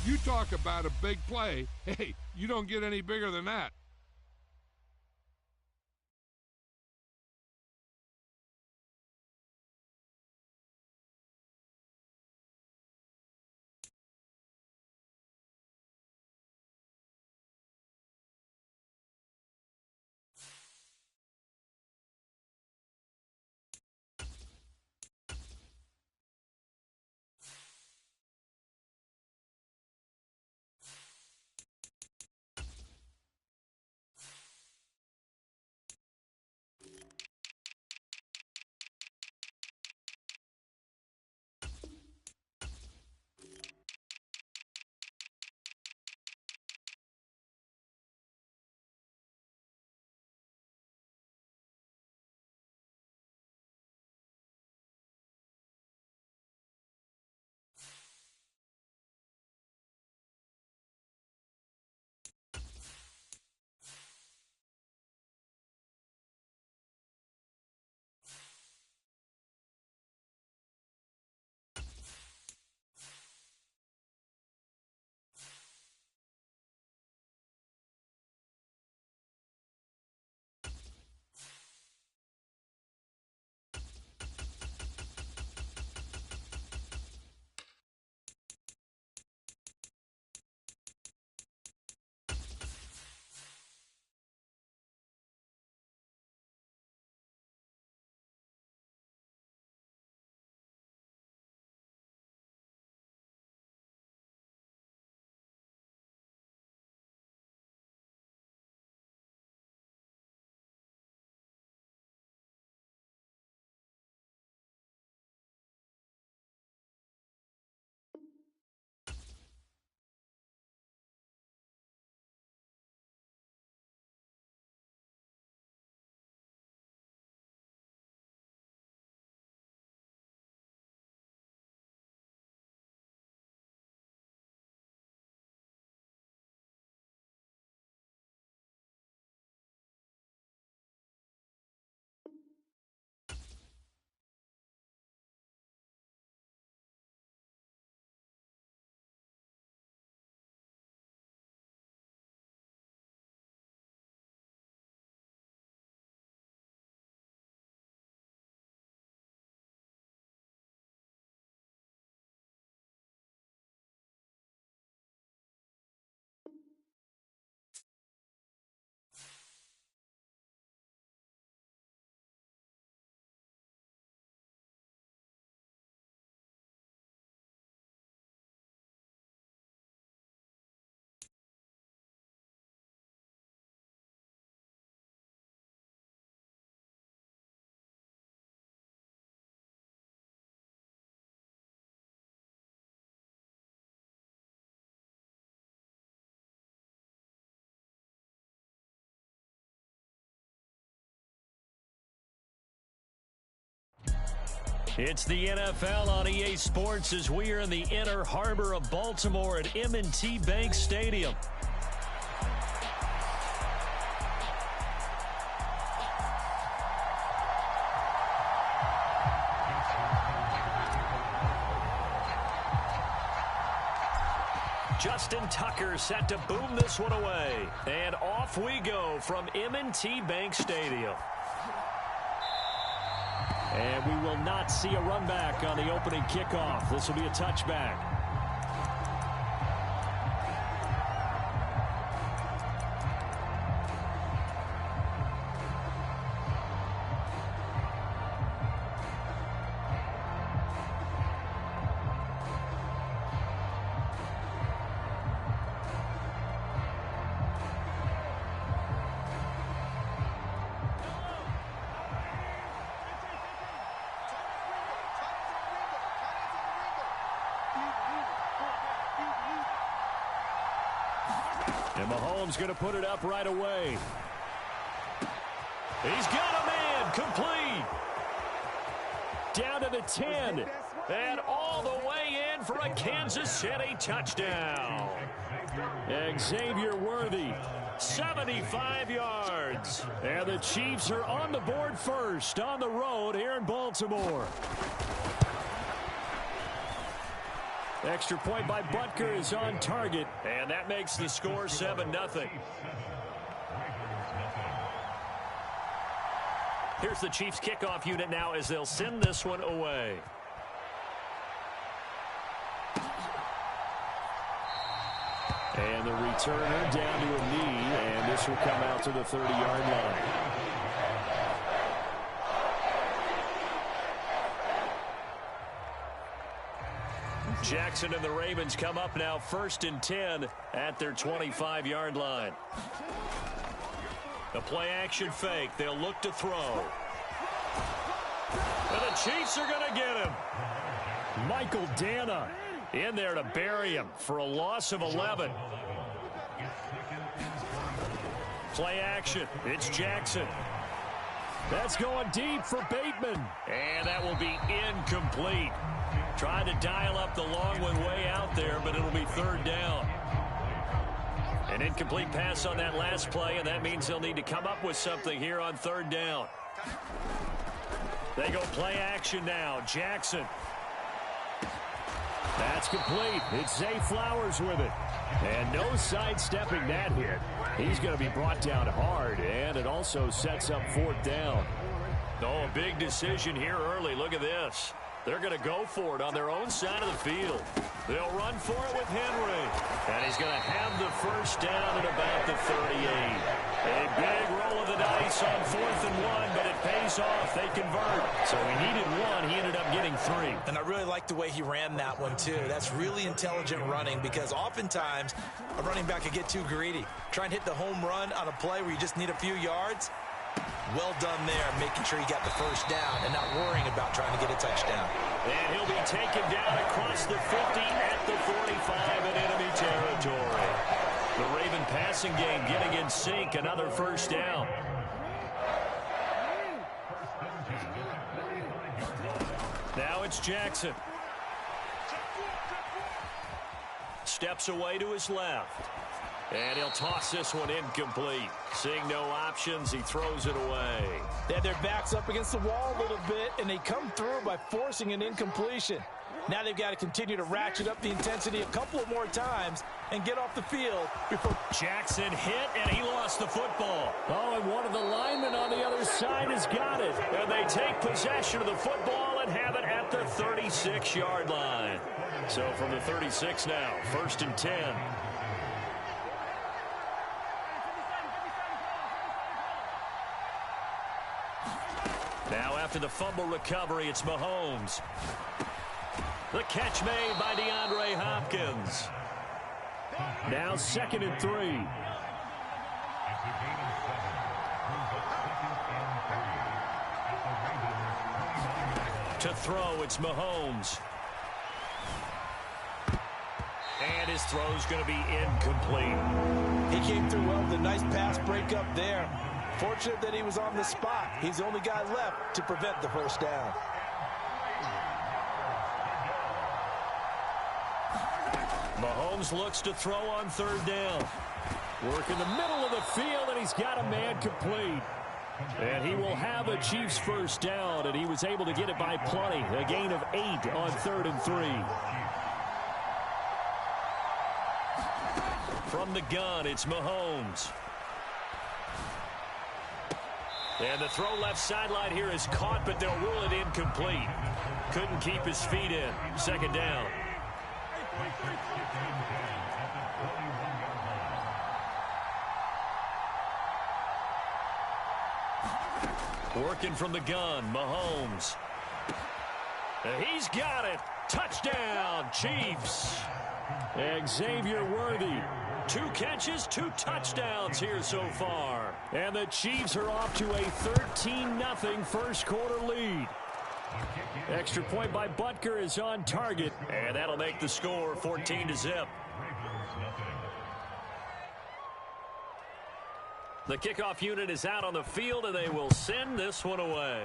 You talk about a big play. Hey, you don't get any bigger than that. It's the NFL on EA Sports as we are in the inner harbor of Baltimore at M&T Bank Stadium. Justin Tucker set to boom this one away. And off we go from M&T Bank Stadium. And we will not see a run back on the opening kickoff. This will be a touchback. And Mahomes going to put it up right away. He's got a man complete. Down to the 10. And all the way in for a Kansas City touchdown. Xavier Worthy, 75 yards. And the Chiefs are on the board first on the road here in Baltimore. Extra point by Butker is on target, and that makes the score 7-0. Here's the Chiefs kickoff unit now as they'll send this one away. And the returner down to a knee, and this will come out to the 30-yard line. Jackson and the Ravens come up now 1st and 10 at their 25-yard line. The play-action fake. They'll look to throw. And the Chiefs are going to get him. Michael Dana in there to bury him for a loss of 11. Play action. It's Jackson. That's going deep for Bateman. And that will be incomplete. Trying to dial up the long one way out there, but it'll be 3rd down. An incomplete pass on that last play, and that means they'll need to come up with something here on 3rd down. They go play action now. Jackson. That's complete. It's Zay Flowers with it. And no sidestepping that hit. He's going to be brought down hard, and it also sets up 4th down. Oh, a big decision here early. Look at this. They're going to go for it on their own side of the field. They'll run for it with Henry. And he's going to have the 1st down at about the 38. A big roll of the dice on 4th and 1, but it pays off. They convert. So he needed 1. He ended up getting 3. And I really like the way he ran that one, too. That's really intelligent running because oftentimes a running back could get too greedy. Try and hit the home run on a play where you just need a few yards. Well done there, making sure he got the 1st down and not worrying about trying to get a touchdown. And he'll be taken down across the 50 at the 45 in enemy territory. The Raven passing game getting in sync, another 1st down. Now it's Jackson. Steps away to his left. And he'll toss this one incomplete. Seeing no options, he throws it away. They had their backs up against the wall a little bit, and they come through by forcing an incompletion. Now they've got to continue to ratchet up the intensity a couple of more times and get off the field before Jackson hit, and he lost the football. Oh, and one of the linemen on the other side has got it. And they take possession of the football and have it at the 36-yard line. So from the 36 now, 1st and 10. Now after the fumble recovery, it's Mahomes. The catch made by DeAndre Hopkins. Now 2nd and 3. To throw, it's Mahomes. And his throw's going to be incomplete. He came through well with a nice pass breakup there. Fortunate that he was on the spot. He's the only guy left to prevent the 1st down. Mahomes looks to throw on 3rd down. Work in the middle of the field, and he's got a man complete. And he will have a Chiefs 1st down, and he was able to get it by plenty. A gain of 8 on 3rd and 3. From the gun, it's Mahomes. And the throw left sideline here is caught, but they'll rule it incomplete. Couldn't keep his feet in. 2nd down. Working from the gun, Mahomes. He's got it. Touchdown, Chiefs. Xavier Worthy. 2 catches, 2 touchdowns here so far. And the Chiefs are off to a 13-0 1st quarter lead. Extra point by Butker is on target, and that'll make the score 14-0. The kickoff unit is out on the field, and they will send this one away.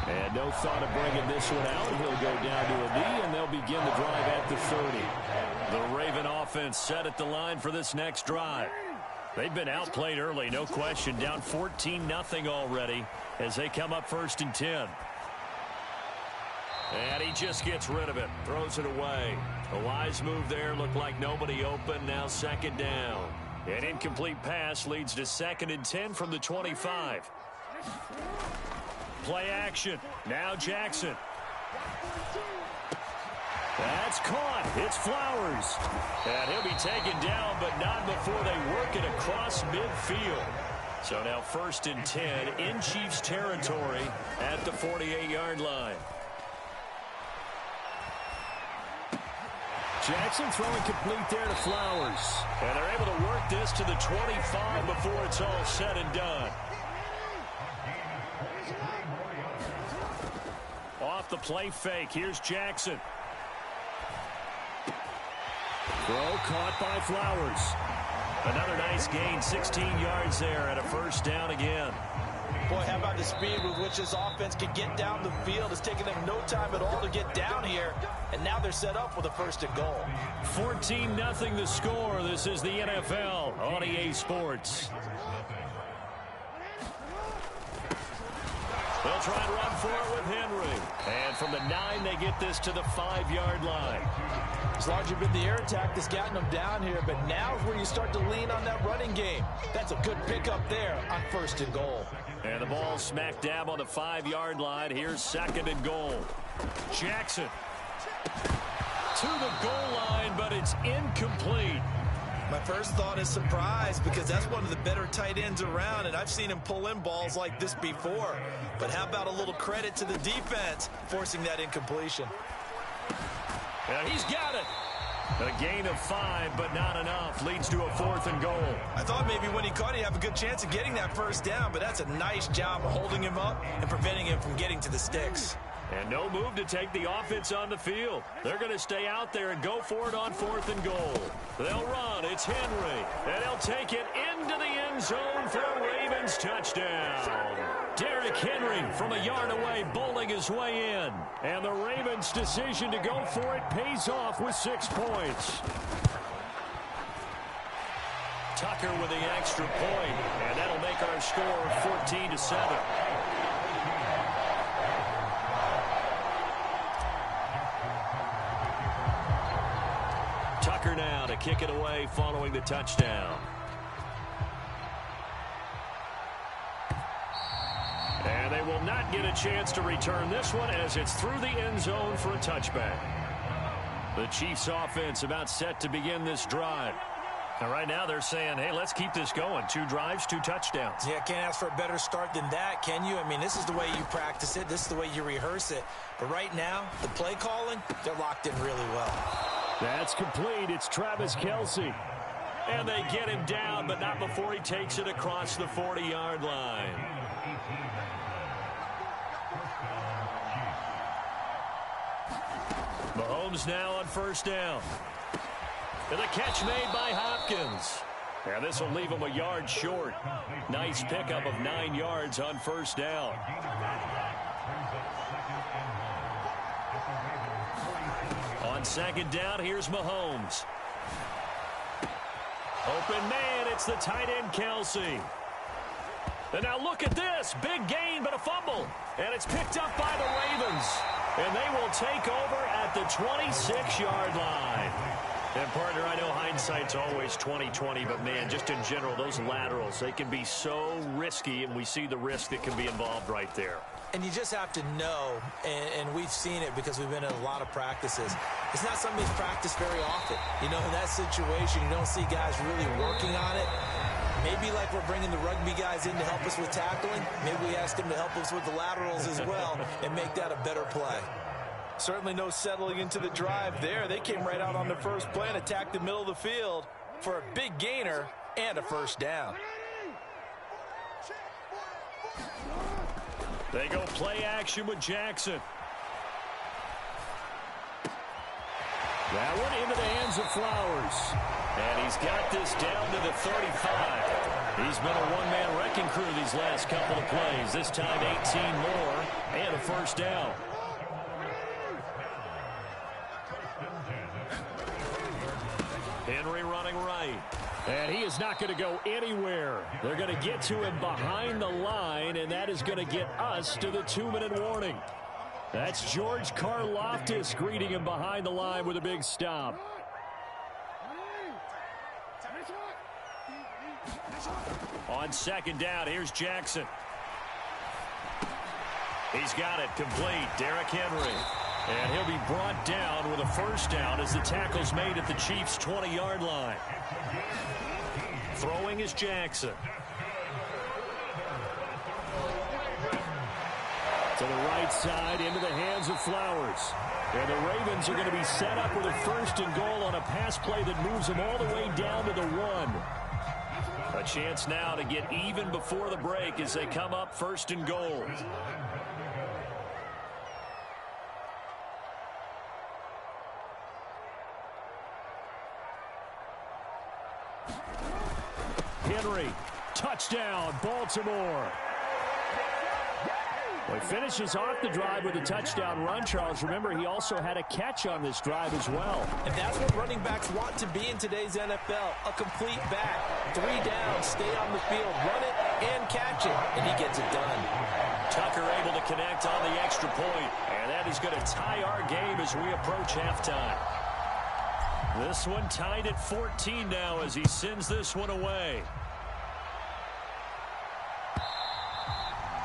And no thought of bringing this one out. He'll go down to a knee, and they'll begin the drive at the 30. The Raven offense set at the line for this next drive. They've been outplayed early, no question. Down 14-0 already as they come up 1st and 10. And he just gets rid of it. Throws it away. A wise move there. Looked like nobody open. Now second down. An incomplete pass leads to 2nd and 10 from the 25. Play action. Now Jackson. That's caught. It's Flowers. And he'll be taken down, but not before they work it across midfield. So now 1st and 10 in Chiefs territory at the 48-yard line. Jackson throwing complete there to Flowers. And they're able to work this to the 25 before it's all said and done. Off the play fake. Here's Jackson. Throw caught by Flowers. Another nice gain, 16 yards there and a 1st down again. Boy, how about the speed with which this offense can get down the field? It's taken them no time at all to get down here, and now they're set up with a 1st and goal. 14-0 the score. This is the NFL on EA Sports. They'll try and run for it with Henry. And from the 9, they get this to the 5-yard line. It's largely been the air attack that's gotten them down here, but now is where you start to lean on that running game. That's a good pickup there on 1st and goal. And the ball smack dab on the 5-yard line. Here's 2nd and goal. Jackson to the goal line, but it's incomplete. My first thought is surprise, because that's one of the better tight ends around, and I've seen him pull in balls like this before. But how about a little credit to the defense forcing that incompletion? And he's got it. A gain of 5, but not enough. Leads to a 4th and goal. I thought maybe when he caught it, he'd have a good chance of getting that 1st down, but that's a nice job of holding him up and preventing him from getting to the sticks. And no move to take the offense on the field. They're going to stay out there and go for it on 4th and goal. They'll run. It's Henry. And he'll take it into the end zone for a Ravens touchdown. Derrick Henry from a yard away bowling his way in. And the Ravens' decision to go for it pays off with 6 points. Tucker with the extra point. And that'll make our score 14-7. Tucker now to kick it away following the touchdown. And they will not get a chance to return this one as it's through the end zone for a touchback. The Chiefs offense about set to begin this drive. And right now they're saying, hey, let's keep this going. 2 drives, 2 touchdowns. Yeah, can't ask for a better start than that, can you? I mean, this is the way you practice it. This is the way you rehearse it. But right now, the play calling, they're locked in really well. That's complete. It's Travis Kelce. And they get him down, but not before he takes it across the 40-yard line. Mahomes now on 1st down. And the catch made by Hopkins. And this will leave him a yard short. Nice pickup of 9 yards on 1st down. On 2nd down, here's Mahomes. Open man, it's the tight end Kelce. And now look at this. Big gain, but a fumble. And it's picked up by the Ravens. And they will take over at the 26-yard line. And, partner, I know hindsight's always 20/20, but, man, just in general, those laterals, they can be so risky, and we see the risk that can be involved right there. And you just have to know, and we've seen it because we've been in a lot of practices. It's not something that's practiced very often. You know, in that situation, you don't see guys really working on it. Maybe like we're bringing the rugby guys in to help us with tackling, maybe we ask them to help us with the laterals as well and make that a better play. Certainly no settling into the drive there. They came right out on the first play and attacked the middle of the field for a big gainer and a 1st down. They go play action with Jackson. That one into the hands of Flowers. And he's got this down to the 35. He's been a one-man wrecking crew these last couple of plays. This time 18 more and a 1st down. Henry running right. And he is not going to go anywhere. They're going to get to him behind the line, and that is going to get us to the 2-minute warning. That's George Karlaftis greeting him behind the line with a big stop. On second down, here's Jackson. He's got it complete. Derrick Henry. And he'll be brought down with a first down as the tackle's made at the Chiefs' 20-yard line. Throwing is Jackson. To the right side, into the hands of Flowers. And the Ravens are going to be set up with a first and goal on a pass play that moves them all the way down to the 1. A chance now to get even before the break as they come up first and goal. Henry, touchdown, Baltimore. Well, he finishes off the drive with a touchdown run, Charles. Remember, he also had a catch on this drive as well. And that's what running backs want to be in today's NFL. A complete back. 3 down, stay on the field, run it, and catch it. And he gets it done. Tucker able to connect on the extra point. And that is going to tie our game as we approach halftime. This one tied at 14 now as he sends this one away.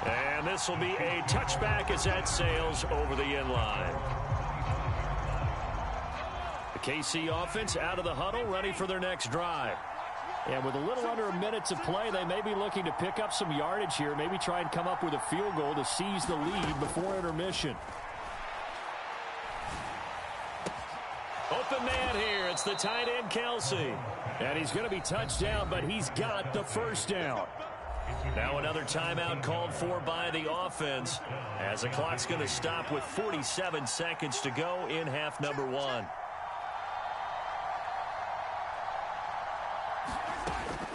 And this will be a touchback as that sails over the end line. The KC offense out of the huddle, ready for their next drive. And with a little under a minute to play, they may be looking to pick up some yardage here, maybe try and come up with a field goal to seize the lead before intermission. Open man here. It's the tight end, Kelsey. And he's going to be touched down, but he's got the first down. Now another timeout called for by the offense as the clock's going to stop with 47 seconds to go in half number 1.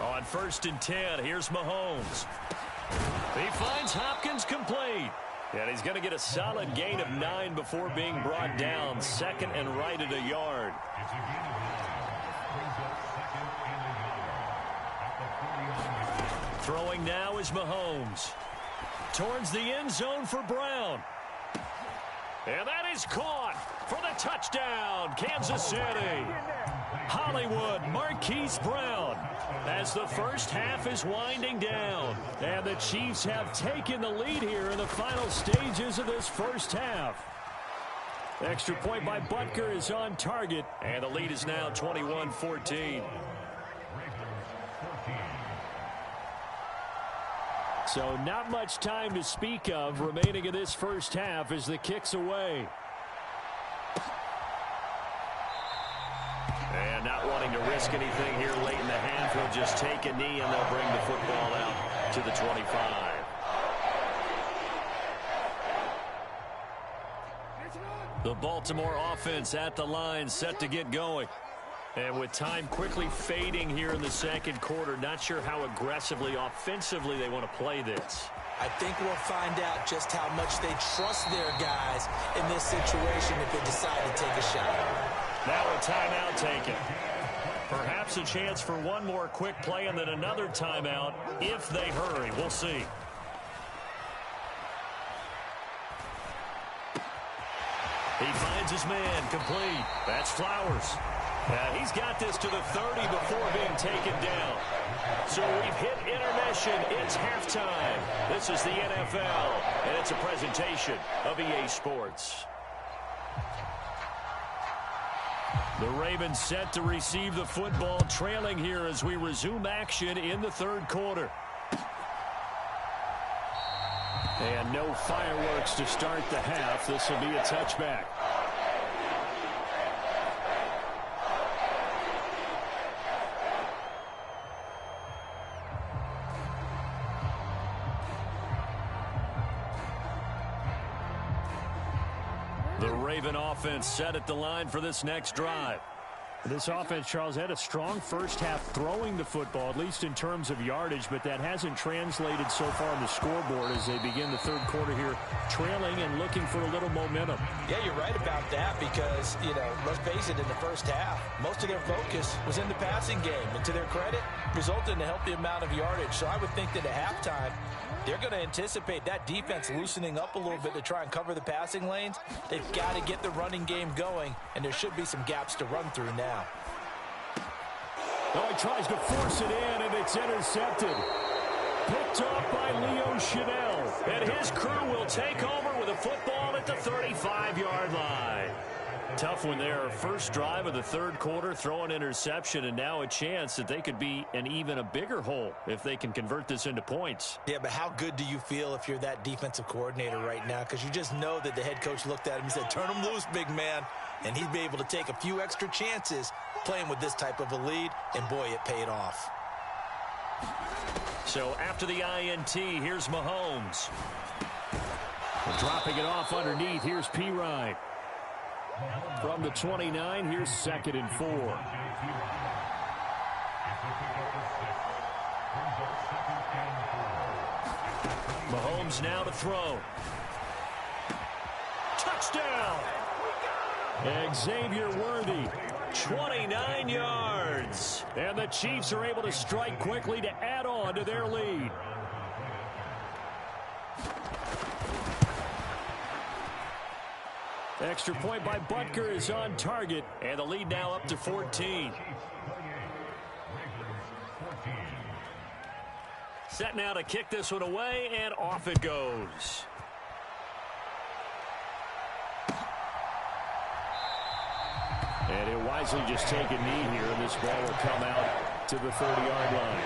On first and 10, here's Mahomes. He finds Hopkins complete. And he's going to get a solid gain of 9 before being brought down. Second and right at a yard. Throwing now is Mahomes. Towards the end zone for Brown. And that is caught for the touchdown, Kansas City. Hollywood Marquise Brown as the first half is winding down. And the Chiefs have taken the lead here in the final stages of this first half. Extra point by Butker is on target. And the lead is now 21-14. So not much time to speak of remaining in this first half as the kick's away. And not wanting to risk anything here late in the half, he'll just take a knee and they'll bring the football out to the 25. The Baltimore offense at the line, set to get going. And with time quickly fading here in the second quarter, not sure how aggressively, offensively they want to play this. I think we'll find out just how much they trust their guys in this situation if they decide to take a shot. Now a timeout taken. Perhaps a chance for one more quick play and then another timeout if they hurry. We'll see. He finds his man complete. That's Flowers. He's got this to the 30 before being taken down. So we've hit intermission. It's halftime. This is the NFL, and it's a presentation of EA Sports. The Ravens set to receive the football, trailing here as we resume action in the third quarter. And no fireworks to start the half. This will be a touchback. The Raven offense set at the line for this next drive. This offense, Charles, had a strong first half throwing the football, at least in terms of yardage, but that hasn't translated so far on the scoreboard as they begin the third quarter here, trailing and looking for a little momentum. Yeah, you're right about that because, let's face it, in the first half, most of their focus was in the passing game. And to their credit, resulted in a healthy amount of yardage. So I would think that at halftime, they're going to anticipate that defense loosening up a little bit to try and cover the passing lanes. They've got to get the running game going, and there should be some gaps to run through now. Oh, he tries to force it in, and it's intercepted. Picked off by Leo Chanel. And his crew will take over with a football at the 35-yard line. Tough one there. First drive of the third quarter, throw an interception, and now a chance that they could be in even a bigger hole if they can convert this into points. Yeah, but how good do you feel if you're that defensive coordinator right now? Because you just know that the head coach looked at him and said, turn him loose, big man. And he'd be able to take a few extra chances playing with this type of a lead, and boy, it paid off. So after the INT, here's Mahomes. Dropping it off underneath, here's Pirine. From the 29, here's 2nd and 4. Mahomes now to throw. Touchdown! Xavier Worthy, 29 yards. And the Chiefs are able to strike quickly to add on to their lead. Extra point by Butker is on target, and the lead now up to 14. Set now to kick this one away, and off it goes. And he'll wisely just take a knee here, and this ball will come out to the 30-yard line.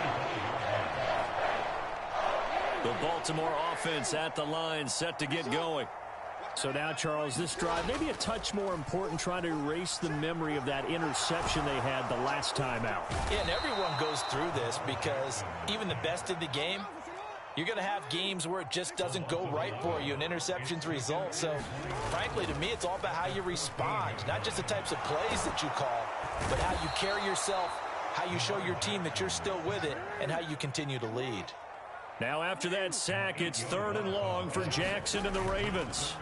The Baltimore offense at the line, set to get going. So now, Charles, this drive maybe a touch more important, trying to erase the memory of that interception they had the last time out. Yeah, and everyone goes through this because even the best in the game, you're going to have games where it just doesn't go right for you and interceptions result. So, frankly, to me, it's all about how you respond, not just the types of plays that you call, but how you carry yourself, how you show your team that you're still with it, and how you continue to lead. Now after that sack, it's 3rd and long for Jackson and the Ravens.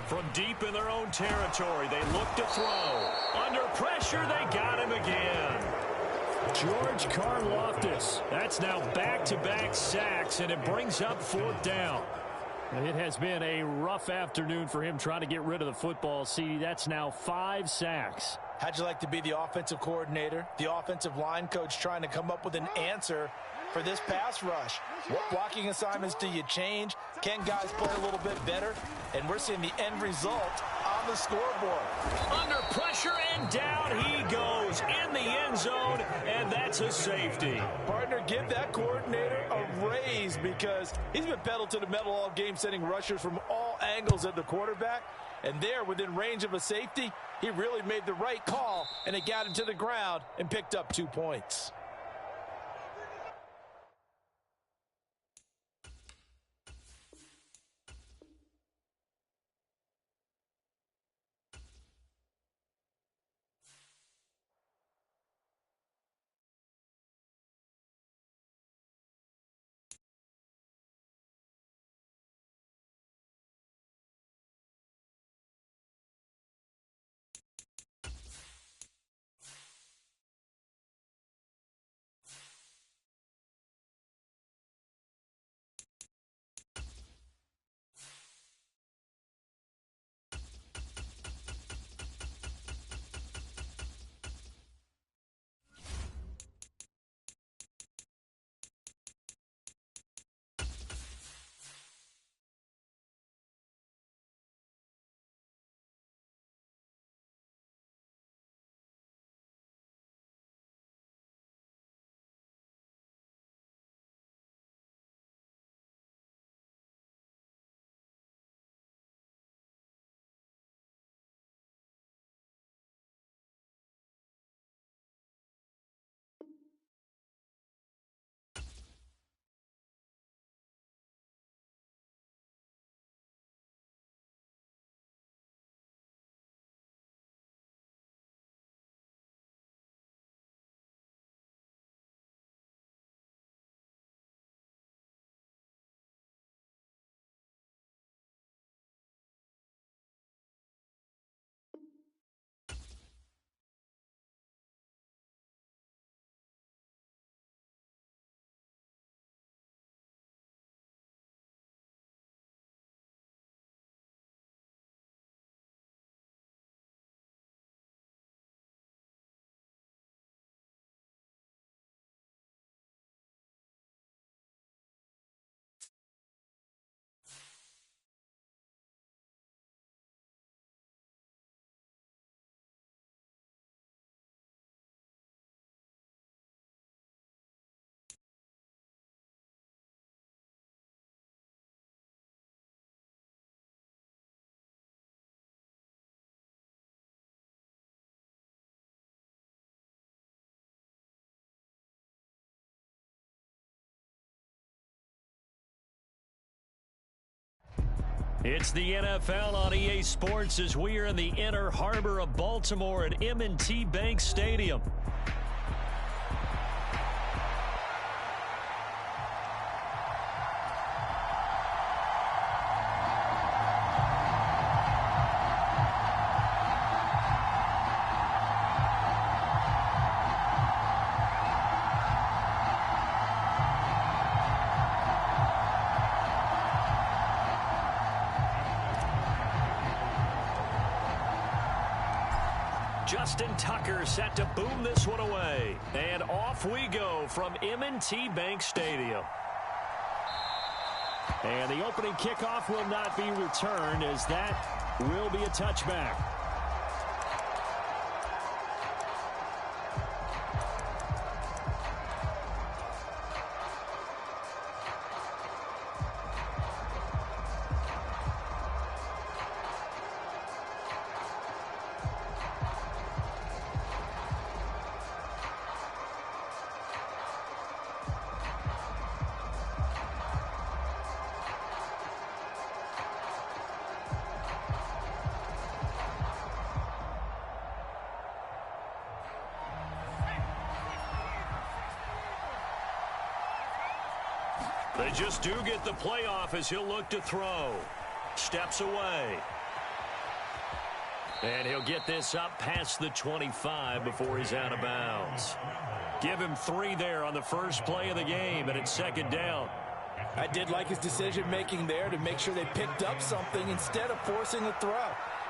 From deep in their own territory, they look to throw. Under pressure, they got him again. George Karlaftis. That's now back-to-back sacks, and it brings up 4th down. It has been a rough afternoon for him trying to get rid of the football. See, that's now 5 sacks. How'd you like to be the offensive coordinator, the offensive line coach trying to come up with an answer for this pass rush? What blocking assignments do you change? Can guys play a little bit better? And we're seeing the end result on the scoreboard. Under pressure, and down he goes in the end zone, and that's a safety. Partner, give that coordinator a raise because he's been pedal to the metal all game, sending rushers from all angles at the quarterback. And there, within range of a safety, he really made the right call, and it got him to the ground and picked up 2 points. It's the NFL on EA Sports as we are in the inner harbor of Baltimore at M&T Bank Stadium. Justin Tucker set to boom this one away. And off we go from M&T Bank Stadium. And the opening kickoff will not be returned, as that will be a touchback. They just do get the playoff as he'll look to throw. Steps away. And he'll get this up past the 25 before he's out of bounds. Give him 3 there on the first play of the game, and it's second down. I did like his decision-making there to make sure they picked up something instead of forcing a throw.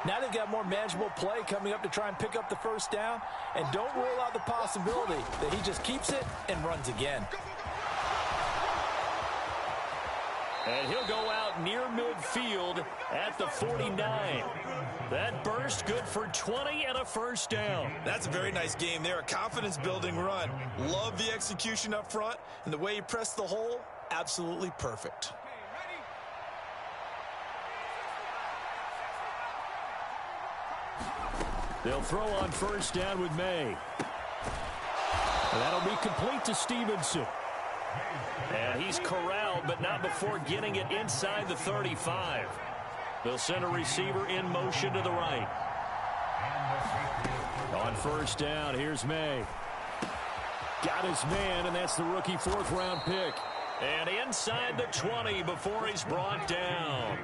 Now they've got more manageable play coming up to try and pick up the first down, and don't rule out the possibility that he just keeps it and runs again. And he'll go out near midfield at the 49. That burst good for 20 and a first down. That's a very nice game there, a confidence-building run. Love the execution up front, and the way he pressed the hole, absolutely perfect. They'll throw on first down with May. And that'll be complete to Stevenson. And he's corralled, but not before getting it inside the 35. They'll send a receiver in motion to the right. On first down, here's May. Got his man, and that's the rookie 4th-round pick. And inside the 20 before he's brought down.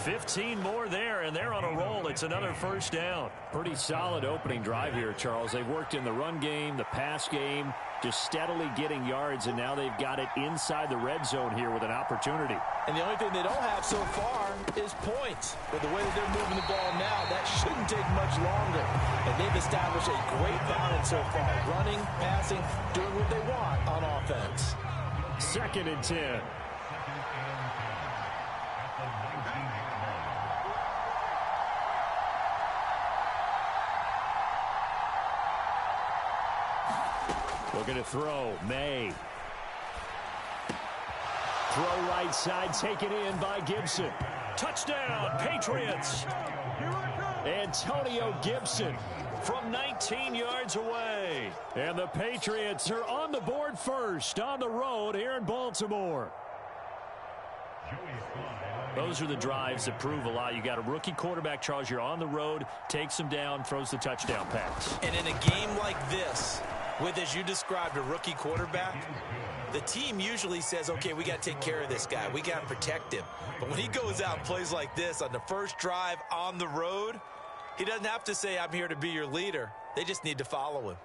15 more there, and they're on a roll. It's another first down. Pretty solid opening drive here, Charles. They've worked in the run game, the pass game, just steadily getting yards, and now they've got it inside the red zone here with an opportunity. And the only thing they don't have so far is points. But the way that they're moving the ball now, that shouldn't take much longer. And they've established a great balance so far. Running, passing, doing what they want on offense. 2nd and 10. Looking to throw. May. Throw right side, taken in by Gibson. Touchdown, Patriots. Antonio Gibson from 19 yards away. And the Patriots are on the board first on the road here in Baltimore. Those are the drives that prove a lot. You got a rookie quarterback, Charles. You're on the road, takes him down, throws the touchdown pass. And in a game like this, with, as you described, a rookie quarterback, the team usually says, okay, we got to take care of this guy. We got to protect him. But when he goes out and plays like this on the first drive on the road, he doesn't have to say, I'm here to be your leader. They just need to follow him.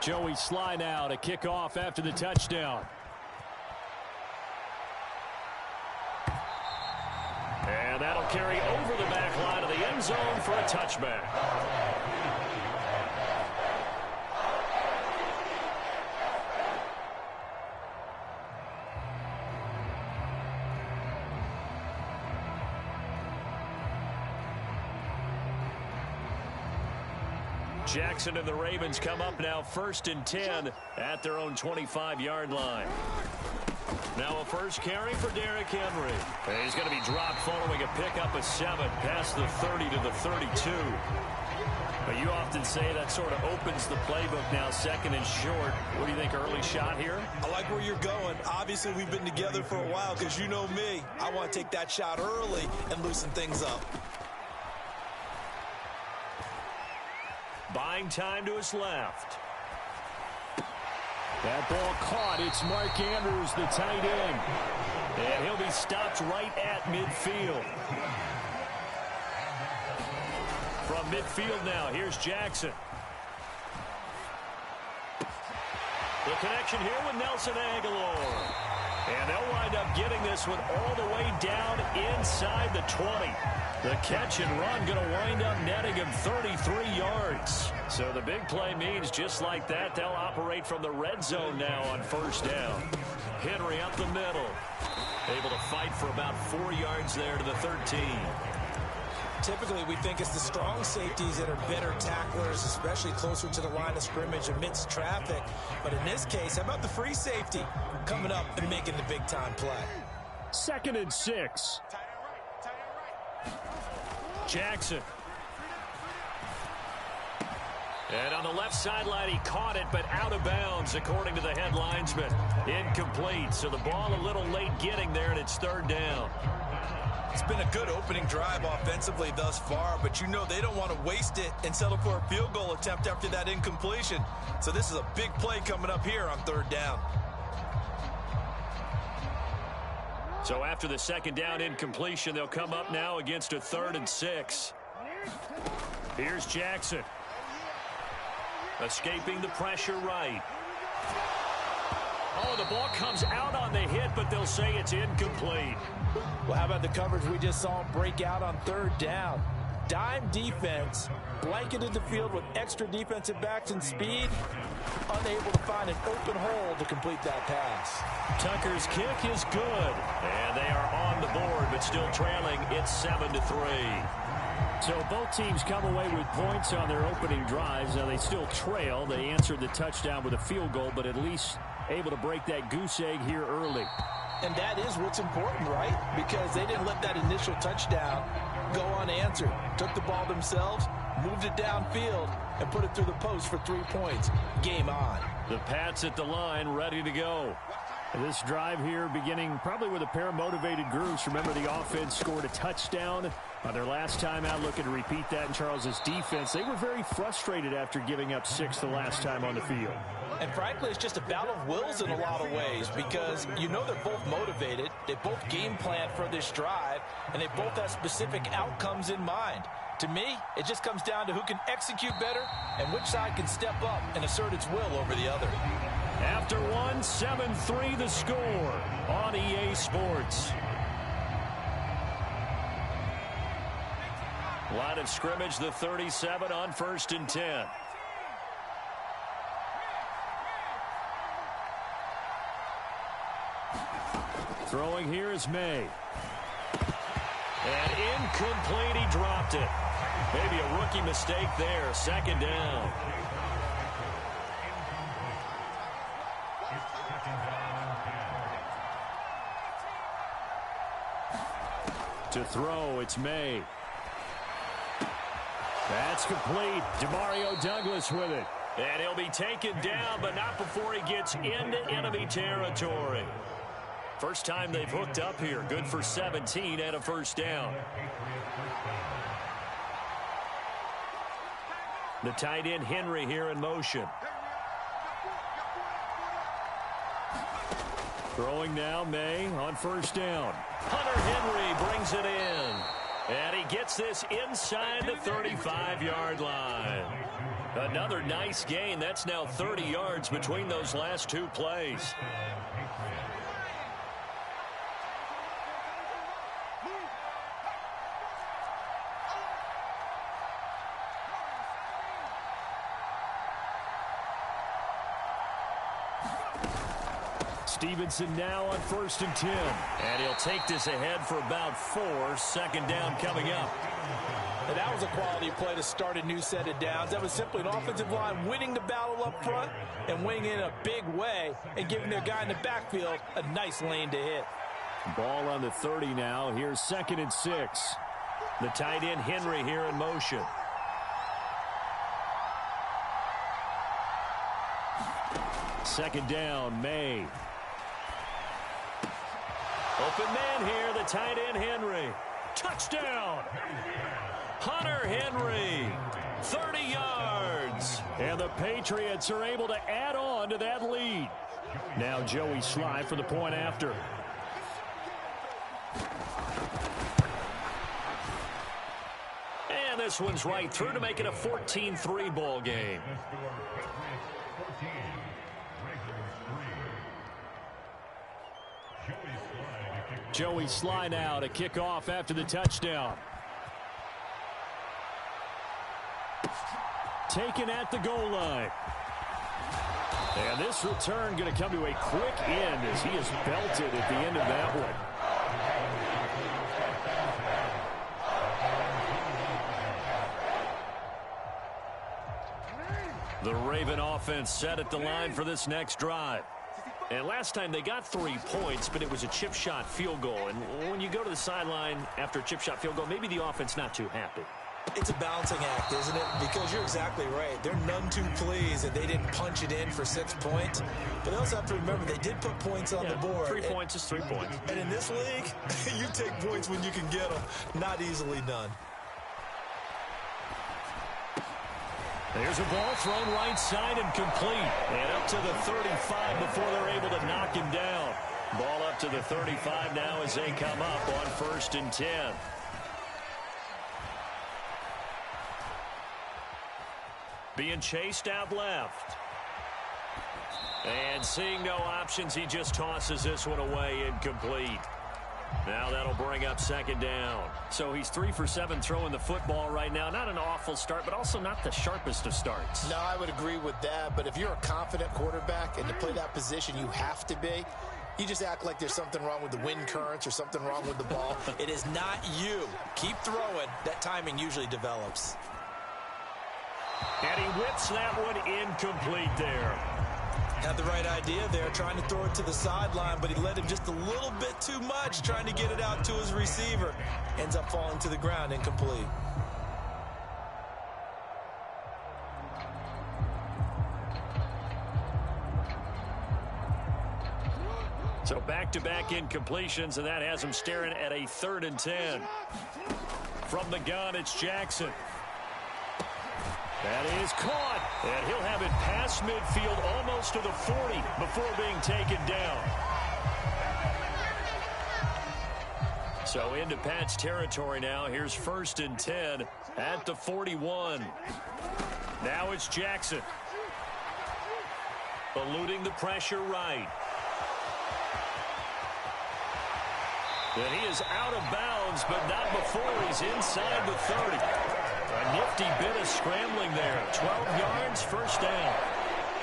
Joey Sly now to kick off after the touchdown. And that'll carry over the back line of the end zone for a touchback. Jackson and the Ravens come up now 1st and 10 at their own 25-yard line. Now a first carry for Derrick Henry. And he's going to be dropped following a pickup of 7 past the 30 to the 32. But you often say that sort of opens the playbook now, 2nd and short. What do you think, early shot here? I like where you're going. Obviously, we've been together for a while because you know me. I want to take that shot early and loosen things up. Buying time to his left. That ball caught. It's Mark Andrews, the tight end. And he'll be stopped right at midfield. From midfield now, here's Jackson. The connection here with Nelson Aguilar. And they'll wind up getting this one all the way down inside the 20. The catch and run going to wind up netting him 33 yards. So the big play means just like that, they'll operate from the red zone now on 1st down. Henry up the middle. Able to fight for about 4 yards there to the 13. Typically, we think it's the strong safeties that are better tacklers, especially closer to the line of scrimmage amidst traffic. But in this case, how about the free safety coming up and making the big-time play? 2nd and 6. Jackson. And on the left sideline, he caught it, but out of bounds, according to the head linesman. Incomplete, so the ball a little late getting there, and it's 3rd down. It's been a good opening drive offensively thus far, but you know they don't want to waste it and settle for a field goal attempt after that incompletion. So this is a big play coming up here on 3rd down. So after the 2nd down incompletion, they'll come up now against a 3rd and 6. Here's Jackson. Escaping the pressure right. Oh, the ball comes out on the hit, but they'll say it's incomplete. Well, how about the coverage we just saw break out on 3rd down? Dime defense, blanketed the field with extra defensive backs and speed, unable to find an open hole to complete that pass. Tucker's kick is good, and they are on the board, but still trailing. It's 7-3. So both teams come away with points on their opening drives. Now they still trail. They answered the touchdown with a field goal, but at least able to break that goose egg here early. And that is what's important, right? Because they didn't let that initial touchdown go unanswered. Took the ball themselves, moved it downfield, and put it through the post for 3 points. Game on. The Pats at the line, ready to go. This drive here beginning probably with a pair of motivated groups. Remember, the offense scored a touchdown on their last time out, looking to repeat that in Charles's defense. They were very frustrated after giving up 6 the last time on the field. And frankly, it's just a battle of wills in a lot of ways because you know they're both motivated. They both game planned for this drive, and they both have specific outcomes in mind. To me, it just comes down to who can execute better and which side can step up and assert its will over the other. After one, 7-3 the score on EA Sports. Line of scrimmage, the 37 on 1st and 10. Throwing here is May. And incomplete, he dropped it. Maybe a rookie mistake there, 2nd down. To throw, it's May. That's complete. Demario Douglas with it. And he'll be taken down, but not before he gets into enemy territory. First time they've hooked up here. Good for 17 and a 1st down. The tight end Henry here in motion. Throwing now, May on 1st down. Hunter Henry brings it in. And he gets this inside the 35-yard line. Another nice gain. That's now 30 yards between those last 2 plays. Stevenson now on 1st and 10. And he'll take this ahead for about 4. 2nd down coming up. And that was a quality play to start a new set of downs. That was simply an offensive line winning the battle up front and winning it in a big way and giving their guy in the backfield a nice lane to hit. Ball on the 30 now. Here's 2nd and 6. The tight end Henry here in motion. Second down, May. Open man here, the tight end Henry. Touchdown! Hunter Henry, 30 yards. And the Patriots are able to add on to that lead. Now Joey Sly for the point after. And this one's right through to make it a 14-3 ball game. Joey Sly now to kick off after the touchdown. Taken at the goal line. And this return going to come to a quick end as he is belted at the end of that one. The Raven offense set at the line for this next drive. And last time they got 3 points, but it was a chip shot field goal. And when you go to the sideline after a chip shot field goal, maybe the offense not too happy. It's a balancing act, isn't it? Because you're exactly right. They're none too pleased that they didn't punch it in for 6 points. But they also have to remember they did put points on the board. 3 points is 3 points. And in this league, you take points when you can get them. Not easily done. There's a ball thrown right side and complete. And up to the 35 before they're able to knock him down. Ball up to the 35 now as they come up on 1st and 10. Being chased out left. And seeing no options, he just tosses this one away, incomplete. Now that'll bring up 2nd down. So he's 3 for 7 throwing the football right now. Not an awful start, but also not the sharpest of starts. No, I would agree with that. But if you're a confident quarterback and to play that position, you have to be. You just act like there's something wrong with the wind currents or something wrong with the ball. It is not you. Keep throwing. That timing usually develops. And he whips that one incomplete there. Had the right idea there, trying to throw it to the sideline, but he led him just a little bit too much, trying to get it out to his receiver. Ends up falling to the ground, incomplete. So back-to-back incompletions, and that has him staring at a 3rd and 10. From the gun, it's Jackson. That is caught, and he'll have it past midfield almost to the 40 before being taken down. So into Pat's territory now. Here's 1st and 10 at the 41. Now it's Jackson. Eluding the pressure right. And he is out of bounds, but not before he's inside the 30. A nifty bit of scrambling there. 12 yards, 1st down.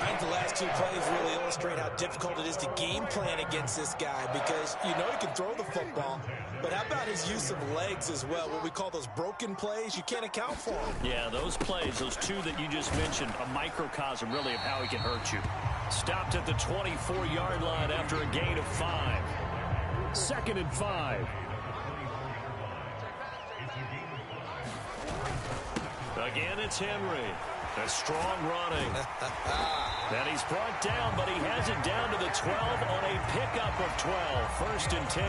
I think the last 2 plays really illustrate how difficult it is to game plan against this guy because you know he can throw the football, but how about his use of legs as well? What we call those broken plays, you can't account for them. Yeah, those plays, those 2 that you just mentioned, a microcosm really of how he can hurt you. Stopped at the 24-yard line after a gain of 5. 2nd and 5. Again, it's Henry. A strong running. And he's brought down, but he has it down to the 12 on a pickup of 12. 1st and 10.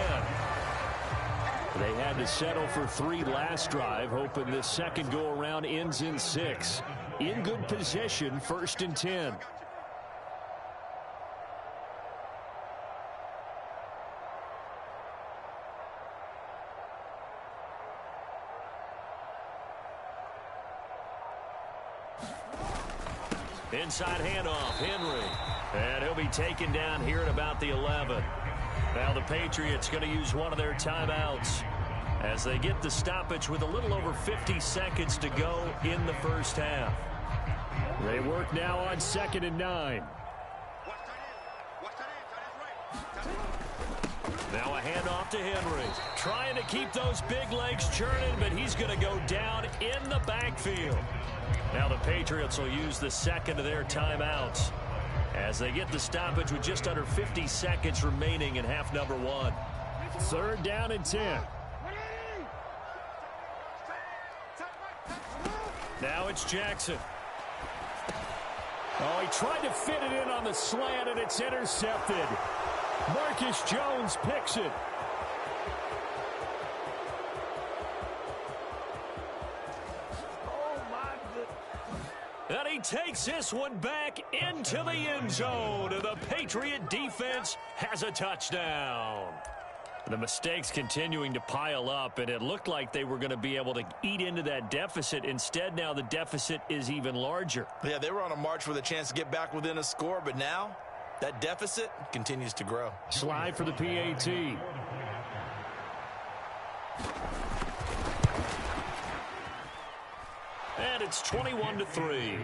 They had to settle for 3 last drive, hoping this second go-around ends in 6. In good position, 1st and 10. Inside handoff, Henry. And he'll be taken down here at about the 11. Now the Patriots going to use one of their timeouts as they get the stoppage with a little over 50 seconds to go in the 1st half. They work now on 2nd and 9. Now a handoff to Henry. Trying to keep those big legs churning, but he's going to go down in the backfield. Now the Patriots will use the second of their timeouts as they get the stoppage with just under 50 seconds remaining in half number 1. 3rd down and 10. Now it's Jackson. Oh, he tried to fit it in on the slant, and it's intercepted. Marcus Jones picks it. And he takes this one back into the end zone. And the Patriot defense has a touchdown. The mistakes continuing to pile up, and it looked like they were going to be able to eat into that deficit. Instead, now the deficit is even larger. Yeah, they were on a march with a chance to get back within a score, but now that deficit continues to grow. Slide for the PAT. And it's 21-3.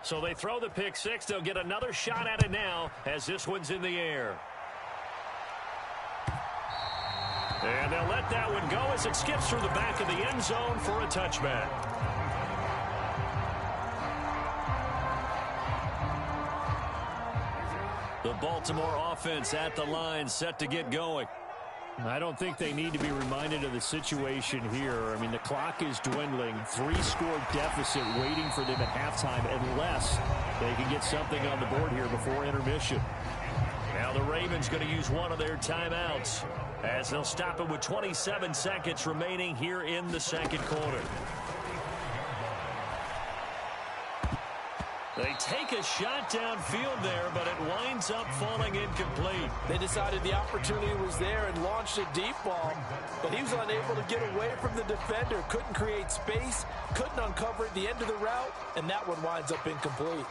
So they throw the pick six. They'll get another shot at it now as this one's in the air. And they'll let that one go as it skips through the back of the end zone for a touchback. The Baltimore offense at the line, set to get going. I don't think they need to be reminded of the situation here. I mean, the clock is dwindling. 3-score deficit waiting for them at halftime unless they can get something on the board here before intermission. Now the Ravens going to use one of their timeouts as they'll stop it with 27 seconds remaining here in the second quarter. They take a shot downfield there, but it winds up falling incomplete. They decided the opportunity was there and launched a deep ball, but he was unable to get away from the defender, couldn't create space, couldn't uncover at the end of the route, and that one winds up incomplete.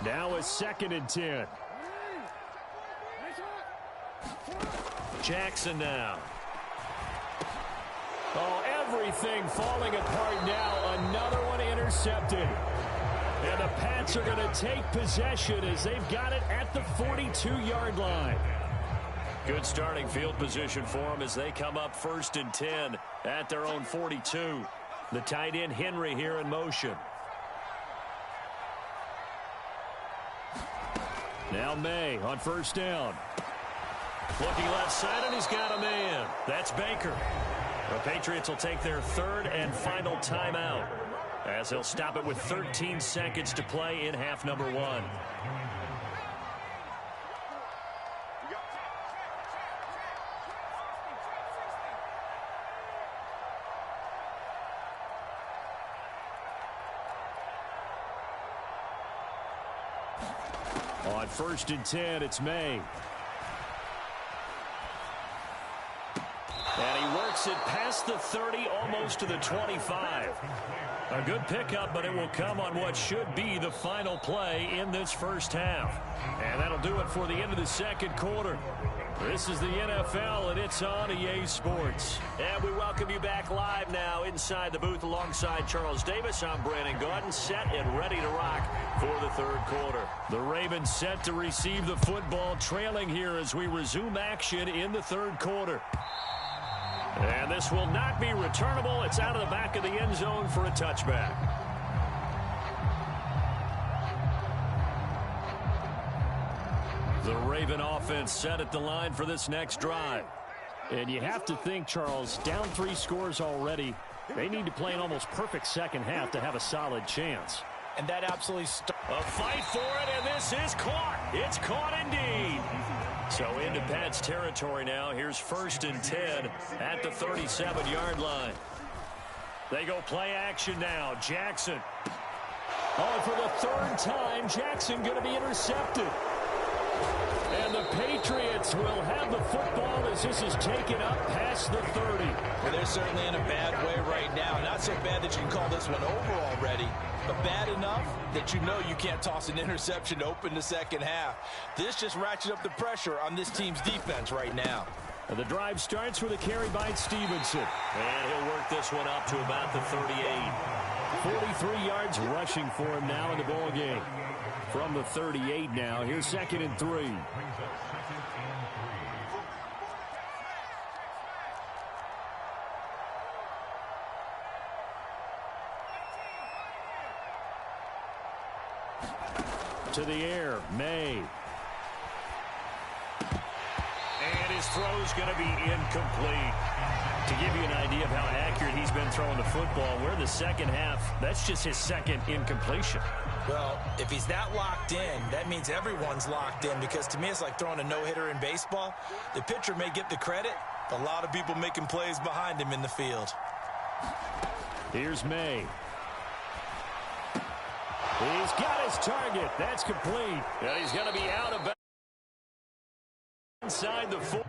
Now a 2nd and 10. Jackson now. Oh, everything falling apart now. Another one intercepted. And the Pats are going to take possession as they've got it at the 42-yard line. Good starting field position for them as they come up 1st and 10 at their own 42. The tight end Henry here in motion. Now May on 1st down. Looking left side, and he's got a man. That's Baker. The Patriots will take their 3rd and final timeout as they'll stop it with 13 seconds to play in half number 1. On 1st and 10, it's May. And he works it past the 30, almost to the 25. A good pickup, but it will come on what should be the final play in this first half. And that'll do it for the end of the second quarter. This is the NFL, and it's on EA Sports. And we welcome you back live now inside the booth alongside Charles Davis. I'm Brandon Gordon, set and ready to rock for the third quarter. The Ravens set to receive the football, trailing here as we resume action in the third quarter. And this will not be returnable. It's out of the back of the end zone for a touchback. The Raven offense set at the line for this next drive. And you have to think, Charles, down 3 scores already. They need to play an almost perfect second half to have a solid chance. And that absolutely a fight for it, and this is caught. It's caught indeed. So into Pat's territory now. Here's 1st and 10 at the 37-yard line. They go play action now. Jackson. Oh, and for the 3rd time, Jackson going to be intercepted. And the Patriots will have the football as this is taken up past the 30. Well, they're certainly in a bad way right now. Not so bad that you can call this one over already, but bad enough that you know you can't toss an interception to open the second half. This just ratchets up the pressure on this team's defense right now. The drive starts with a carry by Stevenson. And he'll work this one up to about the 38. 43 yards rushing for him now in the ball game. From the 38 now, here's 2nd and 3. To the air, May. And his throw's going to be incomplete. To give you an idea of how accurate he's been throwing the football, we're in the second half. That's just his second incompletion. Well, if he's that locked in, that means everyone's locked in, because to me it's like throwing a no-hitter in baseball. The pitcher may get the credit, but a lot of people making plays behind him in the field. Here's May. He's got his target. That's complete. And he's going to be out of bounds inside the 4.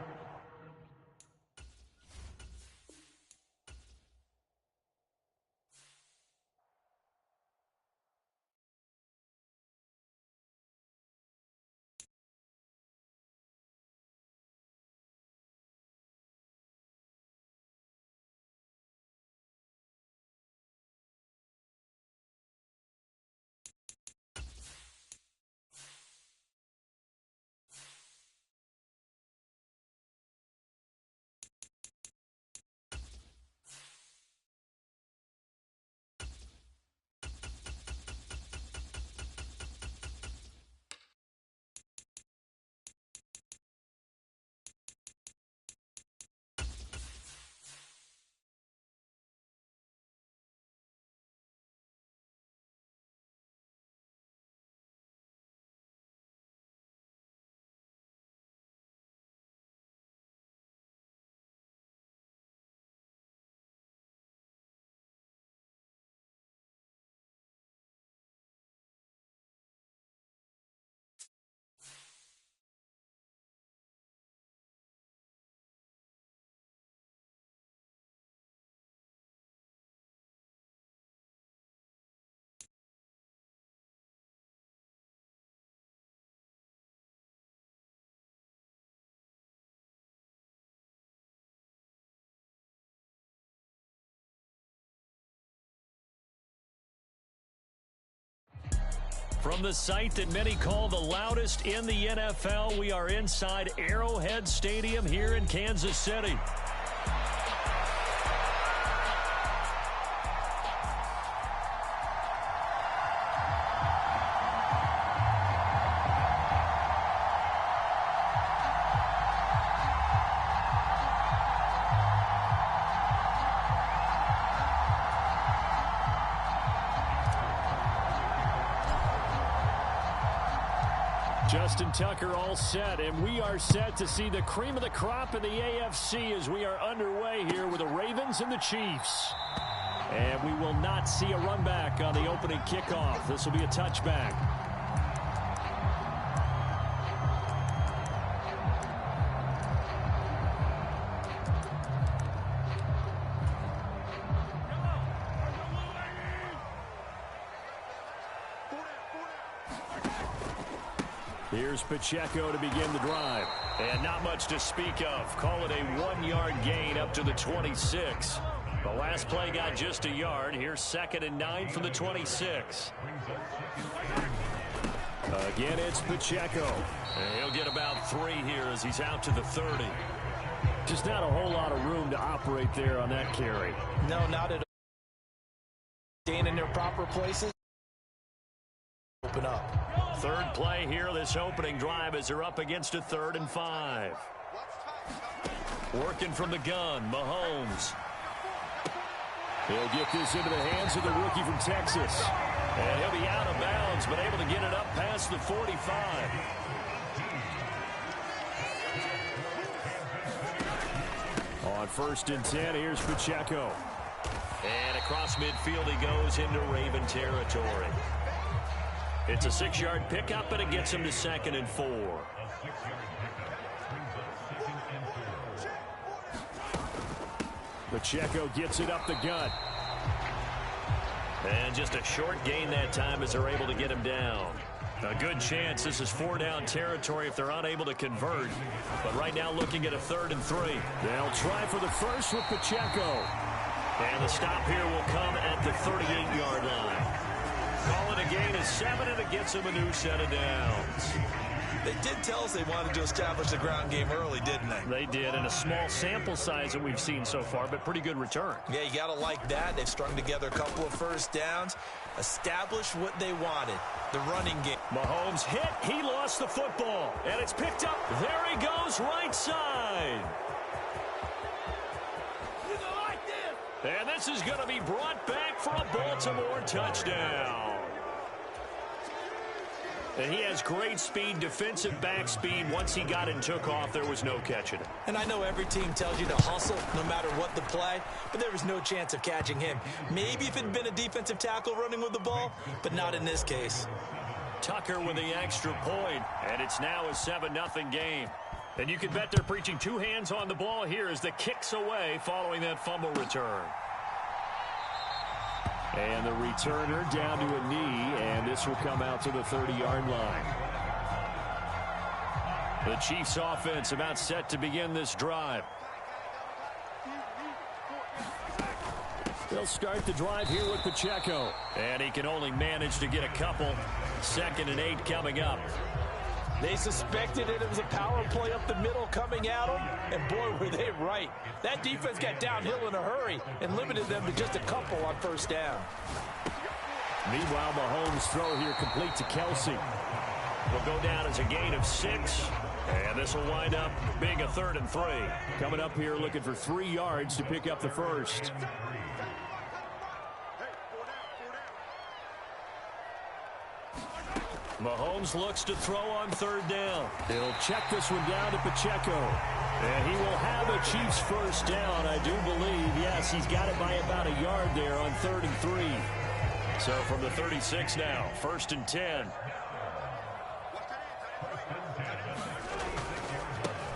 From the site that many call the loudest in the NFL, we are inside Arrowhead Stadium here in Kansas City. Justin Tucker all set, and we are set to see the cream of the crop in the AFC as we are underway here with the Ravens and the Chiefs. And we will not see a run back on the opening kickoff. This will be a touchback. Here's Pacheco to begin the drive. And not much to speak of. Call it a 1-yard gain up to the 26. The last play got just a yard. Here's 2nd and 9 from the 26. Again, it's Pacheco. And he'll get about 3 here as he's out to the 30. Just not a whole lot of room to operate there on that carry. No, not at all. Staying in their proper places. Open up. Third play here, this opening drive, as they're up against a 3rd and 5. Working from the gun, Mahomes. He'll get this into the hands of the rookie from Texas. And he'll be out of bounds, but able to get it up past the 45. On 1st and 10, here's Pacheco. And across midfield he goes into Raven territory. It's a 6-yard pickup, and it gets him to 2nd and 4. Pacheco gets it up the gut. And just a short gain that time as they're able to get him down. A good chance this is 4-down territory if they're unable to convert. But right now looking at a 3rd and 3. They'll try for the first with Pacheco. And the stop here will come at the 38-yard line. Calling a gain of 7, and it gets them a new set of downs. They did tell us they wanted to establish the ground game early, didn't they? They did, and a small sample size that we've seen so far, but pretty good return. Yeah, you got to like that. They've strung together a couple of first downs, established what they wanted, the running game. Mahomes hit. He lost the football, and it's picked up. There he goes, right side. And this is going to be brought back for a Baltimore touchdown. And he has great speed, defensive back speed. Once he got it and took off, there was no catching it. And I know every team tells you to hustle no matter what the play, but there was no chance of catching him. Maybe if it had been a defensive tackle running with the ball, but not in this case. Tucker with the extra point, and it's now a 7-0 game. And you can bet they're preaching 2 hands on the ball here as the kick's away following that fumble return. And the returner down to a knee, and this will come out to the 30-yard line. The Chiefs offense about set to begin this drive. They'll start the drive here with Pacheco. And he can only manage to get a couple. 2nd and 8 coming up. They suspected it was a power play up the middle coming at them, and boy, were they right. That defense got downhill in a hurry and limited them to just a couple on first down. Meanwhile, Mahomes' throw here complete to Kelsey. Will go down as a gain of 6, and this will wind up being a 3rd and 3. Coming up here looking for 3 yards to pick up the first. Mahomes looks to throw on 3rd down. He'll check this one down to Pacheco. And he will have a Chiefs first down, I do believe. Yes, he's got it by about a yard there on 3rd and 3. So from the 36 now, 1st and 10.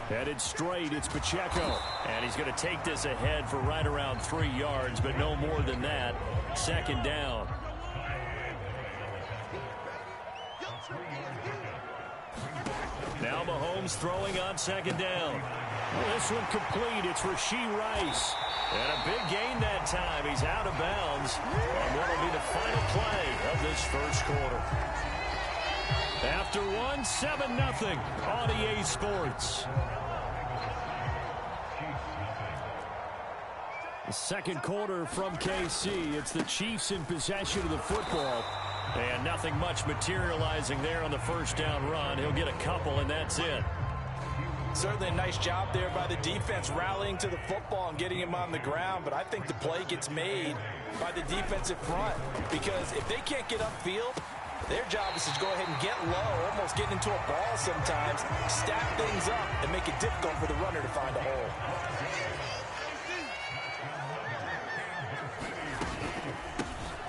Headed straight, it's Pacheco. And he's going to take this ahead for right around 3 yards, but no more than that. 2nd down. Now Mahomes throwing on 2nd down. This one complete. It's Rashee Rice. And a big gain that time. He's out of bounds on what will be the final play of this first quarter. After one, 7-0 on EA Sports. The second quarter from KC. It's the Chiefs in possession of the football. And nothing much materializing there on the first down run. He'll get a couple, and that's it. Certainly a nice job there by the defense rallying to the football and getting him on the ground, but I think the play gets made by the defensive front because if they can't get upfield, their job is to go ahead and get low, almost get into a ball sometimes, stack things up, and make it difficult for the runner to find a hole.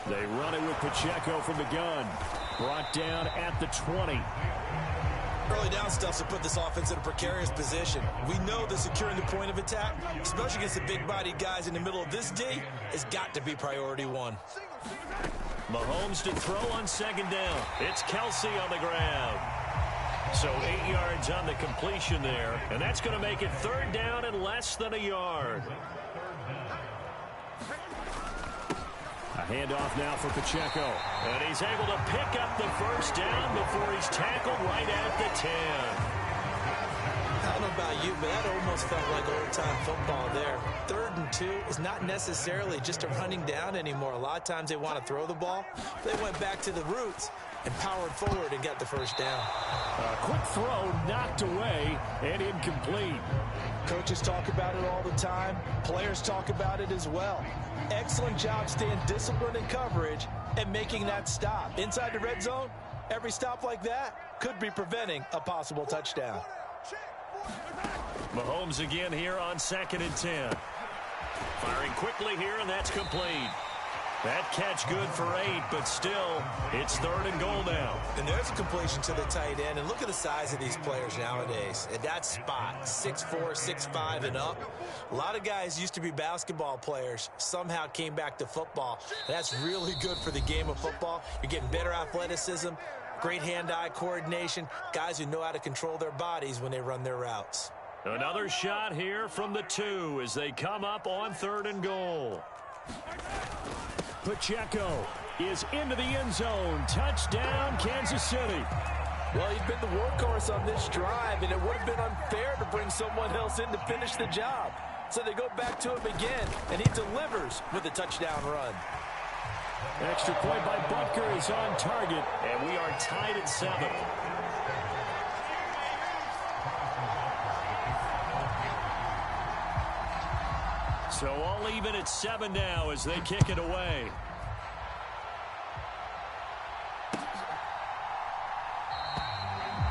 They run it with Pacheco from the gun. Brought down at the 20. Early down stuff to put this offense in a precarious position. We know that securing the point of attack, especially against the big-bodied guys in the middle of this D, has got to be priority 1. Mahomes to throw on 2nd down. It's Kelsey on the ground. So 8 yards on the completion there, and that's going to make it 3rd down and less than a yard. A handoff now for Pacheco. And he's able to pick up the first down before he's tackled right at the 10. I don't know about you, but that almost felt like old-time football there. 3rd and 2 is not necessarily just a running down anymore. A lot of times they want to throw the ball. They went back to the roots and powered forward and got the first down. A quick throw knocked away and incomplete. Coaches talk about it all the time. Players talk about it as well. Excellent job staying disciplined in coverage and making that stop. Inside the red zone, every stop like that could be preventing a possible touchdown. Mahomes again here on 2nd and 10. Firing quickly here, and that's complete. That catch good for 8, but still, it's 3rd and goal now. And there's a completion to the tight end. And look at the size of these players nowadays. At that spot, 6'4", 6'5", and up. A lot of guys used to be basketball players, somehow came back to football. And that's really good for the game of football. You're getting better athleticism, great hand-eye coordination, guys who know how to control their bodies when they run their routes. Another shot here from the 2 as they come up on 3rd and goal. Pacheco is into the end zone. Touchdown, Kansas City. Well, he's been the workhorse on this drive, and it would have been unfair to bring someone else in to finish the job. So they go back to him again, and he delivers with a touchdown run. Extra point by Butker is on target, and we are tied at 7. So all even at 7 now as they kick it away.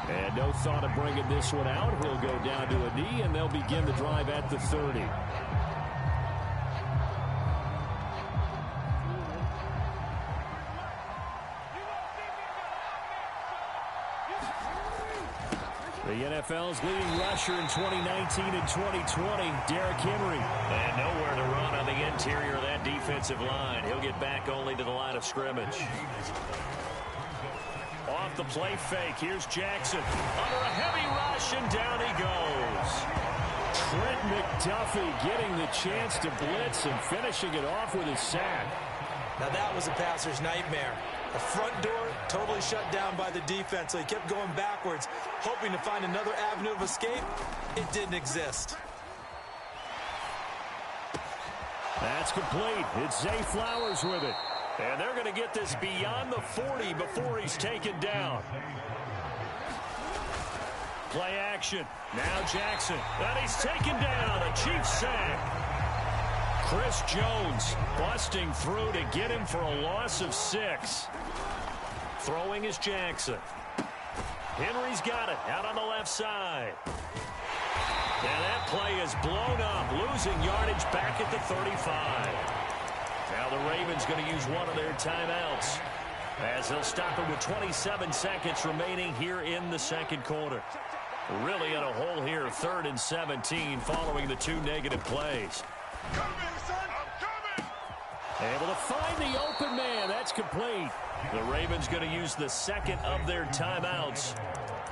And no thought of bringing this one out. He'll go down to a knee, and they'll begin the drive at the 30. The NFL's leading rusher in 2019 and 2020, Derrick Henry. And nowhere to run on the interior of that defensive line. He'll get back only to the line of scrimmage. Off the play fake, here's Jackson. Under a heavy rush, and down he goes. Trent McDuffie getting the chance to blitz and finishing it off with a sack. Now that was a passer's nightmare. The front door totally shut down by the defense, so he kept going backwards, hoping to find another avenue of escape. It didn't exist. That's complete. It's Zay Flowers with it. And they're going to get this beyond the 40 before he's taken down. Play action. Now Jackson. And he's taken down. A Chiefs sack. Chris Jones busting through to get him for a loss of 6. Throwing is Jackson. Henry's got it out on the left side. And that play is blown up, losing yardage back at the 35. Now the Ravens going to use one of their timeouts as they'll stop it with 27 seconds remaining here in the second quarter. Really in a hole here, 3rd and 17 following the 2 negative plays. Able to find the open man. That's complete. The Ravens going to use the second of their timeouts.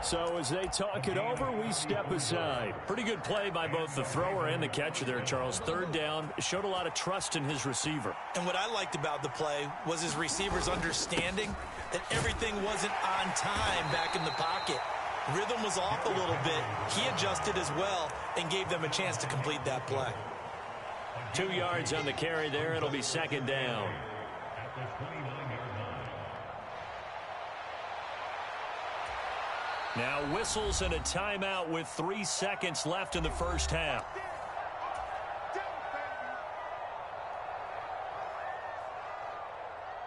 So as they talk it over, we step aside. Pretty good play by both the thrower and the catcher there, Charles. 3rd down, showed a lot of trust in his receiver. And what I liked about the play was his receiver's understanding that everything wasn't on time back in the pocket. Rhythm was off a little bit. He adjusted as well and gave them a chance to complete that play. 2 yards on the carry there. It'll be 2nd down. Now whistles and a timeout with 3 seconds left in the first half.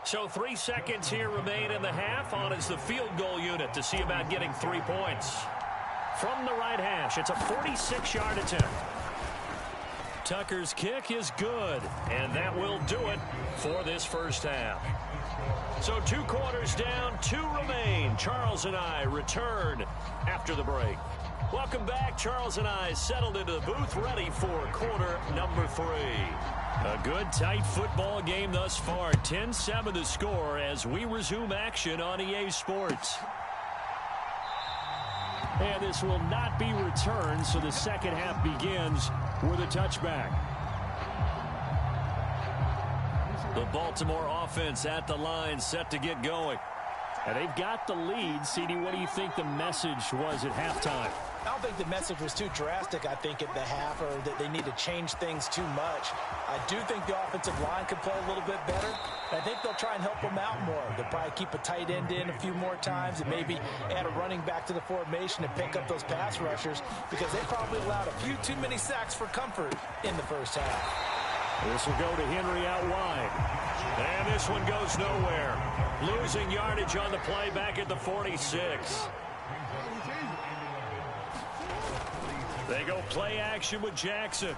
So 3 seconds here remain in the half. On is the field goal unit to see about getting 3 points. From the right hash, it's a 46-yard attempt. Tucker's kick is good, and that will do it for this first half. So 2 quarters down, 2 remain. Charles and I return after the break. Welcome back. Charles and I settled into the booth, ready for quarter number 3. A good, tight football game thus far. 10-7 the score as we resume action on EA Sports. And this will not be returned, so the second half begins with a touchback. The Baltimore offense at the line, set to get going. And they've got the lead. CD, what do you think the message was at halftime? I don't think the message was too drastic, I think, at the half, or that they need to change things too much. I do think the offensive line could play a little bit better. I think they'll try and help them out more. They'll probably keep a tight end in a few more times and maybe add a running back to the formation and pick up those pass rushers, because they probably allowed a few too many sacks for comfort in the first half. This will go to Henry out wide. And this one goes nowhere. Losing yardage on the play back at the 46. They go play action with Jackson.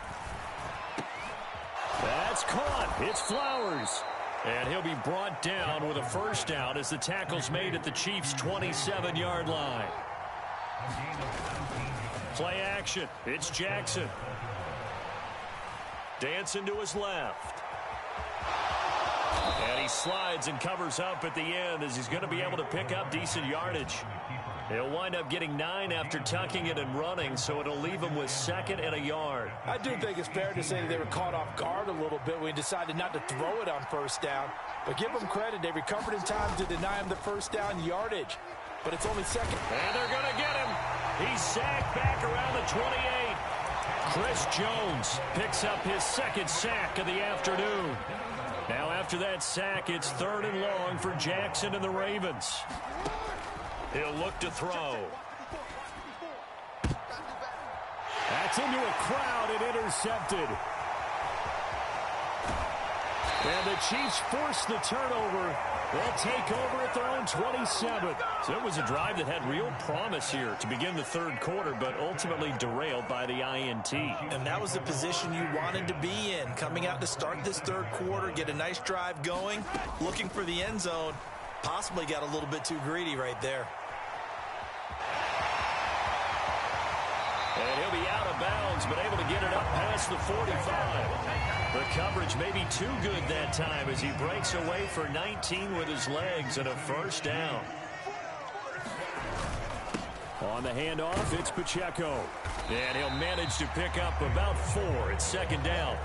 That's caught. It's Flowers. And he'll be brought down with a first down as the tackle's made at the Chiefs' 27-yard line. Play action. It's Jackson. Dancing to his left. And he slides and covers up at the end as he's going to be able to pick up decent yardage. He'll wind up getting 9 after tucking it and running, so it'll leave him with 2nd and a yard. I do think it's fair to say they were caught off guard a little bit when he decided not to throw it on 1st down. But give them credit. They recovered in time to deny him the 1st down yardage. But it's only 2nd. And they're going to get him. He's sacked back around the 28. Chris Jones picks up his 2nd sack of the afternoon. Now after that sack, it's 3rd and long for Jackson and the Ravens. He'll look to throw. That's into a crowd and intercepted. And the Chiefs force the turnover. They'll take over at their own 27. So it was a drive that had real promise here to begin the 3rd quarter, but ultimately derailed by the INT. And that was the position you wanted to be in. Coming out to start this 3rd quarter, get a nice drive going, looking for the end zone. Possibly got a little bit too greedy right there. And he'll be out of bounds, but able to get it up past the 45. The coverage may be too good that time as he breaks away for 19 with his legs and a 1st down. On the handoff, it's Pacheco. And he'll manage to pick up about 4 at 2nd down.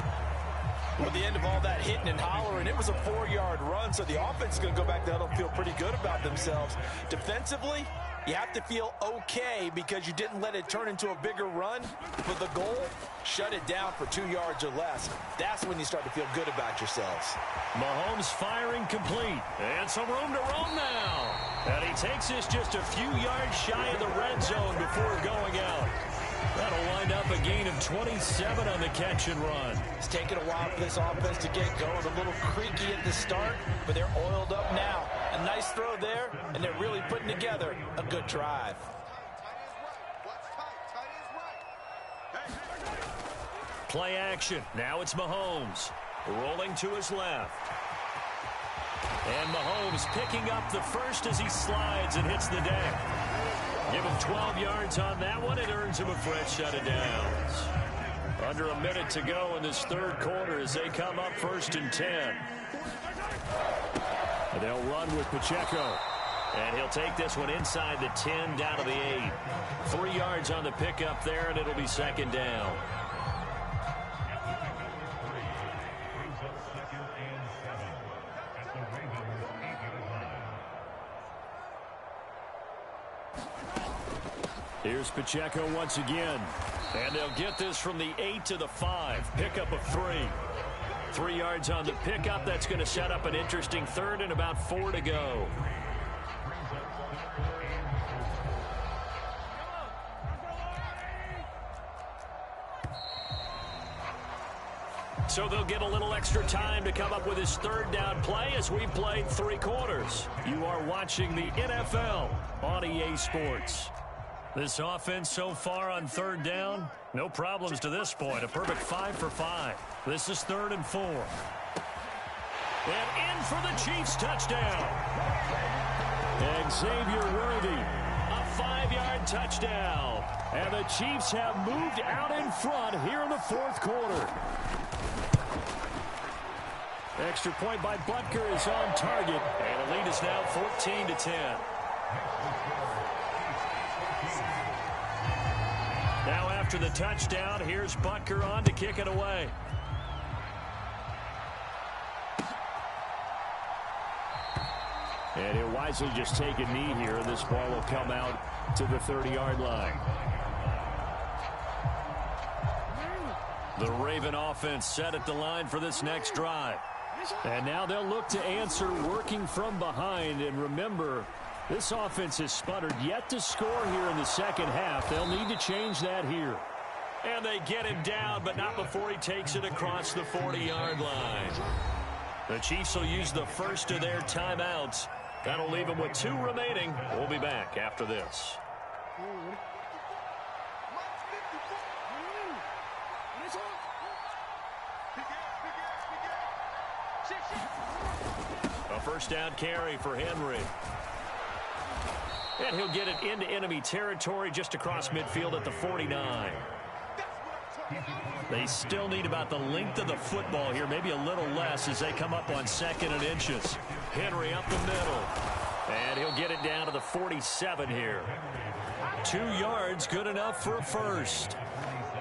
With the end of all that hitting and hollering, it was a 4-yard run, so the offense is going to go back to huddle and feel pretty good about themselves. Defensively, you have to feel okay because you didn't let it turn into a bigger run. But the goal, shut it down for 2 yards or less. That's when you start to feel good about yourselves. Mahomes firing complete. And some room to roam now. And he takes this just a few yards shy of the red zone before going out. That'll wind up a gain of 27 on the catch and run. It's taken a while for this offense to get going. A little creaky at the start, but they're oiled up now. A nice throw there, and they're really putting together a good drive. Play action. Now it's Mahomes. Rolling to his left. And Mahomes picking up the 1st as he slides and hits the deck. Give him 12 yards on that one. It earns him a fresh set of downs. Under a minute to go in this 3rd quarter as they come up 1st and 10. And they'll run with Pacheco. And he'll take this one inside the 10 down to the 8. 3 yards on the pickup there, and it'll be 2nd down. Here's Pacheco once again. And they'll get this from the 8 to the 5. Pickup of 3. 3 yards on the pickup. That's going to set up an interesting 3rd and about 4 to go. So they'll get a little extra time to come up with his 3rd down play as we've played 3 quarters. You are watching the NFL on EA Sports. This offense so far on 3rd down, no problems to this point. A perfect 5 for 5. This is 3rd and 4. And in for the Chiefs touchdown. Xavier Worthy. A 5-yard touchdown. And the Chiefs have moved out in front here in the 4th quarter. Extra point by Butker is on target. And the lead is now 14-10. Now after the touchdown, here's Butker on to kick it away. And he'll wisely just take a knee here. This ball will come out to the 30-yard line. The Raven offense set at the line for this next drive. And now they'll look to answer working from behind. And remember, this offense has sputtered yet to score here in the 2nd half. They'll need to change that here. And they get him down, but not before he takes it across the 40-yard line. The Chiefs will use the 1st of their timeouts. That'll leave them with 2 remaining. We'll be back after this. A 1st down carry for Henry. And he'll get it into enemy territory just across midfield at the 49. They still need about the length of the football here, maybe a little less as they come up on 2nd and inches. Henry up the middle. And he'll get it down to the 47 here. 2 yards, good enough for a first.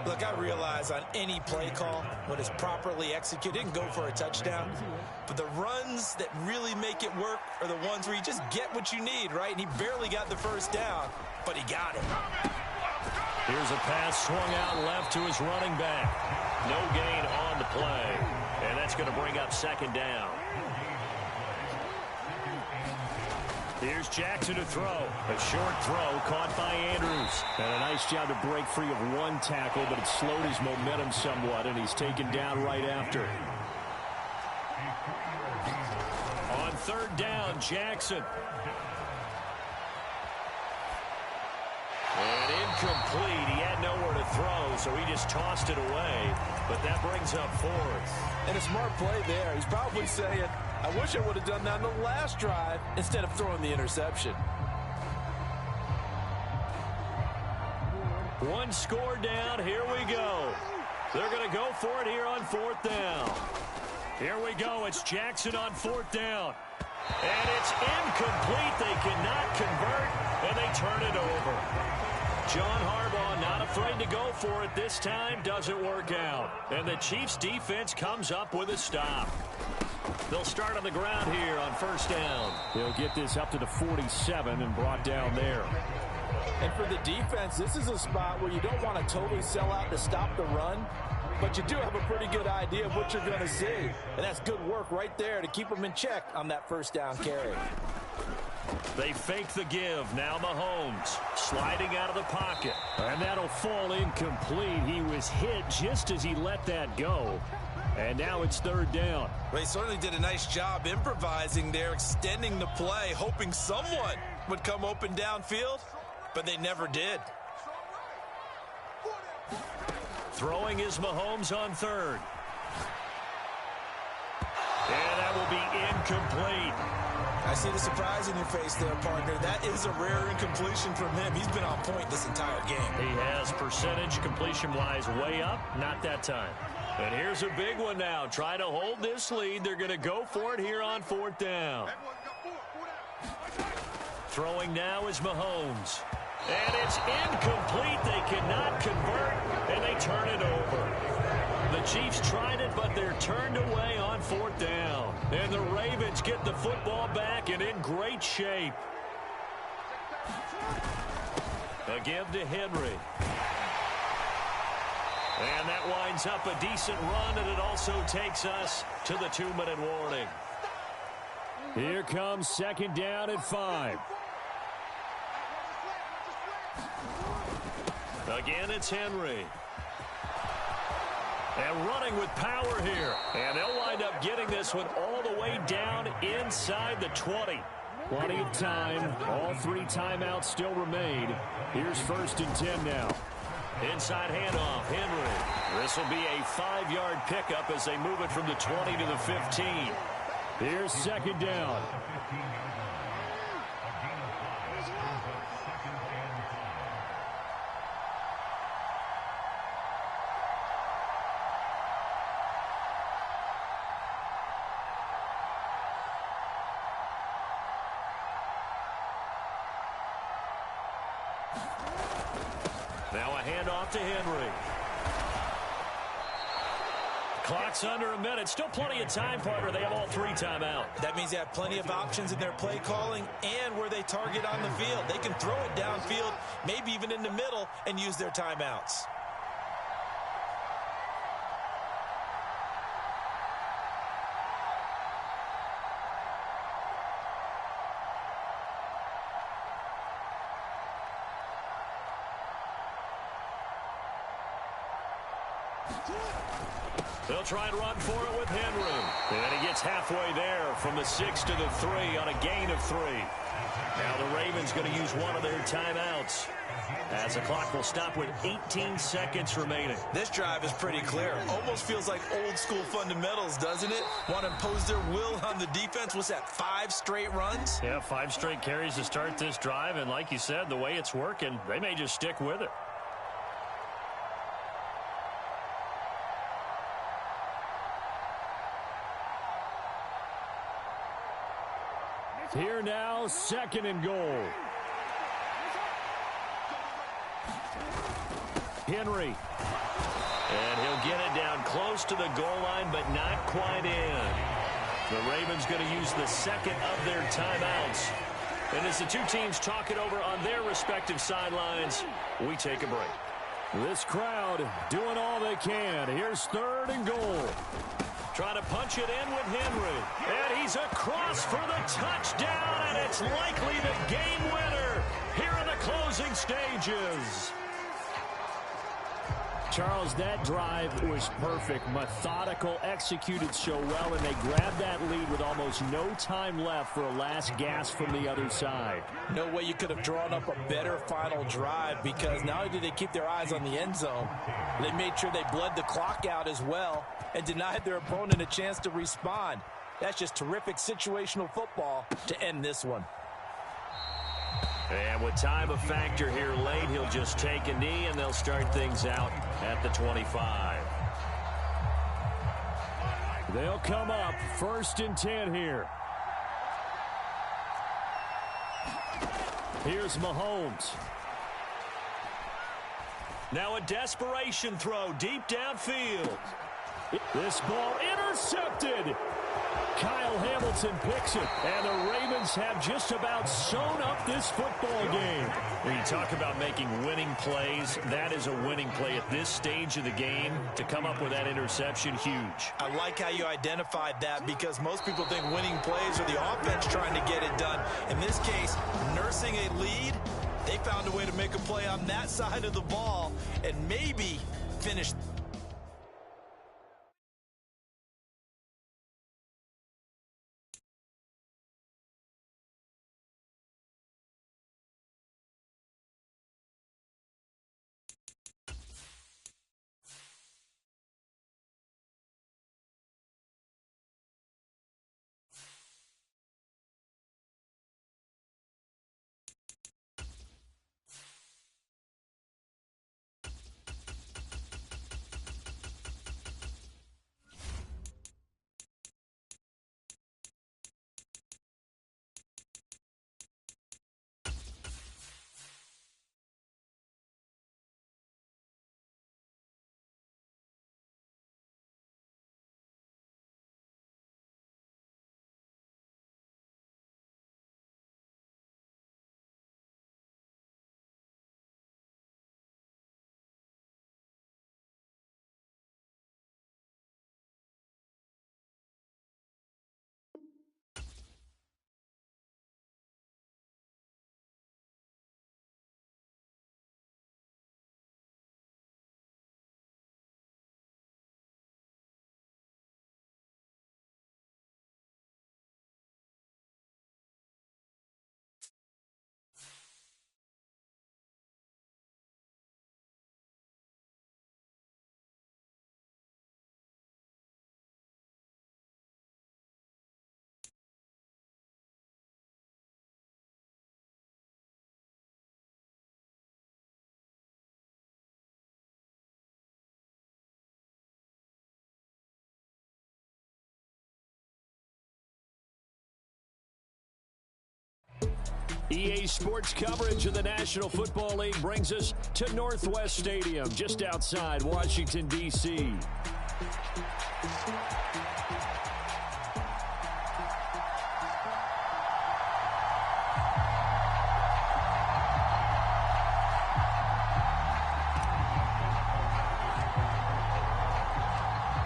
Look, I realize on any play call, when it's properly executed, it can go for a touchdown. But the runs that really make it work are the ones where you just get what you need, right? And he barely got the first down, but he got it. Here's a pass swung out left to his running back. No gain on the play. And that's going to bring up 2nd down. Here's Jackson to throw. A short throw caught by Andrews. And a nice job to break free of 1 tackle, but it slowed his momentum somewhat, and he's taken down right after. On 3rd down, Jackson. And incomplete. He had nowhere to throw, so he just tossed it away. But that brings up 4th. And a smart play there. He's probably saying, I wish I would have done that on the last drive instead of throwing the interception. 1 score down. Here we go. They're going to go for it here on 4th down. Here we go. It's Jackson on 4th down. And it's incomplete. They cannot convert, and they turn it over. John Harbaugh not afraid to go for it this time. Doesn't work out. And the Chiefs defense comes up with a stop. They'll start on the ground here on 1st down. He'll get this up to the 47 and brought down there. And for the defense, this is a spot where you don't want to totally sell out to stop the run, but you do have a pretty good idea of what you're going to see. And that's good work right there to keep them in check on that 1st down carry. They fake the give. Now Mahomes sliding out of the pocket. And that'll fall incomplete. He was hit just as he let that go. And now it's 3rd down. Well, he certainly did a nice job improvising there, extending the play, hoping someone would come open downfield, but they never did. Throwing is Mahomes on 3rd. And that will be incomplete. I see the surprise in your face there, partner. That is a rare incompletion from him. He's been on point this entire game. He has percentage completion-wise way up. Not that time. And here's a big one now. Trying to hold this lead. They're going to go for it here on 4th down. Throwing now is Mahomes. And it's incomplete. They cannot convert, and they turn it over. The Chiefs tried it, but they're turned away on 4th down. And the Ravens get the football back and in great shape. A give to Henry. And that winds up a decent run, and it also takes us to the 2-minute warning. Here comes 2nd down at 5. Again, it's Henry. And running with power here. And they'll wind up getting this one all the way down inside the 20. Plenty of time. All 3 timeouts still remain. Here's 1st and 10 now. Inside handoff, Henry. This will be a 5-yard pickup as they move it from the 20 to the 15. Here's 2nd down. Now a handoff to Henry. Clock's under a minute. Still plenty of time, partner. They have all 3 timeouts. That means they have plenty of options in their play calling and where they target on the field. They can throw it downfield, maybe even in the middle, and use their timeouts. They'll try and run for it with Henry. And he gets halfway there from the 6 to the 3 on a gain of 3. Now the Ravens going to use one of their timeouts as the clock will stop with 18 seconds remaining. This drive is pretty clear. Almost feels like old school fundamentals, doesn't it? Want to impose their will on the defense. What's that, 5 straight runs? Yeah, 5 straight carries to start this drive. And like you said, the way it's working, they may just stick with it. Here now, 2nd and goal. Henry. And he'll get it down close to the goal line, but not quite in. The Ravens going to use the 2nd of their timeouts. And as the two teams talk it over on their respective sidelines, we take a break. This crowd doing all they can. Here's 3rd and goal. Trying to punch it in with Henry. And he's across for the touchdown, and it's likely the game winner here in the closing stages. Charles, that drive was perfect. Methodical, executed so well, and they grabbed that lead with almost no time left for a last gasp from the other side. No way you could have drawn up a better final drive, because not only did they keep their eyes on the end zone, they made sure they bled the clock out as well and denied their opponent a chance to respond. That's just terrific situational football to end this one. And with time a factor here late, he'll just take a knee, and they'll start things out at the 25. They'll come up 1st and 10 here. Here's Mahomes. Now a desperation throw deep downfield. This ball intercepted. Kyle Hamilton picks it, and the Ravens have just about sewn up this football game. When you talk about making winning plays, that is a winning play at this stage of the game. To come up with that interception, huge. I like how you identified that, because most people think winning plays are the offense trying to get it done. In this case, nursing a lead, they found a way to make a play on that side of the ball and maybe finish. EA Sports coverage of the National Football League brings us to Northwest Stadium, just outside Washington, D.C.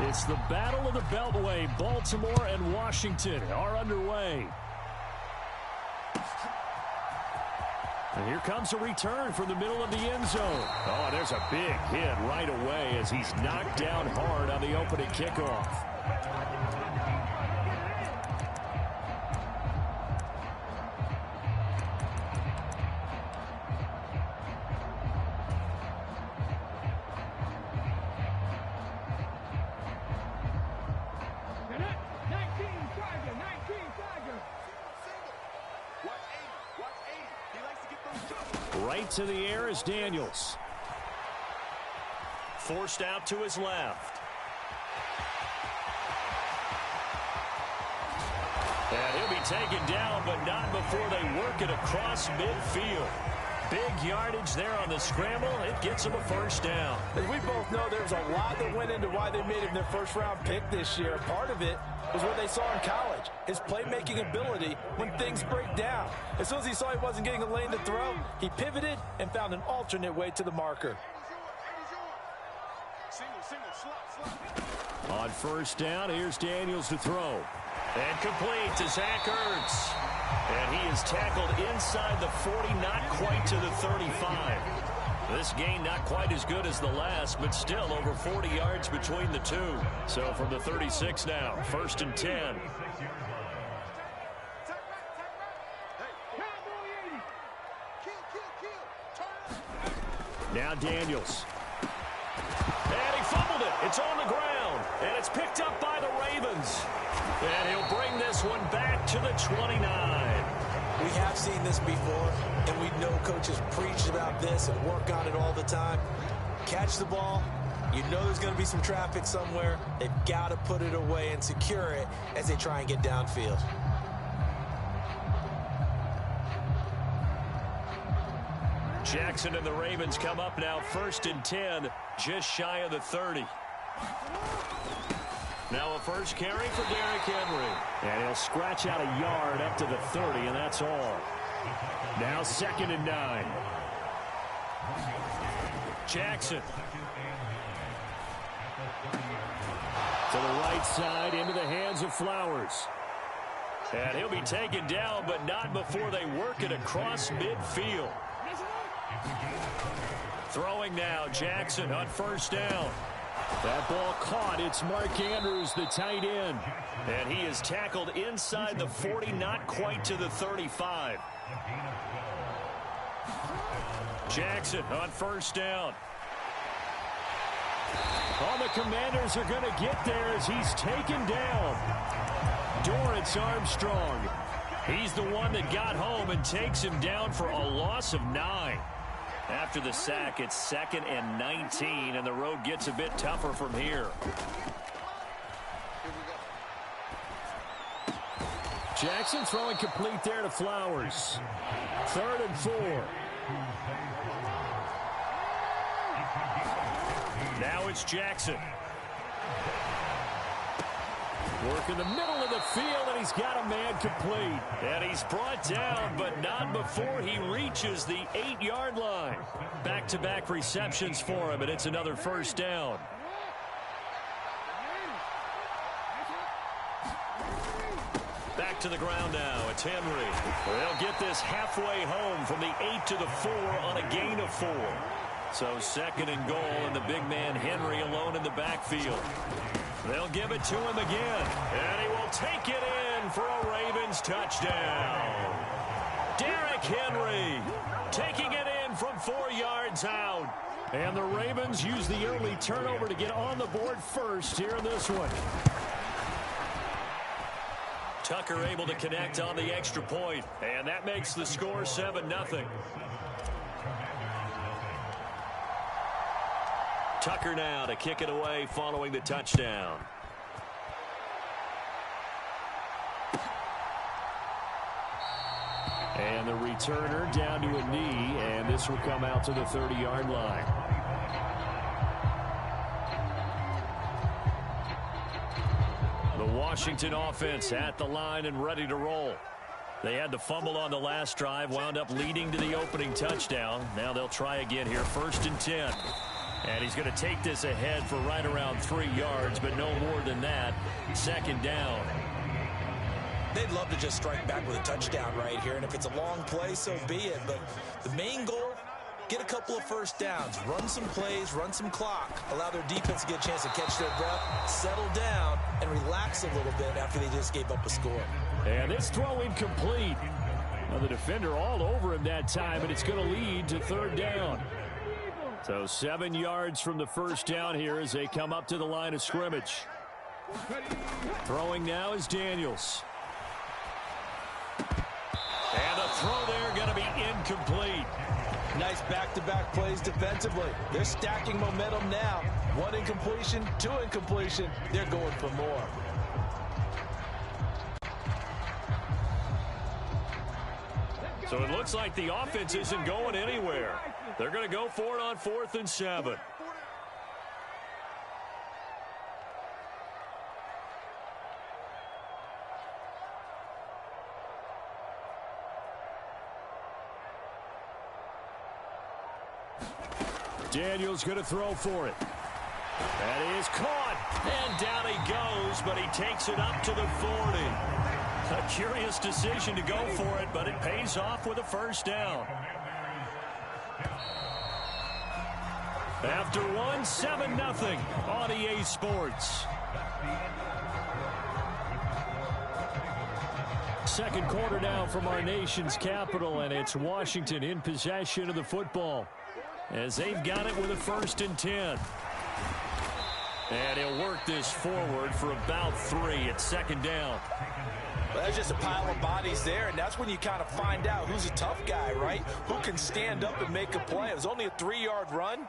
It's the Battle of the Beltway. Baltimore and Washington are underway. And here comes a return from the middle of the end zone. Oh, there's a big hit right away as he's knocked down hard on the opening kickoff. Right to the air is Daniels. Forced out to his left. And he'll be taken down, but not before they work it across midfield. Big yardage there on the scramble. It gets them a first down. As we both know, there's a lot that went into why they made him their first-round pick this year. Part of it was what they saw in college, his playmaking ability when things break down. As soon as he saw he wasn't getting a lane to throw, he pivoted and found an alternate way to the marker. On first down, here's Daniels to throw. And complete to Zach Ertz. And he is tackled inside the 40, not quite to the 35. This gain not quite as good as the last, but still over 40 yards between the two. So from the 36 now, 1st and 10. Now Daniels. And he fumbled it. It's on the ground. And it's picked up by the Ravens. And he'll bring this one back to the 29. We have seen this before, and we know coaches preach about this and work on it all the time. Catch the ball. You know there's going to be some traffic somewhere. They've got to put it away and secure it as they try and get downfield. Jackson and the Ravens come up now 1st and 10, just shy of the 30. Now a first carry for Derrick Henry. And he'll scratch out a yard up to the 30, and that's all. Now 2nd and 9. Jackson. To the right side, into the hands of Flowers. And he'll be taken down, but not before they work it across midfield. Throwing now, Jackson on first down. That ball caught. It's Mark Andrews, the tight end. And he is tackled inside the 40, not quite to the 35. Jackson on first down. All the Commanders are going to get there as he's taken down. Dorrance Armstrong. He's the one that got home and takes him down for a loss of 9. After the sack, it's 2nd and 19, and the road gets a bit tougher from here. Jackson throwing complete there to Flowers. 3rd and 4. Now it's Jackson. Work in the middle of the field, and he's got a man complete. And he's brought down, but not before he reaches the 8-yard line. Back-to-back receptions for him, and it's another first down. Back to the ground now. It's Henry. They'll get this halfway home from the 8 to the 4 on a gain of 4. So 2nd and goal, and the big man Henry alone in the backfield. They'll give it to him again, and he will take it in for a Ravens touchdown. Derrick Henry taking it in from 4 yards out. And the Ravens use the early turnover to get on the board first here in this one. Tucker able to connect on the extra point, and that makes the score 7-0. Tucker now to kick it away following the touchdown. And the returner down to a knee, and this will come out to the 30-yard line. The Washington offense at the line and ready to roll. They had the fumble on the last drive, wound up leading to the opening touchdown. Now they'll try again here, 1st and 10. And he's going to take this ahead for right around 3 yards, but no more than that. 2nd down. They'd love to just strike back with a touchdown right here, and if it's a long play, so be it. But the main goal, get a couple of first downs, run some plays, run some clock, allow their defense to get a chance to catch their breath, settle down, and relax a little bit after they just gave up a score. And this throw incomplete. Now the defender all over him that time, and it's going to lead to 3rd down. So 7 yards from the first down here as they come up to the line of scrimmage. Throwing now is Daniels. And the throw there going to be incomplete. Nice back-to-back plays defensively. They're stacking momentum now. 1 incompletion, 2 incompletion. They're going for more. So it looks like the offense isn't going anywhere. They're going to go for it on 4th and 7. Daniels going to throw for it. That is caught. And down he goes, but he takes it up to the 40. A curious decision to go for it, but it pays off with a first down. After one, 7-0 on EA Sports. Second quarter now from our nation's capital, and it's Washington in possession of the football as they've got it with a 1st and 10. And he'll work this forward for about 3 at 2nd down. Well, there's just a pile of bodies there, and that's when you kind of find out who's a tough guy, right? Who can stand up and make a play. It was only a 3-yard run,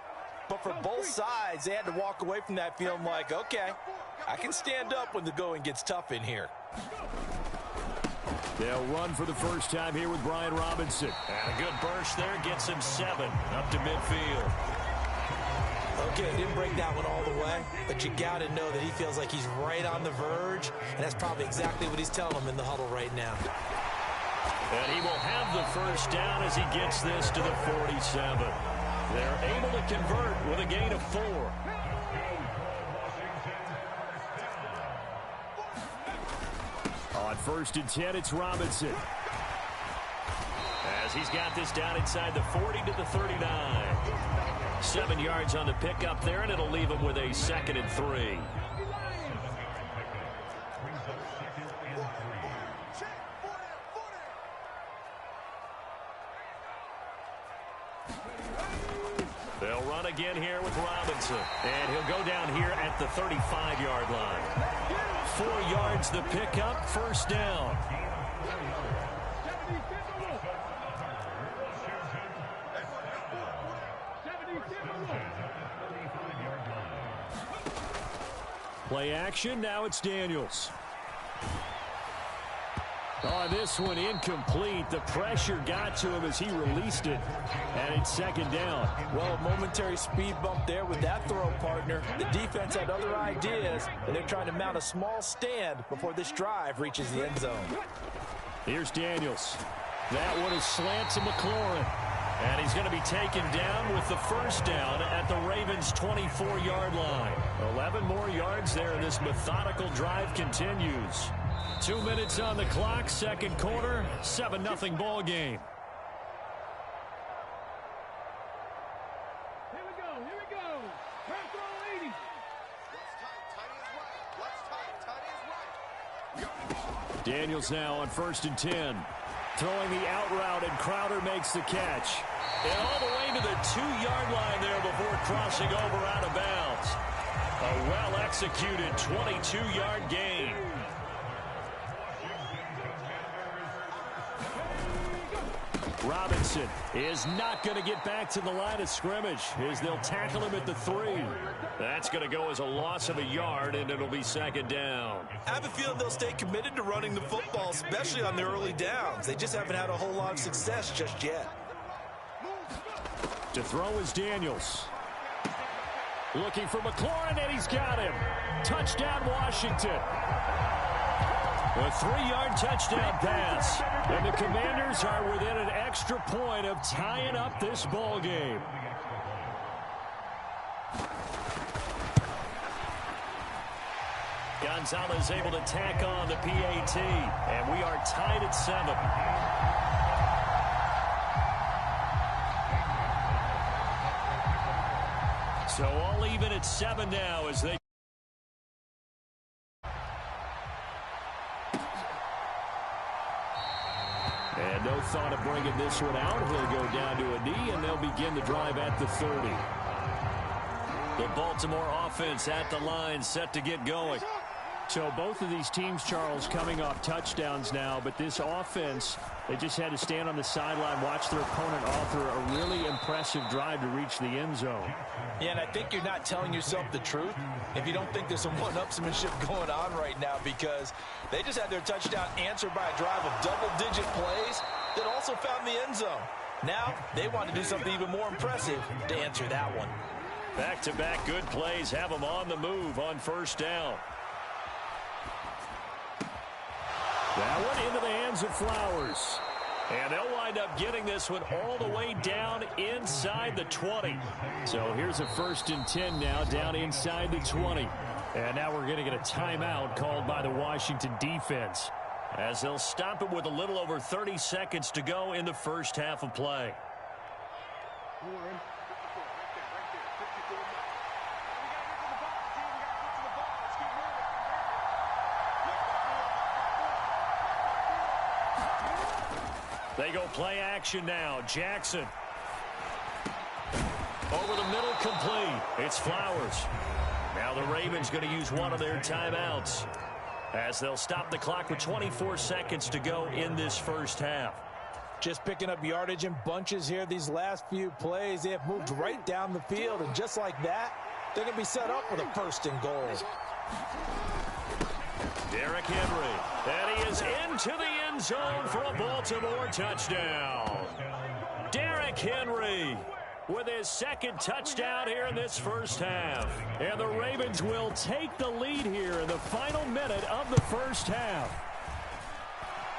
but for both sides, they had to walk away from that feeling like, okay, I can stand up when the going gets tough in here. They'll run for the first time here with Brian Robinson. And a good burst there gets him 7 up to midfield. Okay, didn't break that one all the way, but you got to know that he feels like he's right on the verge, and that's probably exactly what he's telling them in the huddle right now. And he will have the first down as he gets this to the 47. They're able to convert with a gain of 4. On 1st and 10, it's Robinson. As he's got this down inside the 40 to the 39. 7 yards on the pickup there, and it'll leave him with a 2nd and 3. They'll run again here with Robinson. And he'll go down here at the 35-yard line. 4 yards the pickup, first down. Play action, now it's Daniels. Oh, this one incomplete. The pressure got to him as he released it. And it's 2nd down. Well, a momentary speed bump there with that throw, partner. The defense had other ideas, and they're trying to mount a small stand before this drive reaches the end zone. Here's Daniels. That one is slant to McLaurin. And he's going to be taken down with the first down at the Ravens' 24-yard line. 11 more yards there, and this methodical drive continues. 2 minutes on the clock, 2nd quarter, 7-0 ball game. Here we go. Turn throw 80. Daniels now on 1st and 10. Throwing the out route, and Crowder makes the catch. And all the way to the 2-yard line there before crossing over out of bounds. A well-executed 22-yard gain. Robinson is not going to get back to the line of scrimmage as they'll tackle him at the 3. That's going to go as a loss of a yard, and it'll be 2nd down. I have a feeling they'll stay committed to running the football, especially on the early downs. They just haven't had a whole lot of success just yet. To throw is Daniels. Looking for McLaurin, and he's got him. Touchdown, Washington. A 3-yard touchdown pass. And the Commanders are within an extra point of tying up this ball game. Gonzalez able to tack on the PAT. And we are tied at 7. So all even at 7 now as they... And no thought of bringing this one out. He'll go down to a knee, and they'll begin the drive at the 30. The Baltimore offense at the line, set to get going. So both of these teams, Charles, coming off touchdowns now, but this offense, they just had to stand on the sideline, watch their opponent author a really impressive drive to reach the end zone. Yeah, and I think you're not telling yourself the truth if you don't think there's some one-upsmanship going on right now, because they just had their touchdown answered by a drive of double-digit plays. that also found the end zone. Now they want to do something even more impressive to answer that one. Back-to-back good plays have them on the move on first down. That one into the hands of Flowers. And they'll wind up getting this one all the way down inside the 20. So here's a 1st and 10 now down inside the 20. And now we're going to get a timeout called by the Washington defense, as they'll stop it with a little over 30 seconds to go in the first half of play. They go play action now. Jackson. Over the middle, complete. It's Flowers. Now the Ravens going to use one of their timeouts, as they'll stop the clock with 24 seconds to go in this first half. Just picking up yardage in bunches here these last few plays. They have moved right down the field, and just like that, they're going to be set up with a 1st and goal. Derrick Henry, and he is into the end zone for a Baltimore touchdown. Derrick Henry with his 2nd touchdown here in this first half. And the Ravens will take the lead here in the final minute of the first half.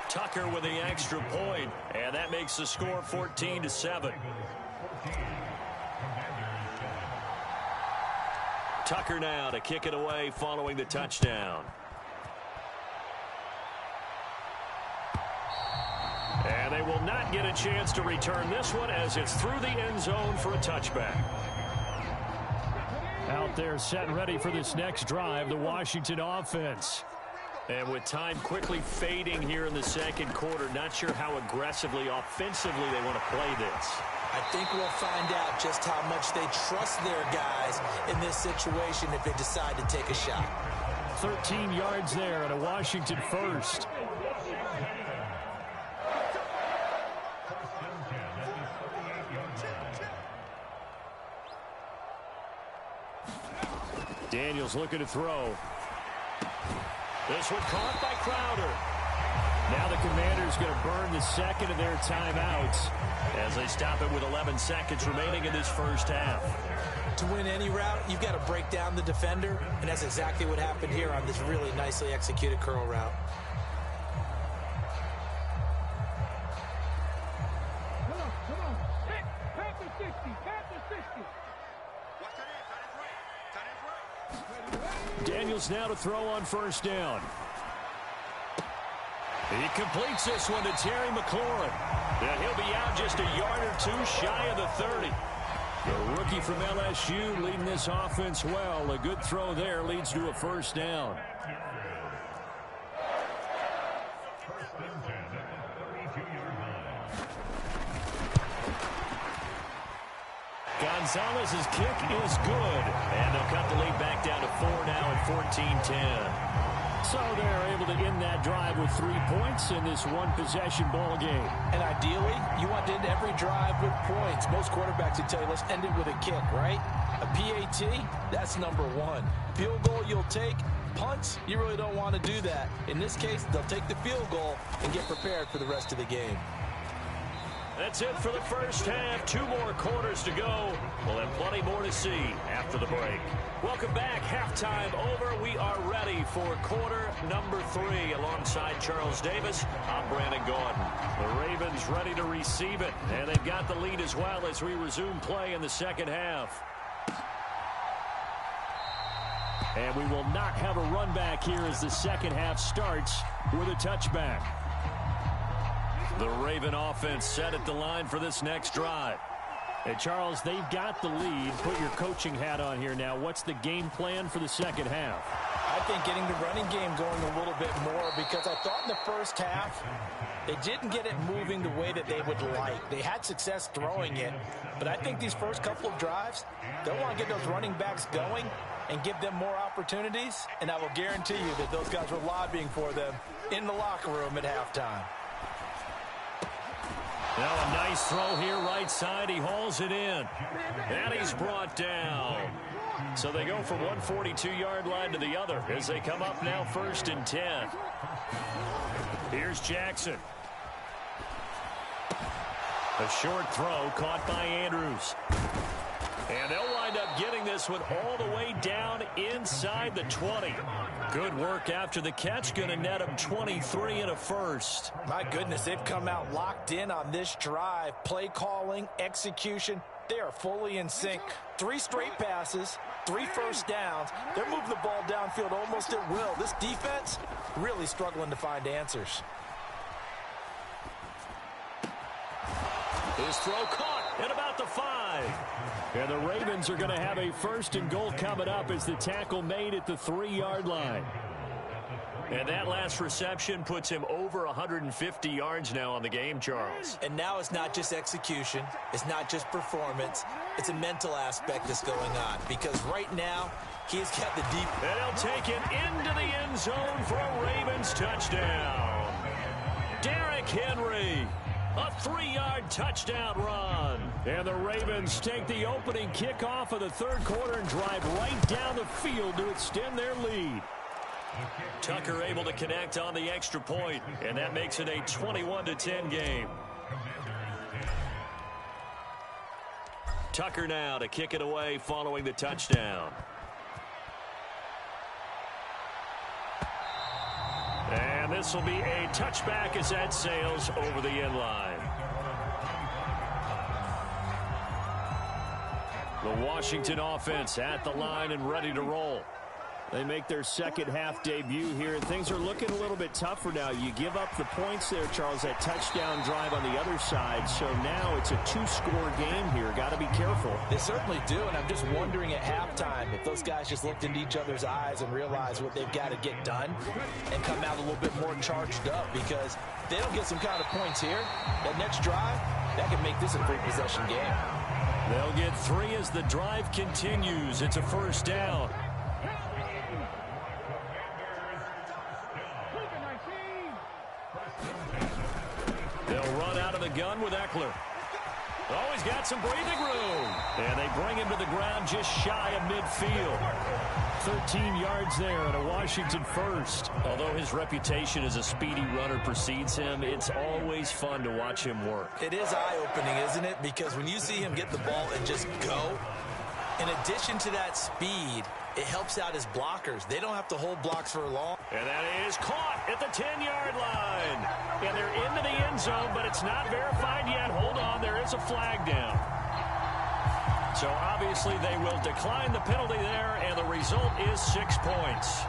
Tucker with the extra point, and that makes the score 14-7. Tucker now to kick it away following the touchdown. And they will not get a chance to return this one, as it's through the end zone for a touchback. Out there set and ready for this next drive, the Washington offense. And with time quickly fading here in the second quarter, not sure how aggressively, offensively they want to play this. I think we'll find out just how much they trust their guys in this situation if they decide to take a shot. 13 yards there and a Washington 1st. Daniels looking to throw. This one caught by Crowder. Now the Commanders going to burn the 2nd of their timeouts, as they stop it with 11 seconds remaining in this first half. To win any route, you've got to break down the defender, and that's exactly what happened here on this really nicely executed curl route. Daniels now to throw on first down. He completes this one to Terry McLaurin. And he'll be out just a yard or two shy of the 30. The rookie from LSU leading this offense well. A good throw there leads to a first down. Gonzalez's kick is good. And they'll cut the lead back down to 4 now at 14-10. So they're able to end that drive with 3 points in this one-possession ball game. And ideally, you want to end every drive with points. Most quarterbacks would tell you, let's end it with a kick, right? A PAT, that's number 1. Field goal you'll take. Punts, you really don't want to do that. In this case, they'll take the field goal and get prepared for the rest of the game. That's it for the first half. 2 more quarters to go. We'll have plenty more to see after the break. Welcome back. Halftime over. We are ready for quarter number 3. Alongside Charles Davis, I'm Brandon Gordon. The Ravens ready to receive it. And they've got the lead as well as we resume play in the second half. And we will not have a run back here as the second half starts with a touchback. The Raven offense set at the line for this next drive. And Charles, they've got the lead. Put your coaching hat on here now. What's the game plan for the second half? I think getting the running game going a little bit more, because I thought in the first half they didn't get it moving the way that they would like. They had success throwing it, but I think these first couple of drives, they'll want to get those running backs going and give them more opportunities, and I will guarantee you that those guys were lobbying for them in the locker room at halftime. Now a nice throw here right side. He hauls it in. And he's brought down. So they go from 142-yard line to the other as they come up now 1st and 10. Here's Jackson. A short throw caught by Andrews. And they'll wind up getting this one all the way down inside the 20. Good work after the catch. Going to net them 23 and a first. My goodness, they've come out locked in on this drive. Play calling, execution, they are fully in sync. 3 straight passes, 3 first downs. They're moving the ball downfield almost at will. This defense really struggling to find answers. His throw caught at about the 5. And the Ravens are going to have a 1st and goal coming up as the tackle made at the 3-yard line. And that last reception puts him over 150 yards now on the game, Charles. And now it's not just execution. It's not just performance. It's a mental aspect that's going on. Because right now, he's got the deep. And he'll take it into the end zone for a Ravens touchdown. Derrick Henry. A 3-yard touchdown run. And the Ravens take the opening kickoff of the 3rd quarter and drive right down the field to extend their lead. Tucker able to connect on the extra point, and that makes it a 21-10 game. Tucker now to kick it away following the touchdown. And this will be a touchback as that sails over the end line. The Washington offense at the line and ready to roll. They make their second half debut here, and things are looking a little bit tougher now. You give up the points there, Charles, that touchdown drive on the other side. So now it's a 2-score game here. Got to be careful. They certainly do, and I'm just wondering at halftime if those guys just looked into each other's eyes and realized what they've got to get done and come out a little bit more charged up, because if they don't get some kind of points here, that next drive, that can make this a 3-possession game. They'll get 3 as the drive continues. It's a 1st down. They'll run out of the gun with Eckler. Oh, he's got some breathing room. And they bring him to the ground just shy of midfield. 13 yards there and a Washington 1st. Although his reputation as a speedy runner precedes him, it's always fun to watch him work. It is eye-opening, isn't it? Because when you see him get the ball and just go, in addition to that speed, it helps out his blockers. They don't have to hold blocks for long. And that is caught at the 10-yard line. And they're into the end zone, but it's not verified yet. Hold on, there is a flag down. So obviously they will decline the penalty there, and the result is 6 points.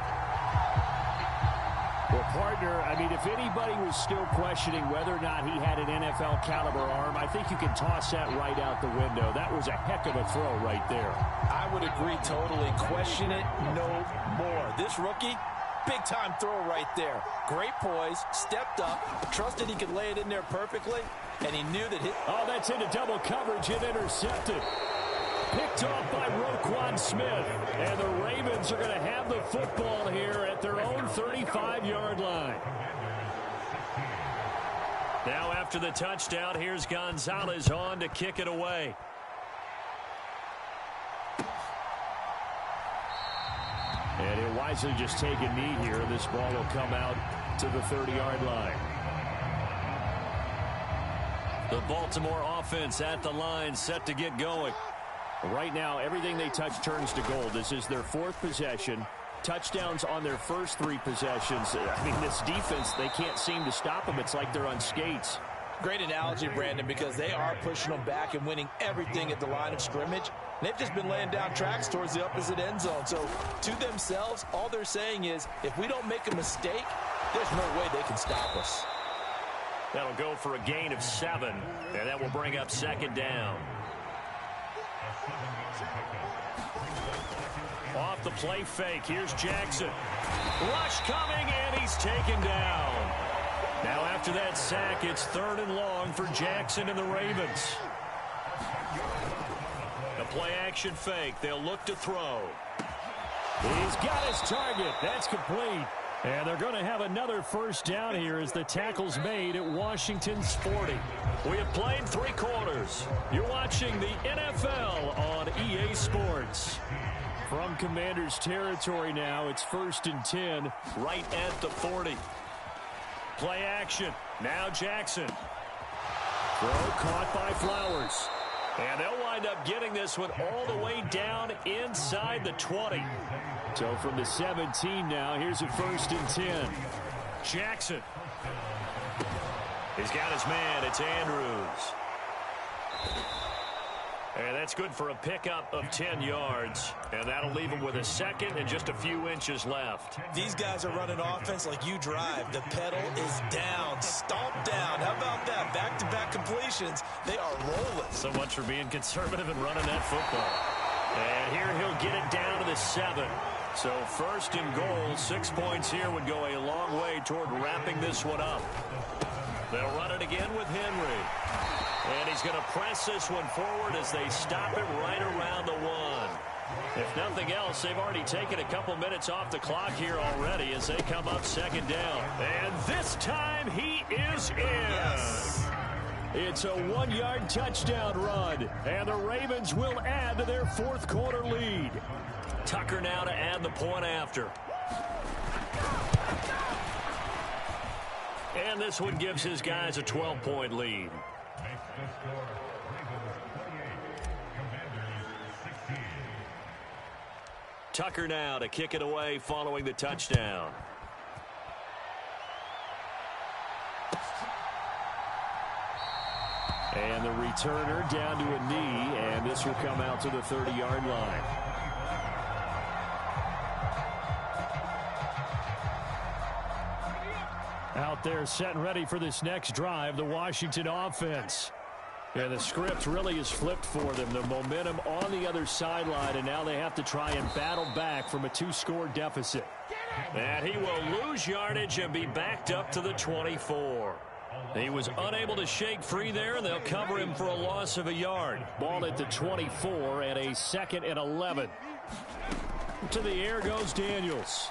Well, partner, I mean, if anybody was still questioning whether or not he had an NFL caliber arm, I think you can toss that right out the window. That was a heck of a throw right there. I would agree totally. Question it no more. This rookie, big-time throw right there. Great poise, stepped up, trusted he could lay it in there perfectly, and he knew that Oh, that's into double coverage and intercepted. Picked off by Roquan Smith. And the Ravens are going to have the football here at their own 35-yard line. Now after the touchdown, here's Gonzalez on to kick it away. And he'll wisely just take a knee here. This ball will come out to the 30-yard line. The Baltimore offense at the line, set to get going. Right now, everything they touch turns to gold. This is their 4th possession. Touchdowns on their first 3 possessions. I mean, this defense, they can't seem to stop them. It's like they're on skates. Great analogy, Brandon, because they are pushing them back and winning everything at the line of scrimmage. They've just been laying down tracks towards the opposite end zone. So to themselves, all they're saying is, if we don't make a mistake, there's no way they can stop us. That'll go for a gain of 7, and that will bring up 2nd down. Off the play fake, here's Jackson. Rush coming, and he's taken down. Now after that sack, it's 3rd and long for Jackson and the Ravens. A play-action fake. They'll look to throw. He's got his target. That's complete. And they're going to have another 1st down here as the tackle's made at Washington's 40. We have played 3 quarters. You're watching the NFL on EA Sports. From Commander's territory now, it's 1st and 10. Right at the 40. Play action. Now Jackson. Throw caught by Flowers. And they'll wind up getting this one all the way down inside the 20. So from the 17 now, here's a 1st and 10. Jackson. He's got his man. It's Andrews. And that's good for a pickup of 10 yards. And that'll leave him with a second and just a few inches left. These guys are running offense like you drive. The pedal is down, stomped down. How about that? Back-to-back completions. They are rolling. So much for being conservative and running that football. And here he'll get it down to the 7. So 1st and goal, 6 points here would go a long way toward wrapping this one up. They'll run it again with Henry. And he's going to press this one forward as they stop it right around the 1. If nothing else, they've already taken a couple minutes off the clock here already as they come up 2nd down. And this time he is in. Yes. It's a 1-yard touchdown run. And the Ravens will add to their 4th quarter lead. Tucker now to add the point after. And this one gives his guys a 12-point lead. Tucker now to kick it away following the touchdown. And the returner down to a knee, and this will come out to the 30-yard line. Out there set and ready for this next drive, the Washington offense. And the script really is flipped for them. The momentum on the other sideline, and now they have to try and battle back from a 2-score deficit. And he will lose yardage and be backed up to the 24. He was unable to shake free there, and they'll cover him for a loss of a yard. Ball at the 24 and a 2nd and 11. To the air goes Daniels.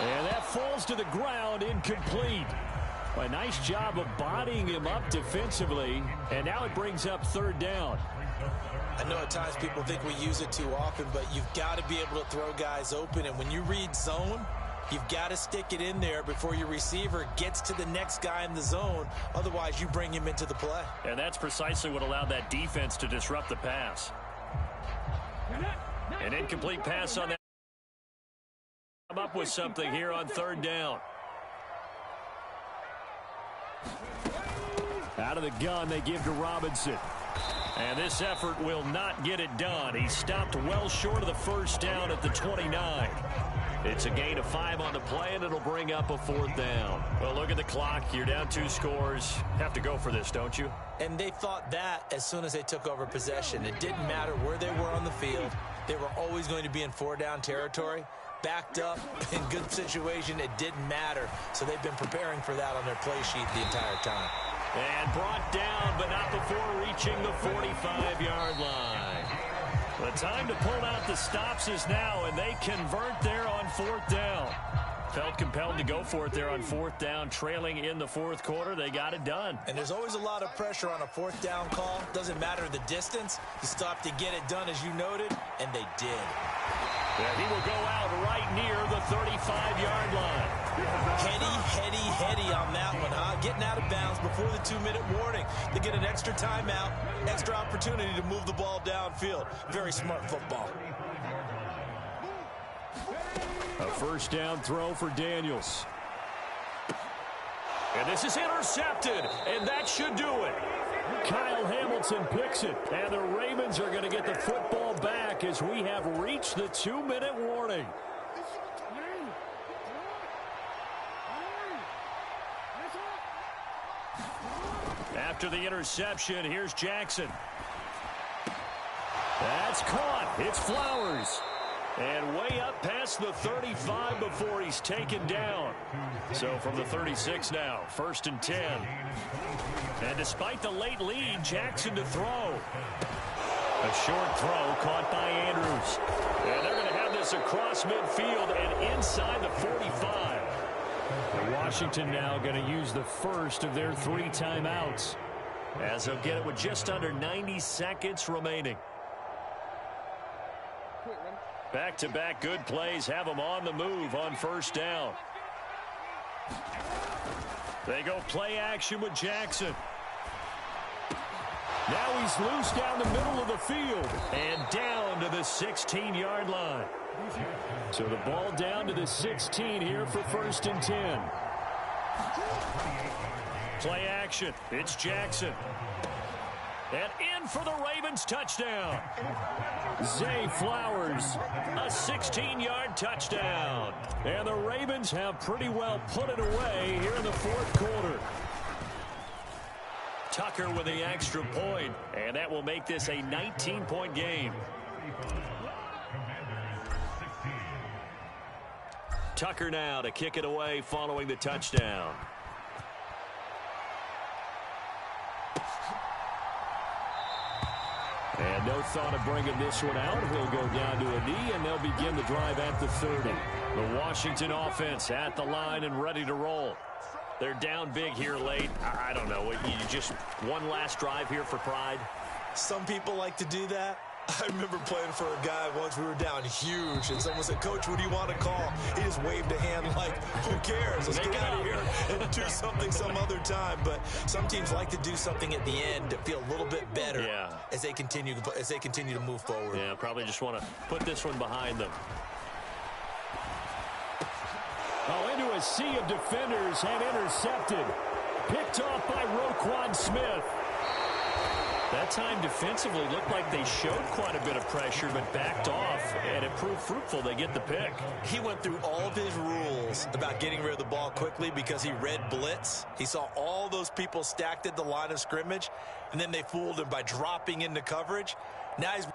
And that falls to the ground, incomplete. A nice job of bodying him up defensively, and now it brings up 3rd down. I know at times people think we use it too often, but you've got to be able to throw guys open, and when you read zone, you've got to stick it in there before your receiver gets to the next guy in the zone. Otherwise, you bring him into the play. And that's precisely what allowed that defense to disrupt the pass. An incomplete pass on that. Come up with something here on 3rd down. Out of the gun, they give to Robinson. And this effort will not get it done. He stopped well short of the 1st down at the 29. It's a gain of 5 on the play, and it'll bring up a 4th down. Well, look at the clock. You're down 2 scores. Have to go for this, don't you? And they thought that as soon as they took over possession. It didn't matter where they were on the field. They were always going to be in 4-down territory. Backed up, in good situation, it didn't matter. So they've been preparing for that on their play sheet the entire time. And brought down, but not before reaching the 45-yard line. The time to pull out the stops is now, and they convert there on 4th down. Felt compelled to go for it there on 4th down, trailing in the 4th quarter. They got it done. And there's always a lot of pressure on a 4th down call. Doesn't matter the distance. You stop to get it done, as you noted, and they did. And he will go out right near the 35-yard line. Heady on that one, huh? Getting out of bounds before the 2-minute warning. They get an extra timeout, extra opportunity to move the ball downfield. Very smart football. A 1st down throw for Daniels. And this is intercepted, and that should do it. Kyle Hamilton picks it, and the Ravens are going to get the football back as we have reached the 2-minute warning. After the interception, here's Jackson. That's caught. It's Flowers. And way up past the 35 before he's taken down. So from the 36 now, 1st and 10. And despite the late lead, Jackson to throw. A short throw caught by Andrews. And they're going to have this across midfield and inside the 45. And Washington now going to use the first of their 3 timeouts, as they'll get it with just under 90 seconds remaining. Back-to-back good plays have them on the move on 1st down. They go play action with Jackson. Now he's loose down the middle of the field and down to the 16-yard line. So the ball down to the 16 here for 1st and 10. Play action. It's Jackson. And in for the Ravens touchdown. Zay Flowers, a 16-yard touchdown. And the Ravens have pretty well put it away here in the 4th quarter. Tucker with the extra point, and that will make this a 19-point game. Tucker now to kick it away following the touchdown. And no thought of bringing this one out. He'll go down to a knee, and they'll begin the drive at the 30. The Washington offense at the line and ready to roll. They're down big here late. I don't know. You just one last drive here for pride? Some people like to do that. I remember playing for a guy once. We were down huge, and someone said, "Coach, what do you want to call?" He just waved a hand like, "Who cares? Let's get out of here and do something some other time." But some teams like to do something at the end to feel a little bit better as they continue to move forward. Yeah, probably just want to put this one behind them. Oh, into a sea of defenders and intercepted. Picked off by Roquan Smith. That time defensively looked like they showed quite a bit of pressure but backed off, and it proved fruitful. They get the pick. He went through all of his rules about getting rid of the ball quickly because he read blitz. He saw all those people stacked at the line of scrimmage, and then they fooled him by dropping into coverage. Now he's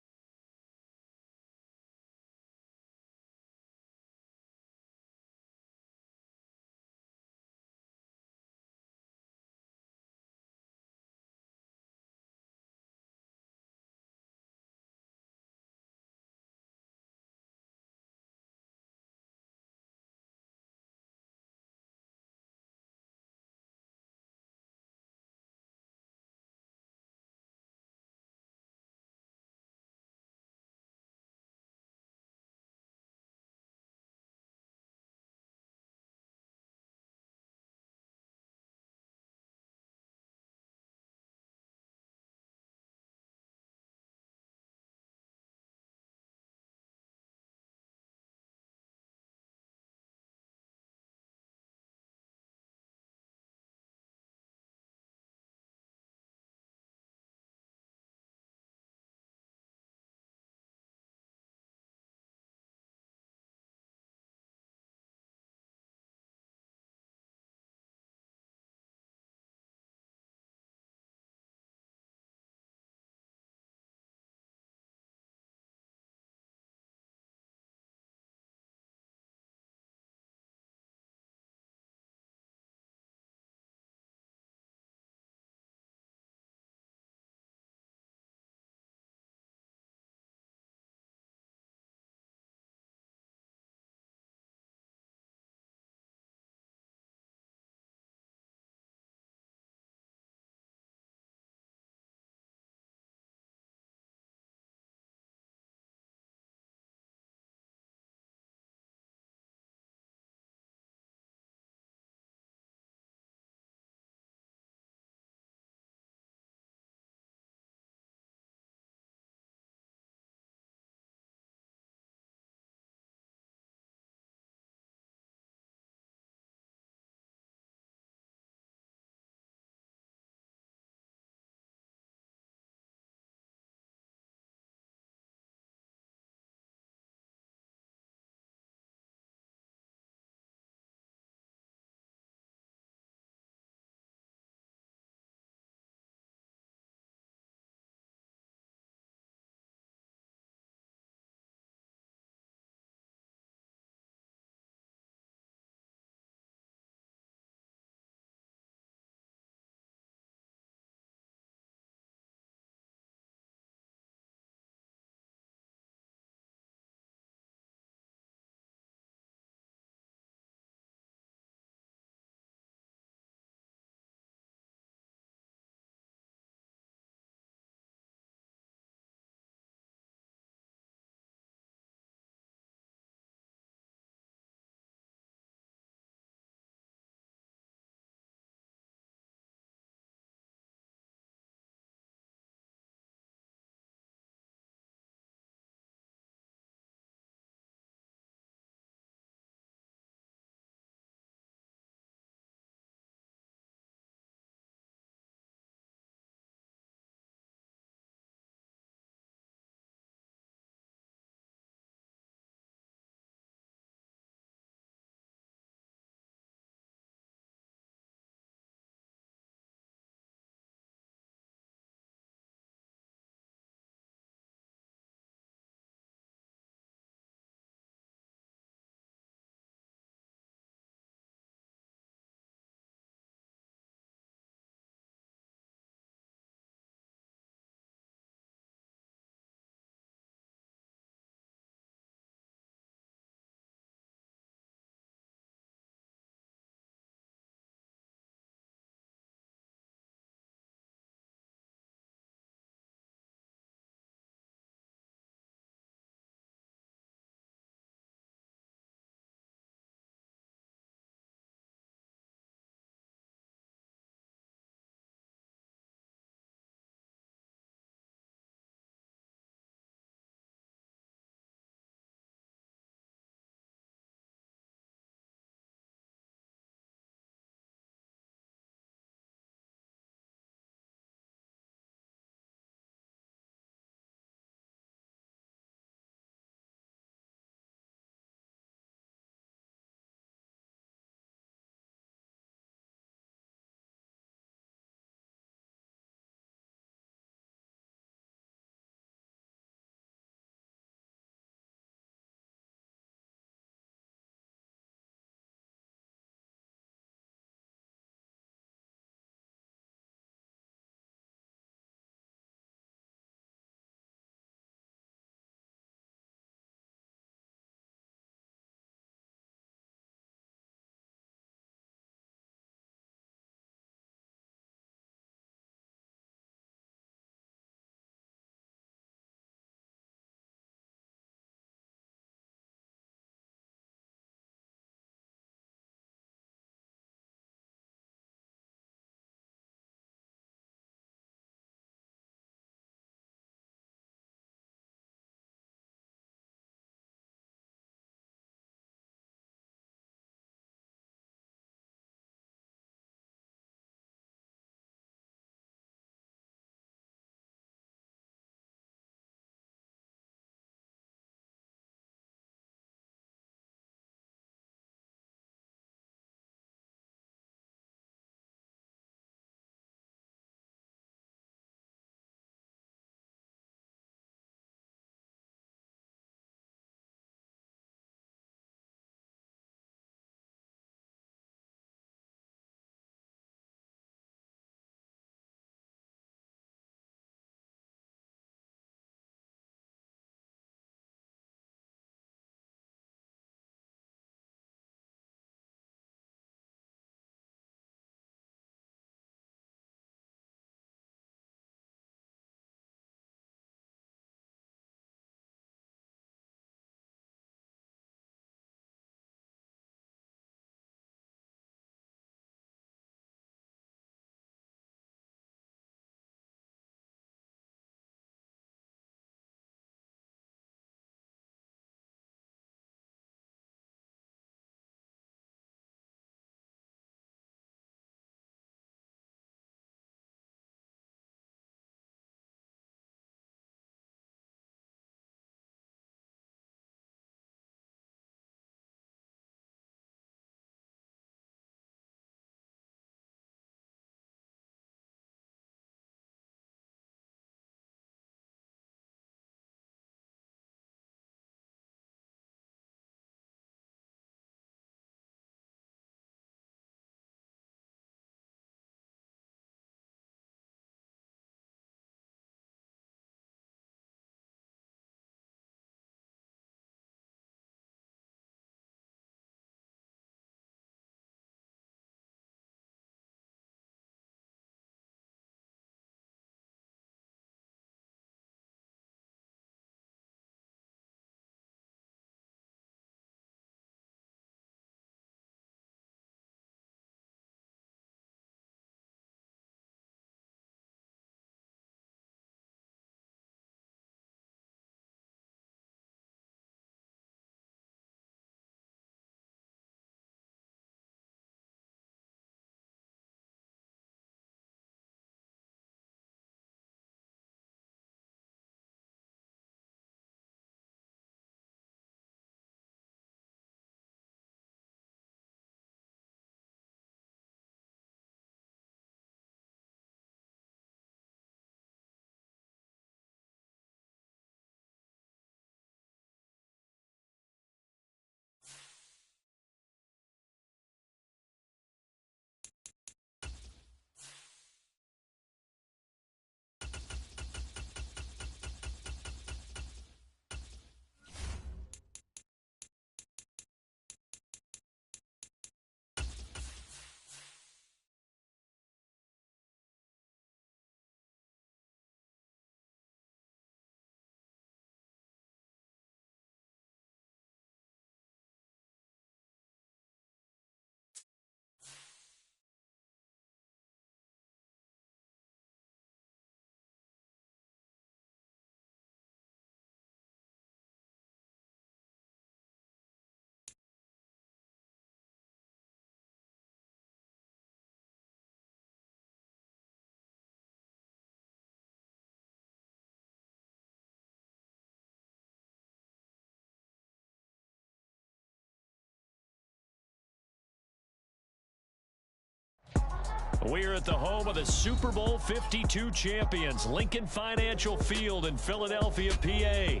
We're at the home of the Super Bowl 52 champions, Lincoln Financial Field in Philadelphia, PA.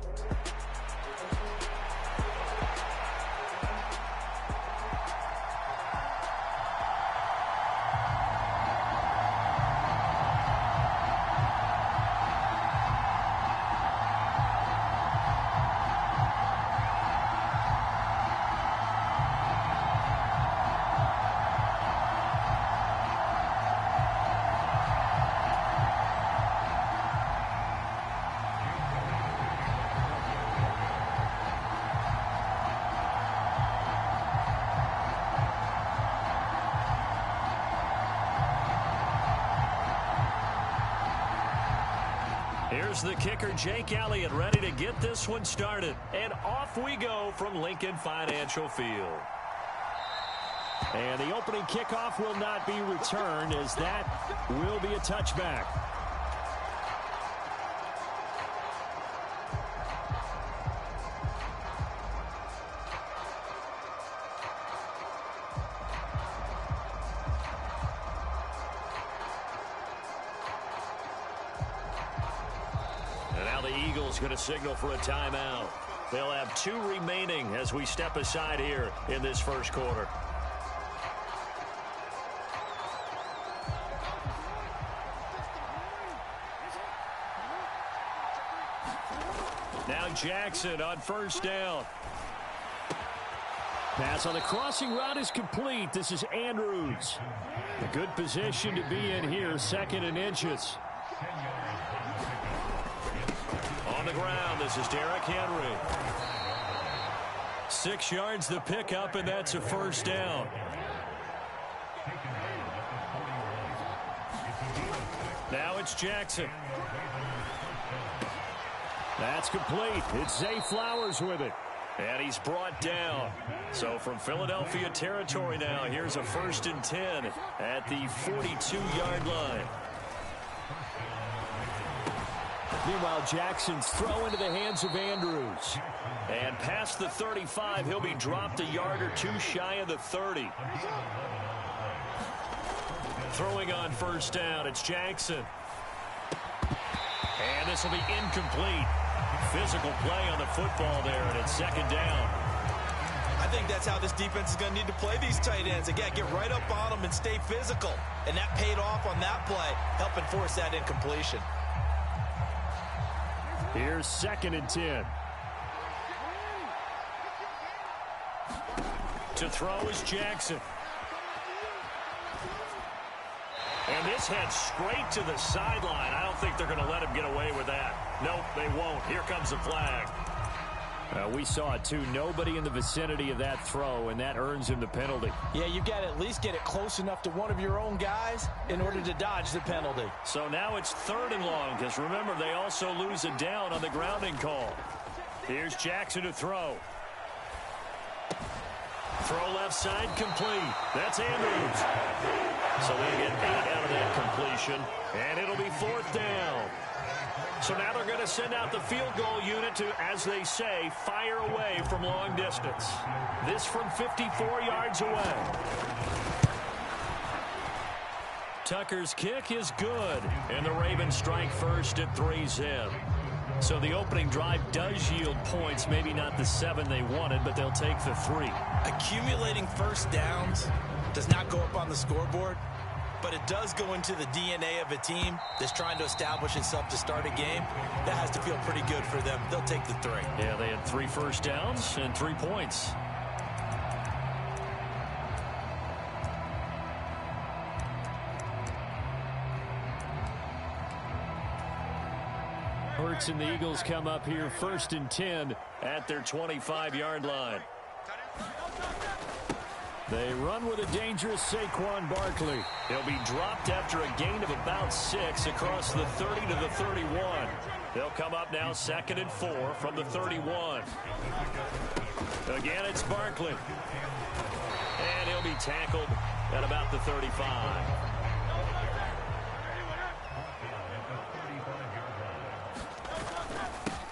Here's the kicker, Jake Elliott, ready to get this one started. And off we go from Lincoln Financial Field. And the opening kickoff will not be returned, as that will be a touchback. Going to signal for a timeout. They'll have 2 remaining as we step aside here in this first quarter. Now Jackson on first down. Pass on the crossing route is complete. This is Andrews. A good position to be in here, 2nd and inches. On the ground, this is Derrick Henry. 6 yards the pickup, and that's a first down. Now it's Jackson. That's complete. It's Zay Flowers with it. And he's brought down. So from Philadelphia territory now, here's a 1st and 10 at the 42-yard line. Meanwhile, Jackson's throw into the hands of Andrews. And past the 35, he'll be dropped a yard or 2 shy of the 30. Throwing on first down, it's Jackson. And this will be incomplete. Physical play on the football there, and it's 2nd down. I think that's how this defense is going to need to play these tight ends. Again, get right up on them and stay physical. And that paid off on that play, helping force that incompletion. Here's 2nd and 10. To throw is Jackson. And this heads straight to the sideline. I don't think they're going to let him get away with that. Nope, they won't. Here comes the flag. We saw it, too. Nobody in the vicinity of that throw, and that earns him the penalty. Yeah, you've got to at least get it close enough to one of your own guys in order to dodge the penalty. So now it's 3rd and long, because remember, they also lose a down on the grounding call. Here's Jackson to throw. Throw left side, complete. That's Andrews. So they get 8 out of that completion, and it'll be 4th down. So now they're going to send out the field goal unit to, as they say, fire away from long distance. This from 54 yards away. Tucker's kick is good, and the Ravens strike first at 3-zip. So the opening drive does yield points, maybe not the 7 they wanted, but they'll take the 3. Accumulating first downs does not go up on the scoreboard, but it does go into the DNA of a team that's trying to establish itself to start a game. That has to feel pretty good for them. They'll take the 3. Yeah, they had 3 first downs and 3 points. Hurts and the Eagles come up here 1st and 10 at their 25-yard line. They run with a dangerous Saquon Barkley. He'll be dropped after a gain of about 6 across the 30 to the 31. They'll come up now 2nd and 4 from the 31. Again, it's Barkley. And he'll be tackled at about the 35.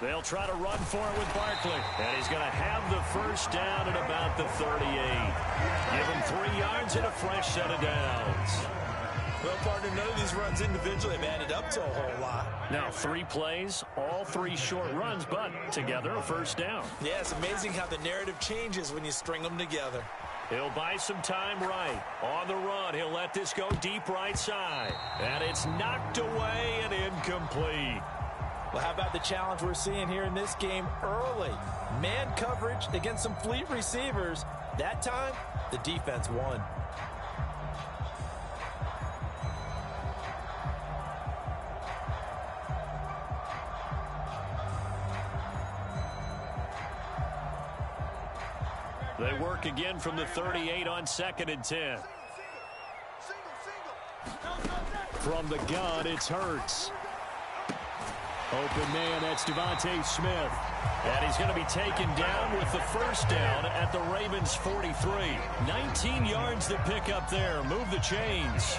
They'll try to run for it with Barkley. And he's going to have the first down at about the 38. Give him 3 yards and a fresh set of downs. Well, partner, none of these runs individually have added up to a whole lot. Now 3 plays, all 3 short runs, but together a first down. Yeah, it's amazing how the narrative changes when you string them together. He'll buy some time right. On the run, he'll let this go deep right side. And it's knocked away and incomplete. Well, how about the challenge we're seeing here in this game early? Man coverage against some fleet receivers. That time, the defense won. They work again from the 38 on 2nd and 10. From the gun, it's Hurts. Open man, that's Devontae Smith. And he's going to be taken down with the first down at the Ravens 43. 19 yards to pick up there. Move the chains.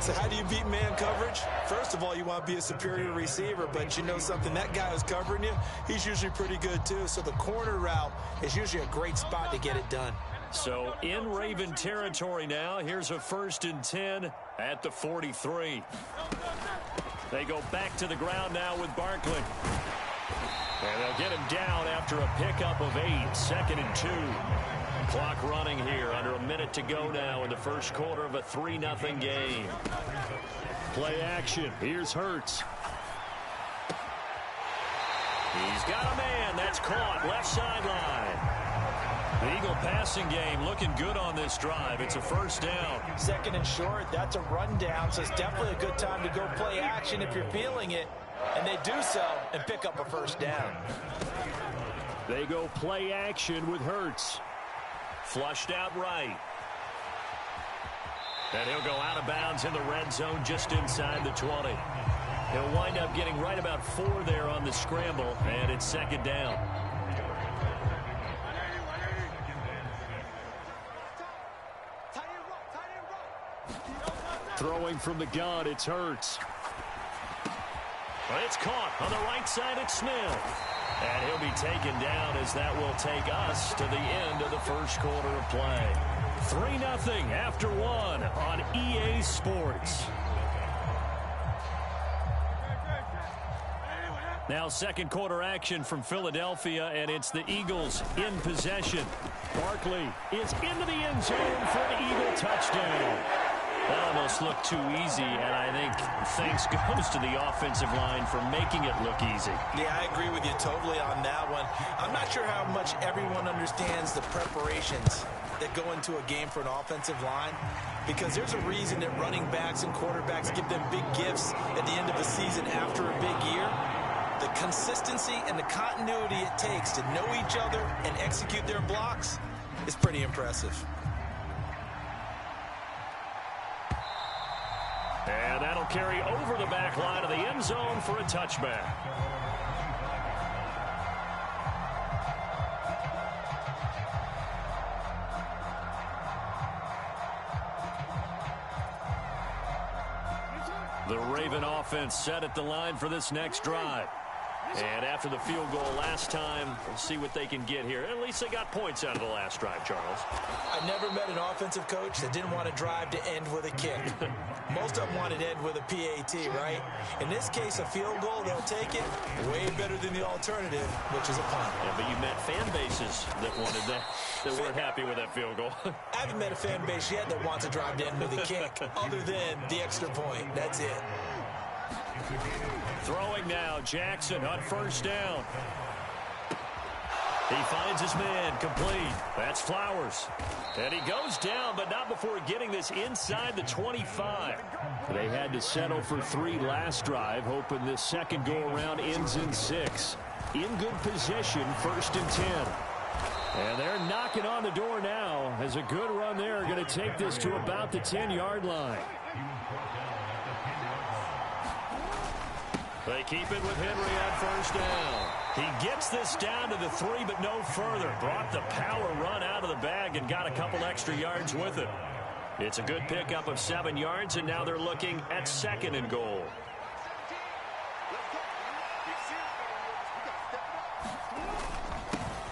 So how do you beat man coverage? First of all, you want to be a superior receiver, but you know something, that guy who's covering you, he's usually pretty good too. So the corner route is usually a great spot to get it done. So in Raven territory now, here's a 1st and 10 at the 43. They go back to the ground now with Barkley. And they'll get him down after a pickup of 8, 2nd and 2. Clock running here, under a minute to go now in the first quarter of a 3-0 game. Play action. Here's Hurts. He's got a man. That's caught. Left sideline. The Eagle passing game looking good on this drive. It's a first down. 2nd and short. That's a rundown, so it's definitely a good time to go play action if you're feeling it. And they do so and pick up a first down. They go play action with Hurts. Flushed out right. And he'll go out of bounds in the red zone just inside the 20. He'll wind up getting right about 4 there on the scramble, and it's 2nd down. Throwing from the gun, it's Hurts. Well, it's caught on the right side. It's Smith. And he'll be taken down as that will take us to the end of the first quarter of play. 3-0 after 1 on EA Sports. Now 2nd quarter action from Philadelphia, and it's the Eagles in possession. Barkley is into the end zone for an Eagle touchdown. That almost looked too easy, and I think thanks goes to the offensive line for making it look easy. Yeah, I agree with you totally on that one. I'm not sure how much everyone understands the preparations that go into a game for an offensive line, because there's a reason that running backs and quarterbacks give them big gifts at the end of a season after a big year. The consistency and the continuity it takes to know each other and execute their blocks is pretty impressive. And that'll carry over the back line of the end zone for a touchback. The Raven offense set at the line for this next drive. And after the field goal last time, we'll see what they can get here. At least they got points out of the last drive, Charles. I've never met an offensive coach that didn't want to drive to end with a kick. Most of them wanted to end with a PAT, right? In this case, a field goal, they'll take it way better than the alternative, which is a punt. Yeah, but you met fan bases that wanted that weren't happy with that field goal. I haven't met a fan base yet that wants to drive to end with a kick, other than the extra point. That's it. Throwing now, Jackson on first down. He finds his man, complete. That's Flowers. And he goes down, but not before getting this inside the 25. They had to settle for 3 last drive, hoping this second go-around ends in 6. In good position, 1st and 10. And they're knocking on the door now as a good run there going to take this to about the 10-yard line. They keep it with Henry on first down. He gets this down to the 3, but no further. Brought the power run out of the bag and got a couple extra yards with it. It's a good pickup of 7 yards, and now they're looking at 2nd and goal.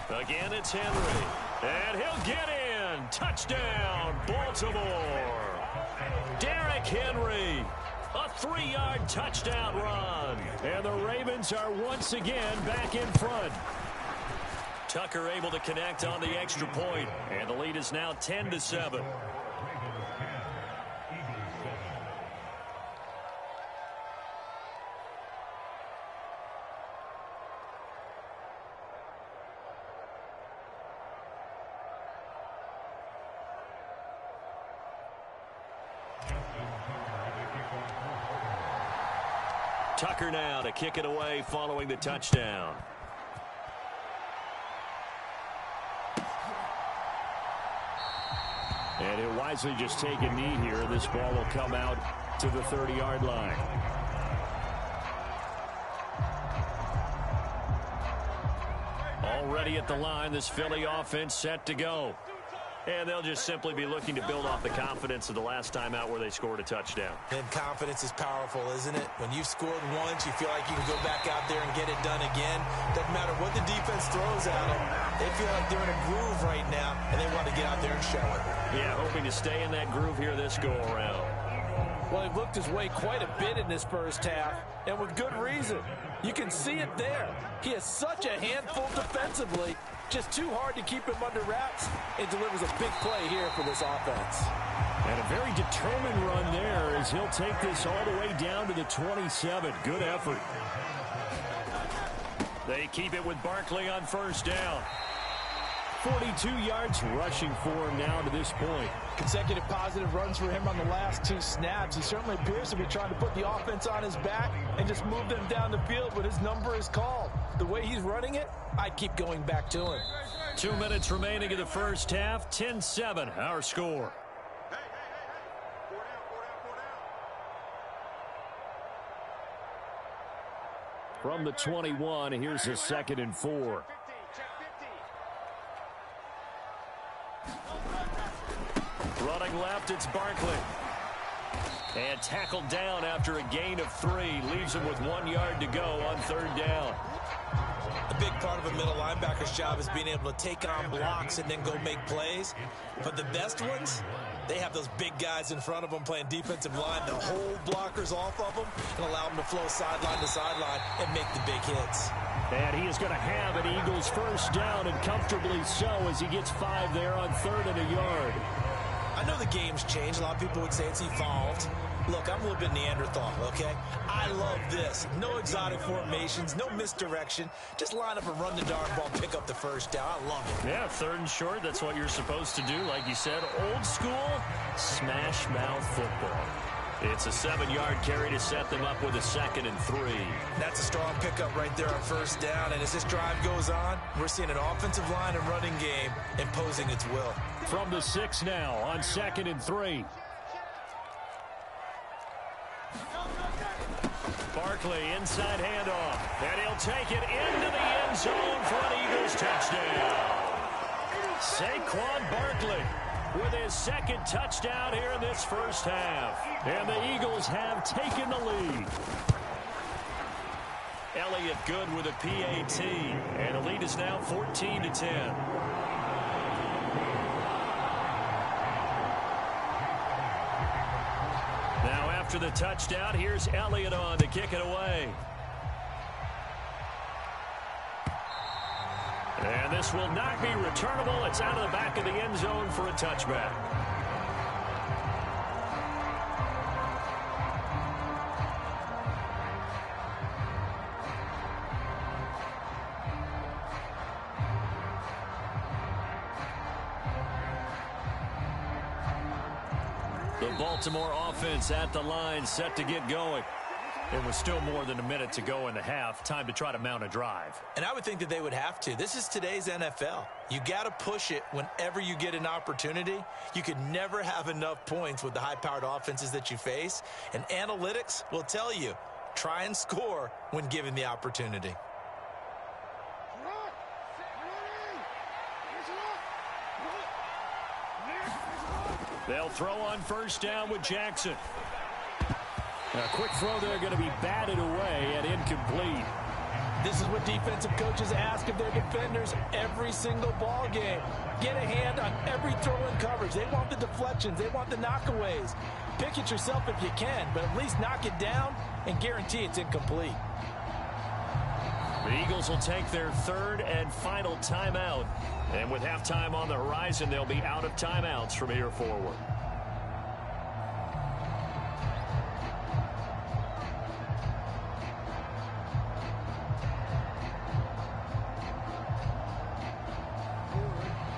Again, it's Henry. And he'll get in. Touchdown, Baltimore. Derrick Henry. A 3-yard touchdown run. And the Ravens are once again back in front. Tucker able to connect on the extra point, and the lead is now 10-7. Tucker now to kick it away following the touchdown. And he'll wisely just take a knee here. This ball will come out to the 30-yard line. Already at the line, this Philly offense set to go. And they'll just simply be looking to build off the confidence of the last time out where they scored a touchdown. And confidence is powerful, isn't it? When you've scored once, you feel like you can go back out there and get it done again. Doesn't matter what the defense throws at them. They feel like they're in a groove right now, and they want to get out there and show it. Yeah, hoping to stay in that groove here this go-around. Well, he looked his way quite a bit in this first half, and with good reason. You can see it there. He is such a handful defensively. Just too hard to keep him under wraps, and delivers a big play here for this offense. And a very determined run there as he'll take this all the way down to the 27. Good effort. They keep it with Barkley on first down. 42 yards rushing for him now to this point. Consecutive positive runs for him on the last 2 snaps. He certainly appears to be trying to put the offense on his back and just move them down the field, but his number is called. The way he's running it, I'd keep going back to him. 2 minutes remaining in the first half. 10-7, our score. From the 21, here's a 2nd and 4. Running left, it's Barkley. And tackled down after a gain of 3. Leaves him with 1 yard to go on 3rd down. A big part of a middle linebacker's job is being able to take on blocks and then go make plays. But the best ones, they have those big guys in front of them playing defensive line to hold blockers off of them and allow them to flow sideline to sideline and make the big hits. And he is going to have an Eagles first down, and comfortably so, as he gets 5 there on 3rd and a yard. I know the game's changed. A lot of people would say it's evolved. Look, I'm a little bit Neanderthal, okay? I love this. No exotic formations, no misdirection. Just line up and run the darn ball, pick up the first down. I love it. Yeah, 3rd and short, that's what you're supposed to do. Like you said, old school, smash mouth football. It's a 7-yard carry to set them up with a 2nd and 3. That's a strong pickup right there on first down. And as this drive goes on, we're seeing an offensive line and running game imposing its will. From the 6 now on 2nd and 3. Barkley, inside handoff. And he'll take it into the end zone for an Eagles touchdown. Saquon Barkley with his 2nd touchdown here in this first half. And the Eagles have taken the lead. Elliott good with a PAT. And the lead is now 14-10. Now after the touchdown, here's Elliott on to kick it away. And this will not be returnable. It's out of the back of the end zone for a touchback. The Baltimore offense at the line, set to get going. It was still more than a minute to go in the half. Time to try to mount a drive. And I would think that they would have to. This is today's NFL. You got to push it whenever you get an opportunity. You could never have enough points with the high-powered offenses that you face. And analytics will tell you, try and score when given the opportunity. They'll throw on first down with Jackson. A quick throw there going to be batted away and incomplete. This is what defensive coaches ask of their defenders every single ball game. Get a hand on every throw in coverage. They want the deflections. They want the knockaways. pick it yourself if you can, but at least knock it down and guarantee it's incomplete. The Eagles will take their third and final timeout. And with halftime on the horizon, they'll be out of timeouts from here forward.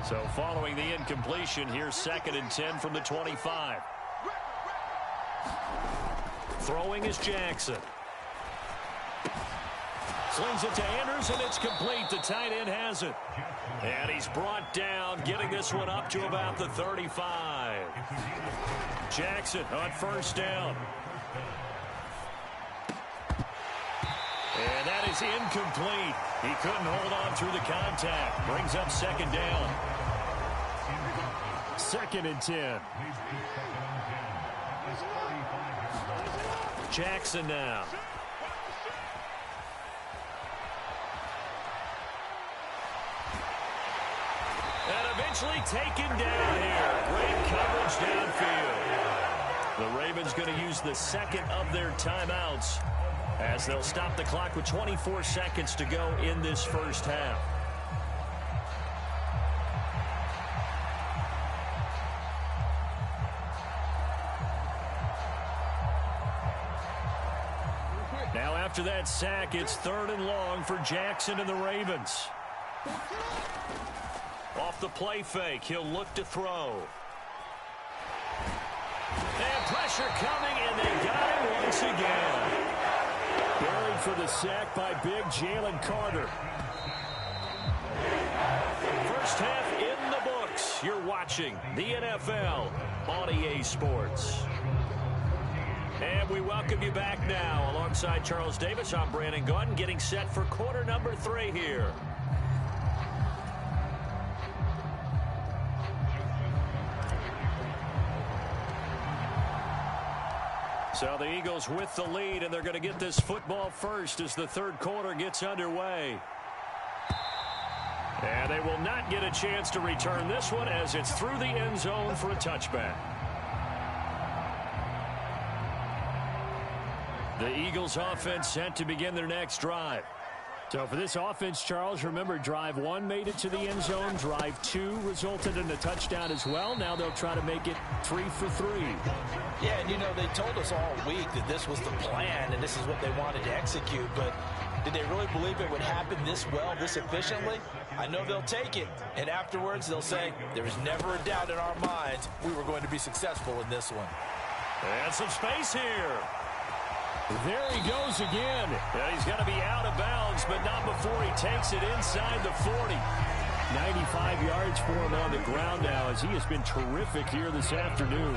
So following the incompletion, here's 2nd and 10 from the 25. Throwing is Jackson. Slings it to Anders, and it's complete. The tight end has it. And he's brought down, getting this one up to about the 35. Jackson on first down. And that is incomplete. He couldn't hold on through the contact. Brings up 2nd down. 2nd and 10. Jackson now. And eventually taken down here. Great coverage downfield. The Ravens going to use the 2nd of their timeouts as they'll stop the clock with 24 seconds to go in this first half. Now after that sack, it's 3rd and long for Jackson and the Ravens. Off the play fake, he'll look to throw. And pressure coming, and they got him once again. Buried for the sack by big Jalen Carter. First half in the books. You're watching the NFL on EA Sports. And we welcome you back now. Alongside Charles Davis, I'm Brandon Gaudin, getting set for quarter number 3 here. So the Eagles with the lead, and they're going to get this football first as the 3rd quarter gets underway. And they will not get a chance to return this one as it's through the end zone for a touchback. The Eagles offense set to begin their next drive. So for this offense, Charles, remember drive 1 made it to the end zone. Drive 2 resulted in a touchdown as well. Now they'll try to make it 3 for 3. Yeah, and you know, they told us all week that this was the plan and this is what they wanted to execute, but did they really believe it would happen this well, this efficiently? I know they'll take it, and afterwards they'll say, there's never a doubt in our minds we were going to be successful in this one. And some space here. There he goes again. Yeah, he's got to be out of bounds, but not before he takes it inside the 40. 95 yards for him on the ground now as he has been terrific here this afternoon.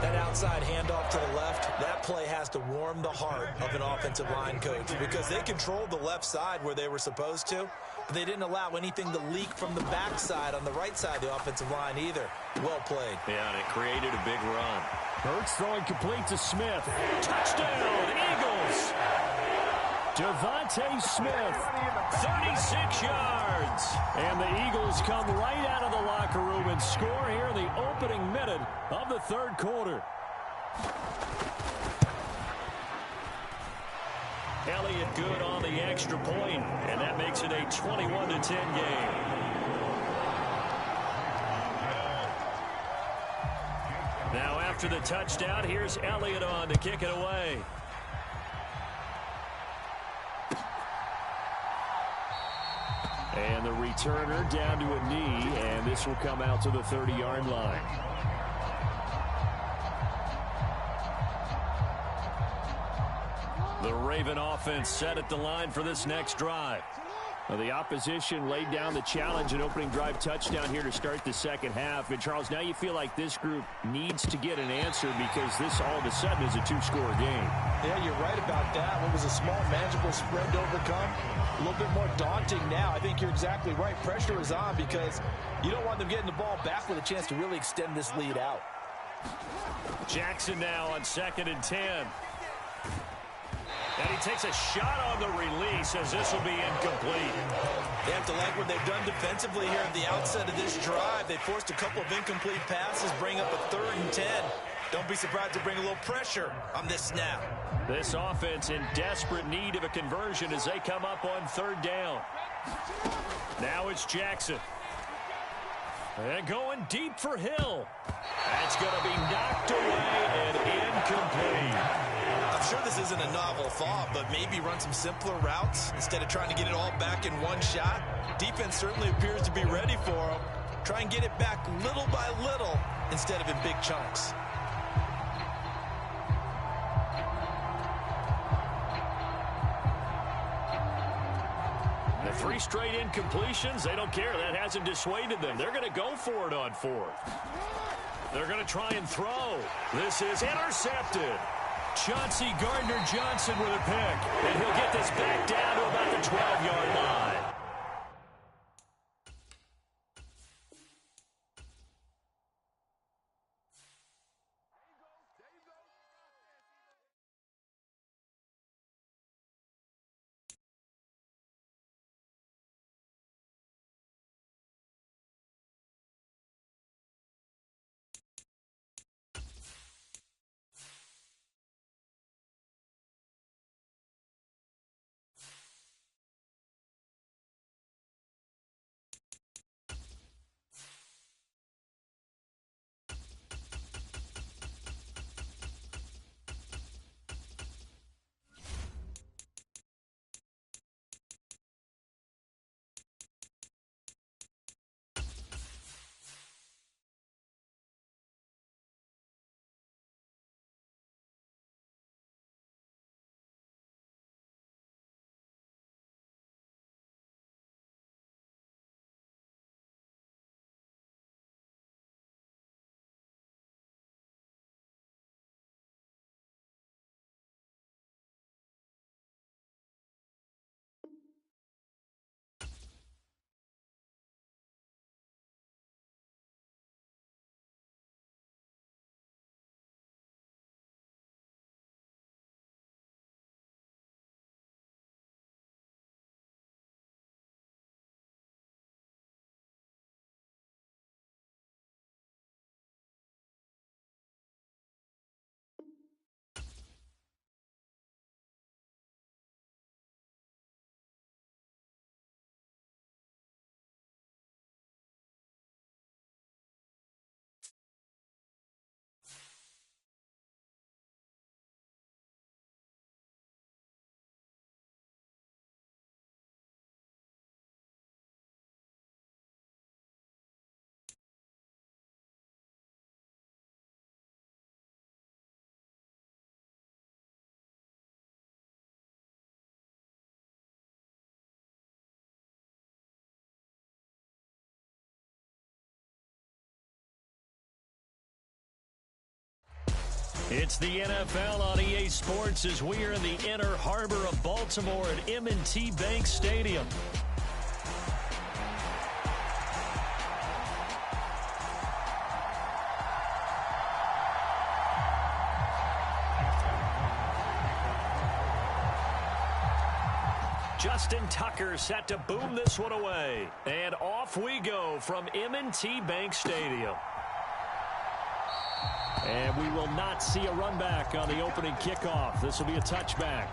That outside handoff to the left, that play has to warm the heart of an offensive line coach because they controlled the left side where they were supposed to, but they didn't allow anything to leak from the backside on the right side of the offensive line either. Well played. Yeah, and it created a big run. Hurts throwing complete to Smith. Touchdown, Eagles! Devontae Smith, 36 yards. And the Eagles come right out of the locker room and score here in the opening minute of the 3rd quarter. Elliott good on the extra point, and that makes it a 21-10 game. Now after the touchdown, here's Elliott on to kick it away. And the returner down to a knee, and this will come out to the 30-yard line. The Raven offense set at the line for this next drive. Well, the opposition laid down the challenge, an opening drive touchdown here to start the 2nd half. And, Charles, now you feel like this group needs to get an answer because this all of a sudden is a 2-score game. Yeah, you're right about that. What was a small, manageable spread to overcome, a little bit more daunting now. I think you're exactly right. Pressure is on because you don't want them getting the ball back with a chance to really extend this lead out. Jackson now on 2nd and 10. And he takes a shot on the release as this will be incomplete. They have to like what they've done defensively here at the outset of this drive. They forced a couple of incomplete passes, bring up a 3rd and 10. Don't be surprised to bring a little pressure on this snap. This offense in desperate need of a conversion as they come up on third down. Now it's Jackson. And going deep for Hill. That's going to be knocked away and incomplete. I'm sure this isn't a novel thought, but maybe run some simpler routes instead of trying to get it all back in one shot. Defense certainly appears to be ready for him. Try and get it back little by little instead of in big chunks. The 3 straight incompletions, they don't care. That hasn't dissuaded them. They're going to go for it on fourth. They're going to try and throw. This is intercepted. Chauncey Gardner-Johnson with a pick. And he'll get this back down to about the 12-yard line. It's the NFL on EA Sports as we are in the inner harbor of Baltimore at M&T Bank Stadium. Justin Tucker set to boom this one away. And off we go from M&T Bank Stadium. And we will not see a run back on the opening kickoff. This will be a touchback.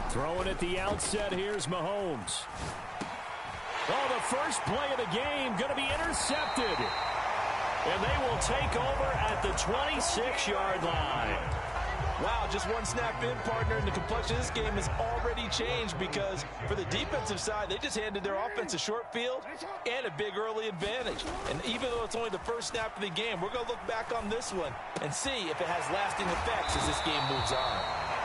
Throwing at the outset, here's Mahomes. Oh, the first play of the game going to be intercepted. And they will take over at the 26-yard line. Wow, just one snap in, partner, and the complexion of this game has already changed because for the defensive side, they just handed their offense a short field and a big early advantage. And even though it's only the first snap of the game, we're going to look back on this one and see if it has lasting effects as this game moves on.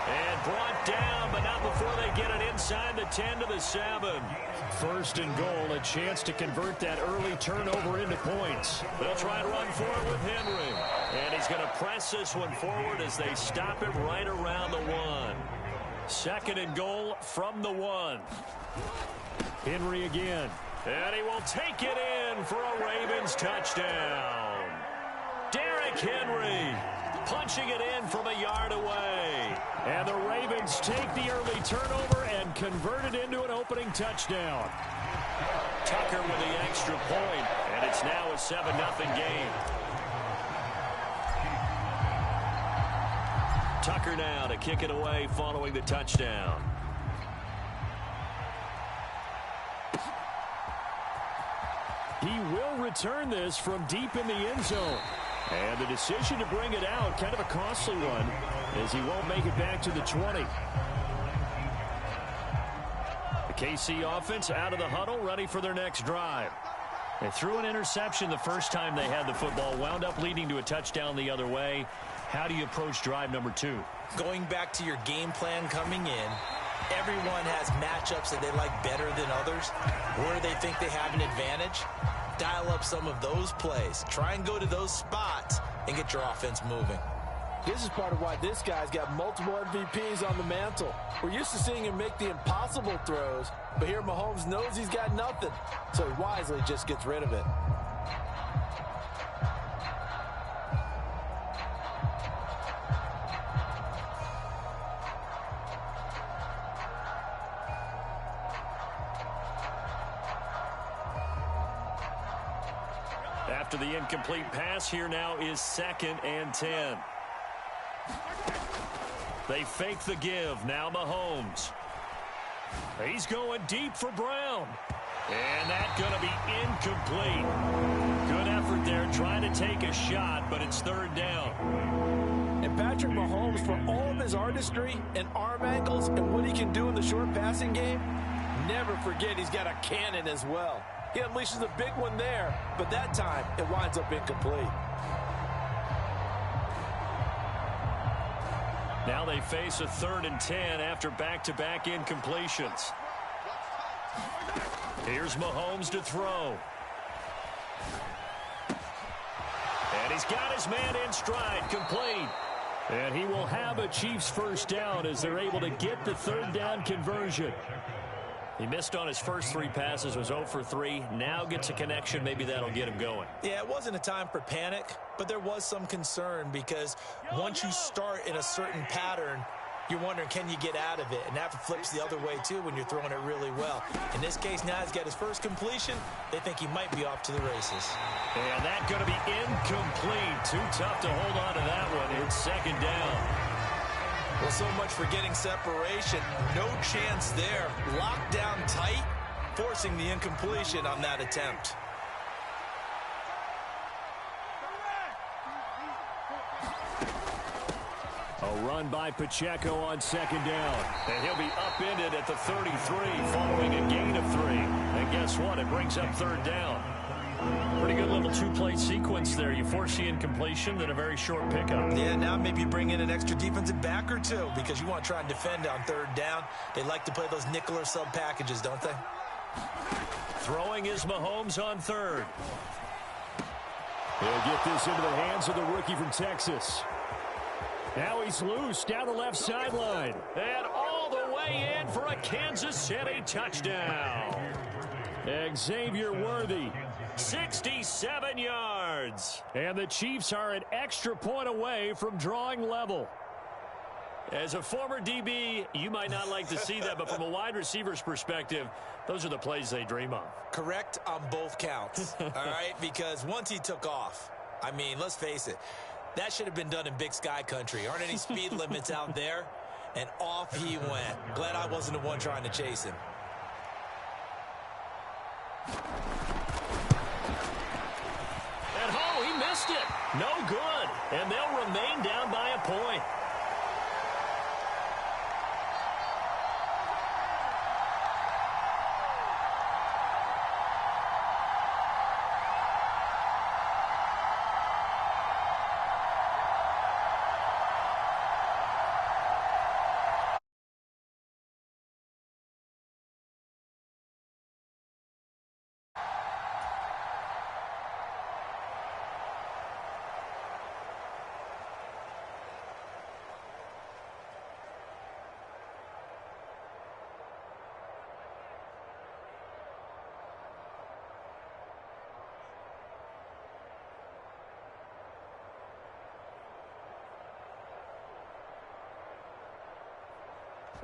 And brought down, but not before they get it inside the 10 to the 7. First and goal, a chance to convert that early turnover into points. They'll try to run for it with Henry. And he's going to press this one forward as they stop it right around the 1. Second and goal from the 1. Henry again. And he will take it in for a Ravens touchdown. Derrick Henry punching it in from a yard away. And the Ravens take the early turnover and convert it into an opening touchdown. Tucker with the extra point, and it's now a 7-0 game. Tucker now to kick it away following the touchdown. He will return this from deep in the end zone. And the decision to bring it out, kind of a costly one, as he won't make it back to the 20. The KC offense out of the huddle, ready for their next drive. They threw an interception the first time they had the football, wound up leading to a touchdown the other way. How do you approach drive number 2? Going back to your game plan coming in, everyone has matchups that they like better than others, where they think they have an advantage. Dial up some of those plays. Try and go to those spots and get your offense moving. This is part of why this guy's got multiple MVPs on the mantle. We're used to seeing him make the impossible throws, but here Mahomes knows he's got nothing, so he wisely just gets rid of it. After the incomplete pass, here now is 2nd and 10. They fake the give. Now Mahomes. He's going deep for Brown. And that's going to be incomplete. Good effort there trying to take a shot, but it's 3rd down. And Patrick Mahomes, for all of his artistry and arm angles and what he can do in the short passing game, never forget he's got a cannon as well. He unleashes a big one there, but that time it winds up incomplete. Now they face a 3rd and 10 after back-to-back incompletions. Here's Mahomes to throw. And he's got his man in stride, complete. And he will have a Chiefs first down as they're able to get the 3rd down conversion. He missed on his first 3 passes, was 0 for 3. Now gets a connection. Maybe that'll get him going. Yeah, it wasn't a time for panic, but there was some concern because once you start in a certain pattern, you're wondering, can you get out of it? And that flips the other way, too, when you're throwing it really well. In this case, now he's got his first completion. They think he might be off to the races. And that's going to be incomplete. Too tough to hold on to that one. It's 2nd down. Well, so much for getting separation. No chance there. Locked down tight, forcing the incompletion on that attempt. A run by Pacheco on 2nd down. And he'll be upended at the 33 following a gain of 3. And guess what? It brings up 3rd down. Pretty good little 2-play sequence there. You force the incompletion, then a very short pickup. Yeah, now maybe you bring in an extra defensive back or 2 because you want to try and defend on 3rd down. They like to play those nickel or sub packages, don't they? Throwing is Mahomes on 3rd. He'll get this into the hands of the rookie from Texas. Now he's loose down the left sideline. And all the way in for a Kansas City touchdown. Xavier Worthy. 67 yards. And the Chiefs are an extra point away from drawing level. As a former DB, you might not like to see that, but from a wide receiver's perspective, those are the plays they dream of. Correct on both counts, all right? Because once he took off, I mean, let's face it, that should have been done in Big Sky country. Aren't any speed limits out there? And off he went. Glad I wasn't the one trying to chase him. He missed it. No good. And they'll remain down by a point.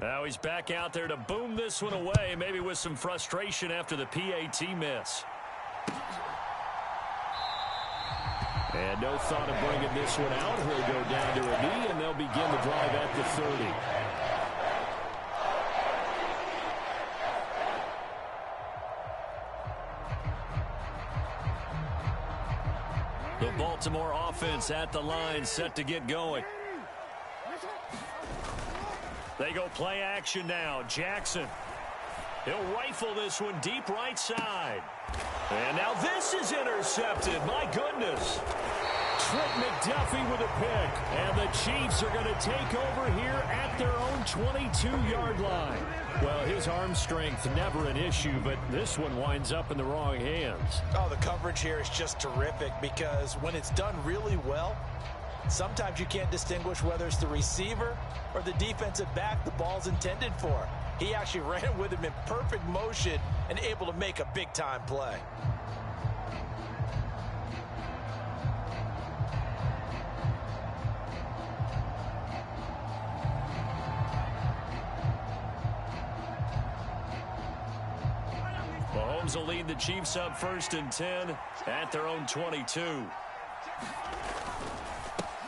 Now he's back out there to boom this one away, maybe with some frustration after the PAT miss. And no thought of bringing this one out. He'll go down to a knee, and they'll begin the drive at the 30. The Baltimore offense at the line, set to get going. They go play action now. Jackson. He'll rifle this one deep right side. And now this is intercepted. My goodness. Trent McDuffie with a pick. And the Chiefs are going to take over here at their own 22-yard line. Well, his arm strength, never an issue, but this one winds up in the wrong hands. Oh, the coverage here is just terrific because when it's done really well, sometimes you can't distinguish whether it's the receiver or the defensive back the ball's intended for. He actually ran with him in perfect motion and able to make a big-time play. Mahomes will lead the Chiefs up 1st and 10 at their own 22.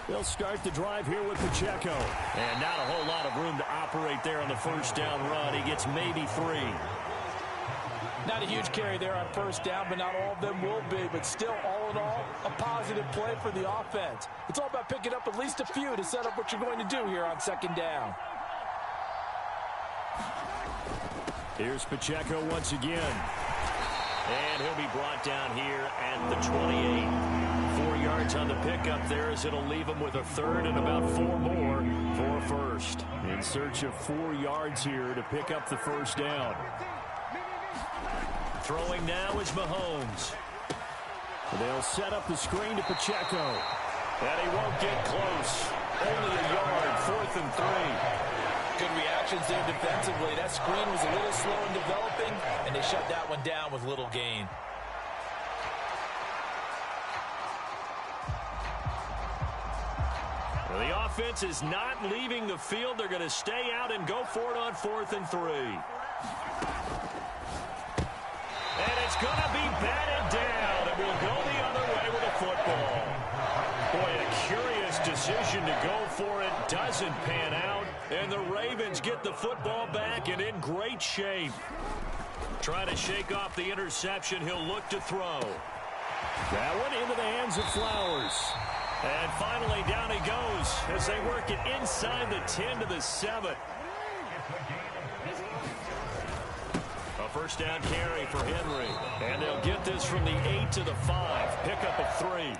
They'll start the drive here with Pacheco. And not a whole lot of room to operate there on the first down run. He gets maybe 3. Not a huge carry there on first down, but not all of them will be. But still, all in all, a positive play for the offense. It's all about picking up at least a few to set up what you're going to do here on 2nd down. Here's Pacheco once again. And he'll be brought down here at the 28. 4 yards on the pickup there as it'll leave him with a 3rd and about 4 more for a first. In search of 4 yards here to pick up the first down. Throwing now is Mahomes. They'll set up the screen to Pacheco. And he won't get close. Only a yard, 4th and 3. Good reactions there defensively. That screen was a little slow in developing, and they shut that one down with little gain. Well, the offense is not leaving the field. They're going to stay out and go for it on 4th and 3. And it's going to be batted down, and we'll go the other way with a football. Boy, a curious decision to go for it. Doesn't pan out. And the Ravens get the football back and in great shape. Trying to shake off the interception. He'll look to throw. That one into the hands of Flowers. And finally down he goes as they work it inside the 10 to the 7. A first down carry for Henry. And they'll get this from the 8 to the 5. Pickup of 3.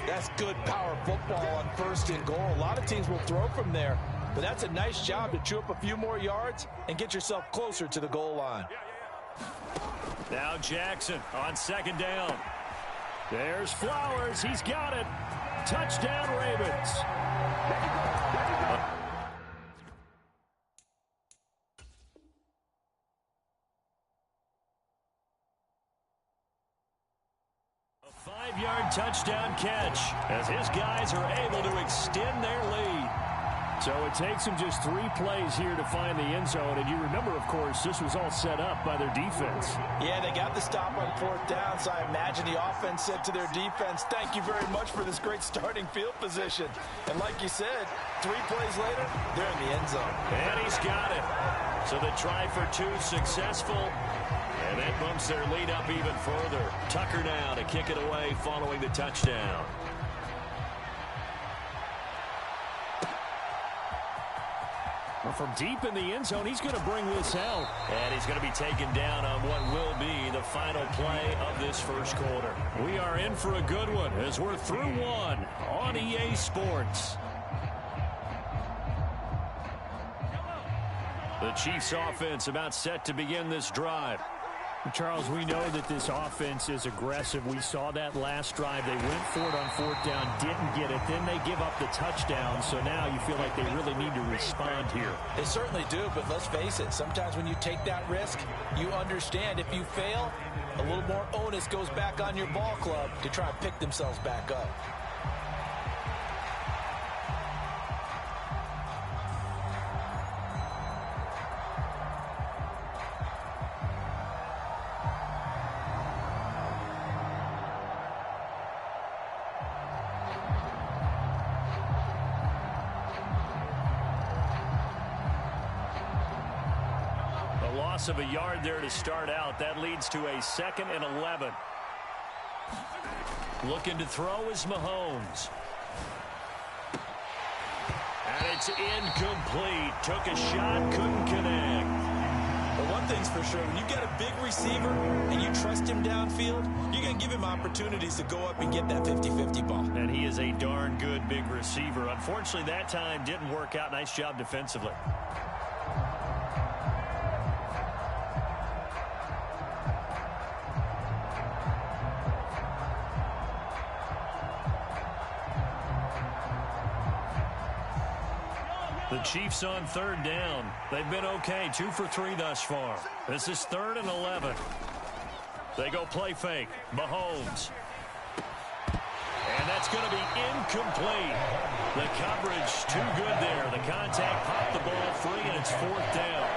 That's good power football on 1st and goal. A lot of teams will throw from there. But that's a nice job to chew up a few more yards and get yourself closer to the goal line. Now Jackson on 2nd down. There's Flowers. He's got it. Touchdown, Ravens. A 5-yard touchdown catch as his guys are able to extend their lead. So it takes them just 3 plays here to find the end zone. And you remember, of course, this was all set up by their defense. Yeah, they got the stop on 4th down, so I imagine the offense said to their defense, thank you very much for this great starting field position. And like you said, 3 plays later, they're in the end zone. And he's got it. So the try for 2 successful. And that bumps their lead up even further. Tucker now to kick it away following the touchdown. Well, from deep in the end zone, he's going to bring this out. And he's going to be taken down on what will be the final play of this first quarter. We are in for a good one as we're through 1 on EA Sports. The Chiefs offense about set to begin this drive. Charles, we know that this offense is aggressive. We saw that last drive. They went for it on 4th down, didn't get it. Then they give up the touchdown. So now you feel like they really need to respond here. They certainly do, but let's face it. Sometimes when you take that risk, you understand if you fail, a little more onus goes back on your ball club to try and pick themselves back up. loss of a yard there to start out. That leads to a 2nd and 11. Looking to throw is Mahomes. And it's incomplete. Took a shot, couldn't connect. But one thing's for sure, when you got a big receiver and you trust him downfield, you're going to give him opportunities to go up and get that 50-50 ball. And he is a darn good big receiver. Unfortunately, that time didn't work out. Nice job defensively. The Chiefs on 3rd down. They've been okay, 2 for 3 thus far. This is 3rd and 11. They go play fake. Mahomes. And that's going to be incomplete. The coverage too good there. The contact popped the ball free, and it's 4th down.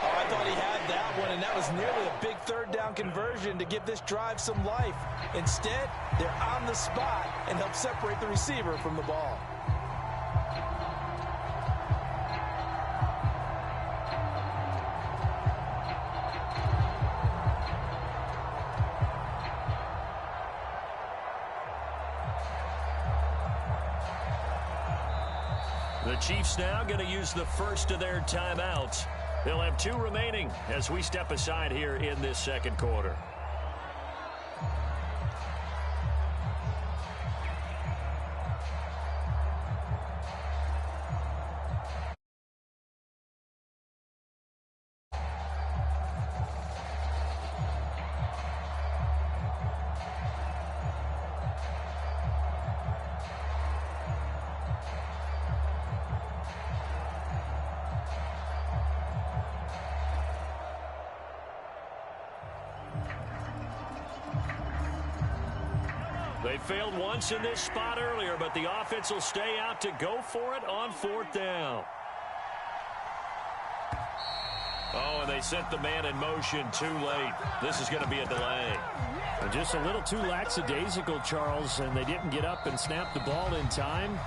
Oh, I thought he had that one, and that was nearly a big 3rd down conversion to give this drive some life. Instead, they're on the spot and help separate the receiver from the ball. The Chiefs now going to use the first of their timeouts. They'll have 2 remaining as we step aside here in this 2nd quarter. They failed once in this spot earlier, but the offense will stay out to go for it on 4th down. Oh, and they sent the man in motion too late. This is going to be a delay. And just a little too lackadaisical, Charles, and they didn't get up and snap the ball in time.